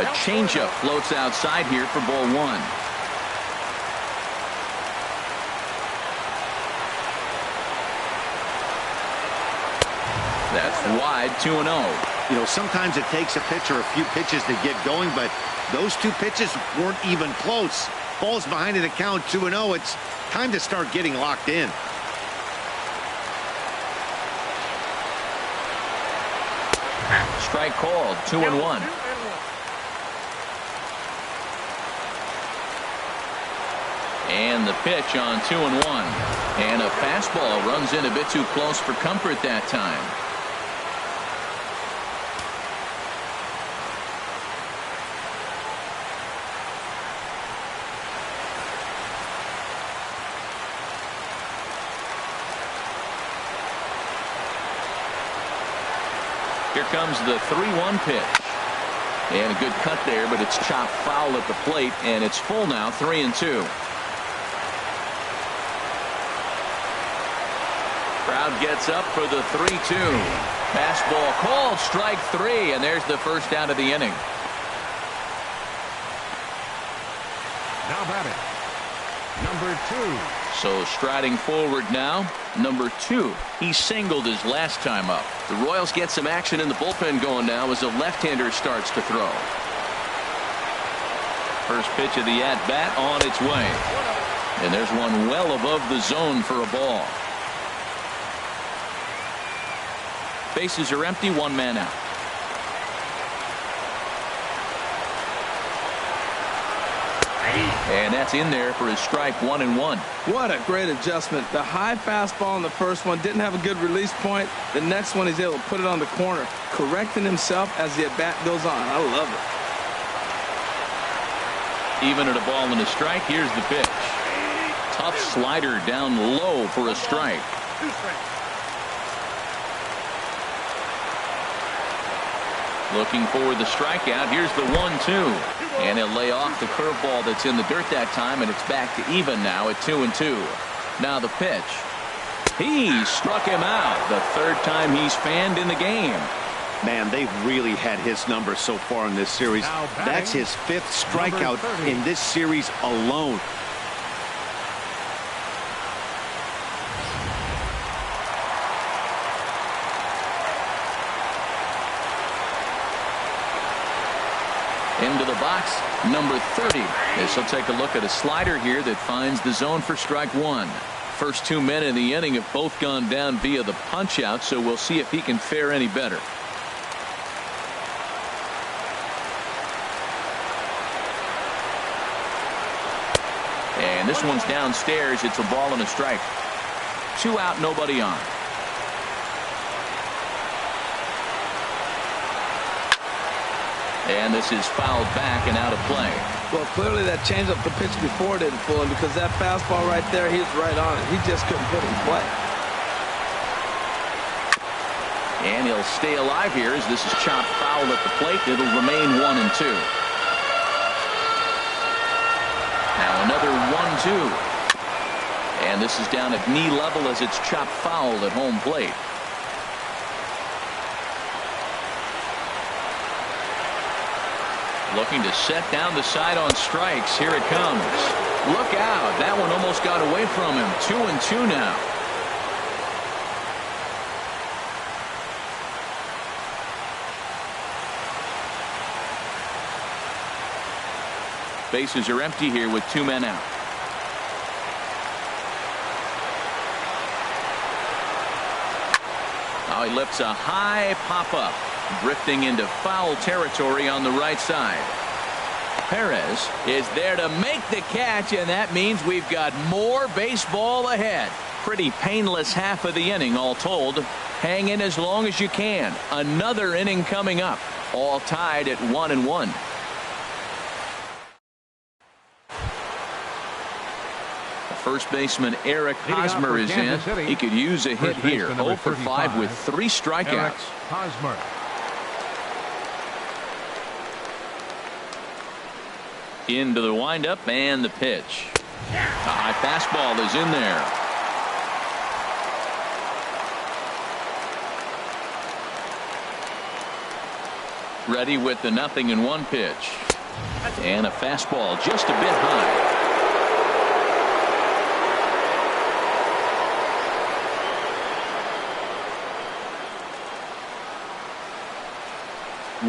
A changeup floats outside here for ball 1. That's wide, 2-0. You know, sometimes it takes a pitcher a few pitches to get going, but those 2 pitches weren't even close. Ball's behind in the count, 2-0. It's time to start getting locked in. Strike called, 2-1. And the pitch on 2-1. And a fastball runs in a bit too close for comfort that time. Here comes the 3-1 pitch. And a good cut there, but it's chopped foul at the plate, and it's full now, 3-2. Crowd gets up for the 3-2. Fastball called, strike 3, and there's the first out of the inning. Now batting, number 2. So striding forward now, number 2. He singled his last time up. The Royals get some action in the bullpen going now as a left-hander starts to throw. First pitch of the at-bat on its way. And there's one well above the zone for a ball. Bases are empty, 1 man out. And that's in there for his strike 1-1. What a great adjustment. The high fastball in the first one didn't have a good release point. The next one he's able to put it on the corner, correcting himself as the at bat goes on. I love it. Even at a ball and a strike. Here's the pitch. Tough slider down low for a strike. Looking for the strikeout. Here's the 1-2. And he'll lay off the curveball that's in the dirt that time, and it's back to even now at 2-2. Now the pitch. He struck him out. The third time he's fanned in the game. Man, they've really had his number so far in this series. That's his 5th strikeout in this series alone. Into the box, number 30. This will take a look at a slider here that finds the zone for strike 1. First 2 men in the inning have both gone down via the punch out, so we'll see if he can fare any better. And this one's downstairs. It's a ball and a strike. 2 out, nobody on. And this is fouled back and out of play. Well, clearly that changeup the pitch before didn't fool him, because that fastball right there, he was right on it. He just couldn't put it in play. And he'll stay alive here as this is chopped foul at the plate. It'll remain 1-2. Now another 1-2. And this is down at knee level as it's chopped foul at home plate. Looking to set down the side on strikes. Here it comes. Look out. That one almost got away from him. 2-2 now. Bases are empty here with 2 men out. Now he lifts a high pop-up. Drifting into foul territory on the right side. Perez is there to make the catch, and that means we've got more baseball ahead. Pretty painless half of the inning all told. Hang in as long as you can. Another inning coming up. All tied at 1-1. First baseman Eric Hosmer is in. He could use a hit here. 0 for 5 with 3 strikeouts. Hosmer. Into the windup and the pitch. A high fastball is in there. Ready with the 0-1 pitch. And a fastball just a bit high.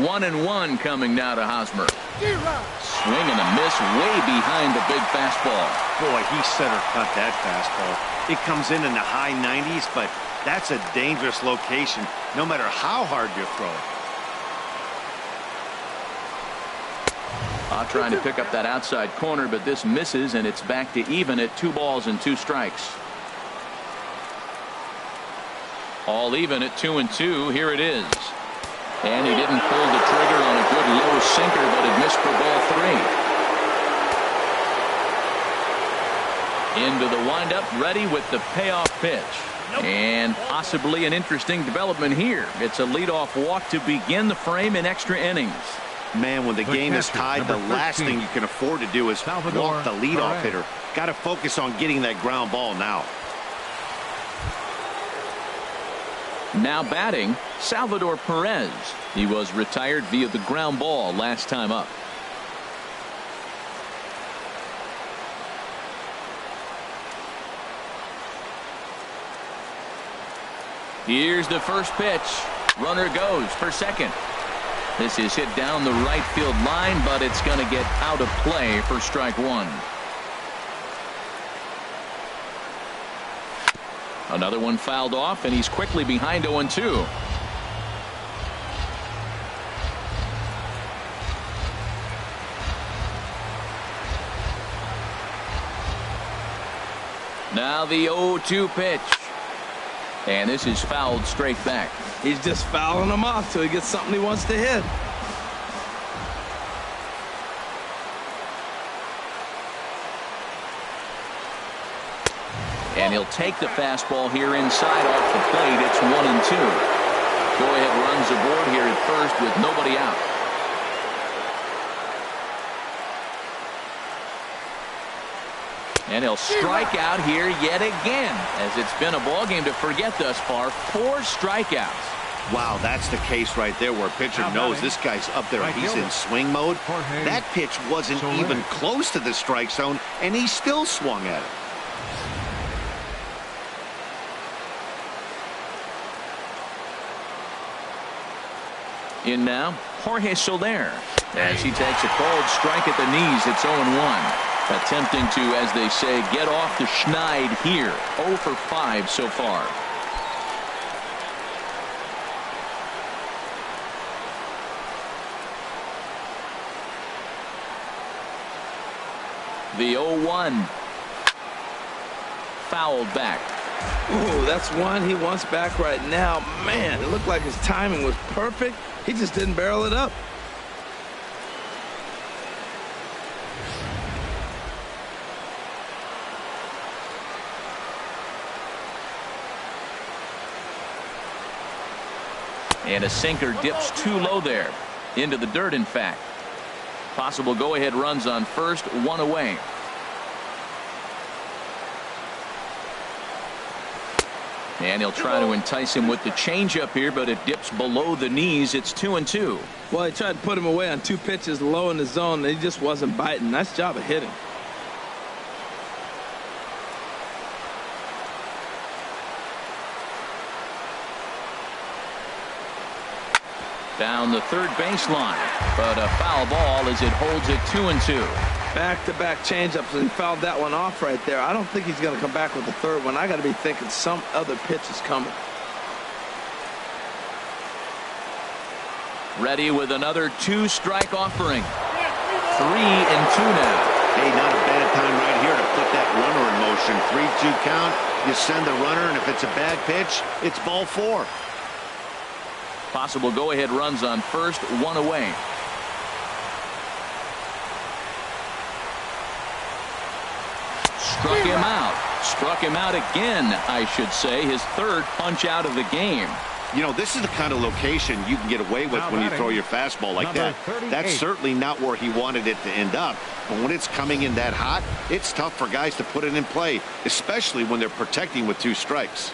One and one coming now to Hosmer. Swing and a miss way behind the big fastball. Boy, he center cut that fastball. It comes in the high 90s, but that's a dangerous location no matter how hard you throw. Trying to pick up that outside corner, but this misses, and it's back to even at 2 balls and 2 strikes. All even at 2-2. Here it is. And he didn't pull the trigger on a good low sinker, but it missed for ball 3. Into the windup, ready with the payoff pitch. And possibly an interesting development here. It's a leadoff walk to begin the frame in extra innings. Man, when the game is tied, the last thing you can afford to do is walk the leadoff hitter. Got to focus on getting that ground ball now. Now batting, Salvador Perez. He was retired via the ground ball last time up. Here's the first pitch. Runner goes for second. This is hit down the right field line, but it's going to get out of play for strike 1. Another one fouled off, and he's quickly behind 0-2. Now the 0-2 pitch. And this is fouled straight back. He's just fouling them off till he gets something he wants to hit. And he'll take the fastball here inside off the plate. It's 1-2. Go-ahead runs aboard here at first with nobody out. And he'll strike out here yet again, as it's been a ball game to forget thus far. 4 strikeouts. Wow, that's the case right there where a pitcher knows this guy's up there. He's in swing mode. That pitch wasn't even close to the strike zone, and he still swung at it. In now, Jorge Soler, as he takes a cold strike at the knees. It's 0-1. Attempting to, as they say, get off the schneid here. 0 for 5 so far. The 0-1. Fouled back. Ooh, that's one he wants back right now. Man, it looked like his timing was perfect. He just didn't barrel it up. And a sinker dips too low there. Into the dirt, in fact. Possible go-ahead runs on first, 1 away. And he'll try to entice him with the changeup here, but it dips below the knees. It's 2-2. Well, he tried to put him away on 2 pitches low in the zone, and he just wasn't biting. Nice job of hitting. Down the third baseline, but a foul ball as it holds it 2-2. Back-to-back changeups, and he fouled that one off right there. I don't think he's going to come back with the third one. I got to be thinking some other pitch is coming. Ready with another 2-strike offering. 3-2 now. Hey, not a bad time right here to put that runner in motion. 3-2 count. You send the runner, and if it's a bad pitch, it's ball 4. Possible go-ahead runs on first, 1 away. Struck him out. Struck him out again, I should say. His 3rd punch out of the game. You know, this is the kind of location you can get away with when you throw your fastball like that. That's certainly not where he wanted it to end up. But when it's coming in that hot, it's tough for guys to put it in play, especially when they're protecting with 2 strikes.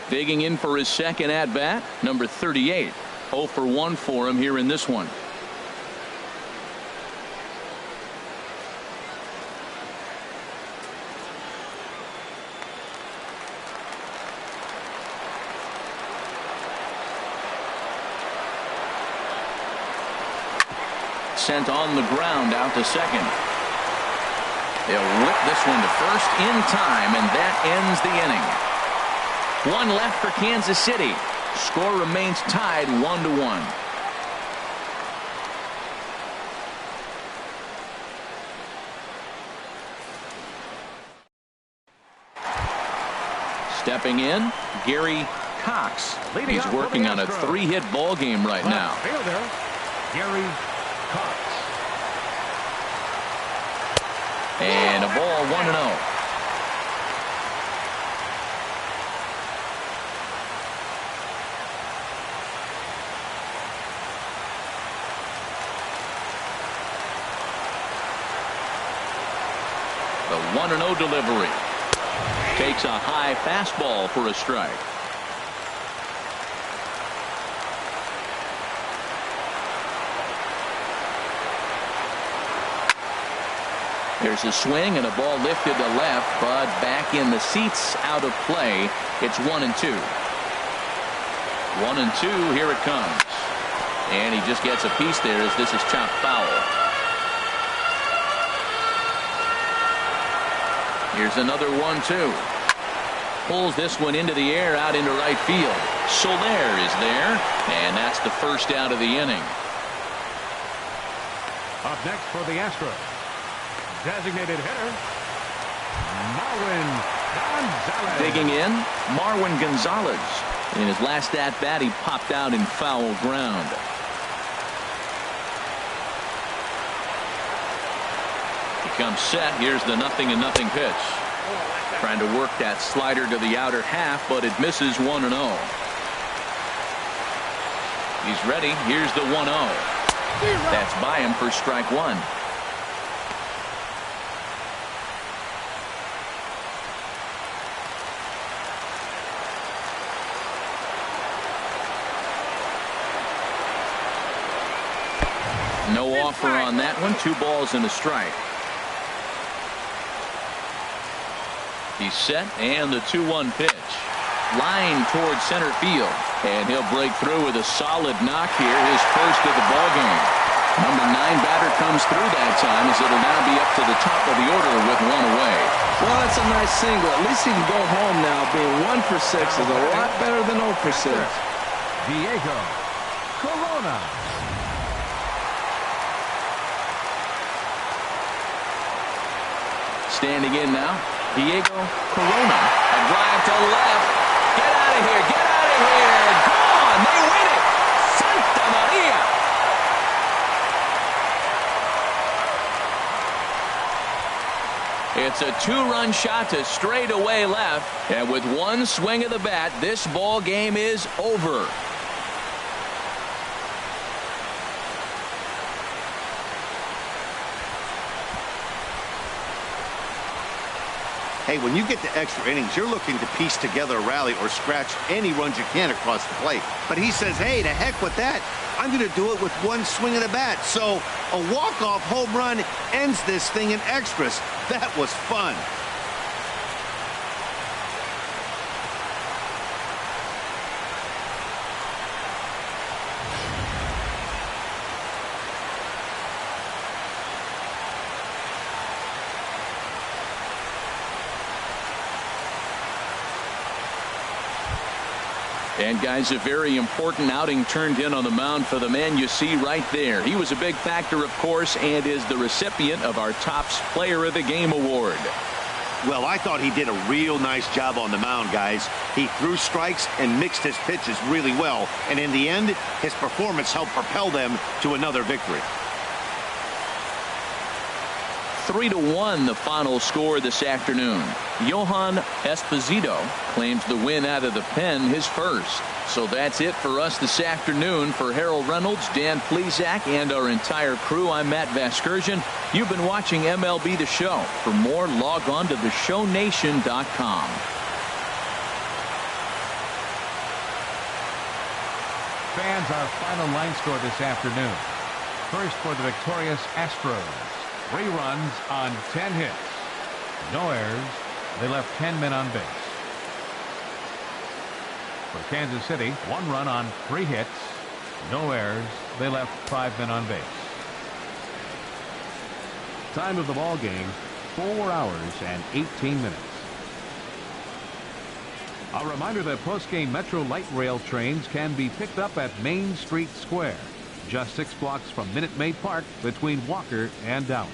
Digging in for his second at-bat, number 38. 0 for 1 for him here in this one. Sent on the ground out to second. They'll whip this one to first in time, and that ends the inning. 1 left for Kansas City. Score remains tied 1-1. Stepping in, Gary Cox. He's working on a 3-hit ball game right now. Fielder, Gary Cox. And a ball 1-0. The 1-0 delivery. Takes a high fastball for a strike. There's a swing and a ball lifted to left, but back in the seats, out of play. It's 1-2. 1-2, here it comes. And he just gets a piece there as this is chopped foul. Here's another 1-2. Pulls this one into the air out into right field. Soler is there, and that's the first out of the inning. Up next for the Astros, designated hitter, Marwin Gonzalez. Digging in, Marwin Gonzalez. In his last at-bat, he popped out in foul ground. He comes set. Here's the 0-0 pitch. Trying to work that slider to the outer half, but it misses 1-0. He's ready. Here's the 1-0. That's by him for strike one. No offer on that one. 2 balls and a strike. He's set, and the 2-1 pitch. Line towards center field, and he'll break through with a solid knock here, his first of the ball game. Number 9 batter comes through that time, as it'll now be up to the top of the order with 1 away. Well, that's a nice single. At least he can go home now. Being 1 for 6 is a lot better than 0 for 6. Diego Corona. Standing in now, Diego Corona. A drive to left. Get out of here. Get out of here. Gone. They win it. Santa Maria. It's a 2-run shot to straightaway left. And with 1 swing of the bat, this ball game is over. Hey, when you get to extra innings, you're looking to piece together a rally or scratch any runs you can across the plate. But he says, hey, to heck with that. I'm going to do it with 1 swing of the bat. So a walk-off home run ends this thing in extras. That was fun. And guys, a very important outing turned in on the mound for the man you see right there. He was a big factor, of course, and is the recipient of our Topps Player of the Game award. Well, I thought he did a real nice job on the mound, guys. He threw strikes and mixed his pitches really well. And in the end, his performance helped propel them to another victory. 3-1 the final score this afternoon. Johan Esposito claims the win out of the pen, his first. So that's it for us this afternoon. For Harold Reynolds, Dan Plesac, and our entire crew, I'm Matt Vasgersian. You've been watching MLB The Show. For more, log on to theshownation.com. Fans, our final line score this afternoon. First for the victorious Astros. 3 runs on 10 hits. No errors. They left 10 men on base. For Kansas City, 1 run on 3 hits. No errors. They left 5 men on base. Time of the ball game, 4 hours and 18 minutes. A reminder that post-game Metro Light Rail trains can be picked up at Main Street Square, just 6 blocks from Minute Maid Park between Walker and Dallas.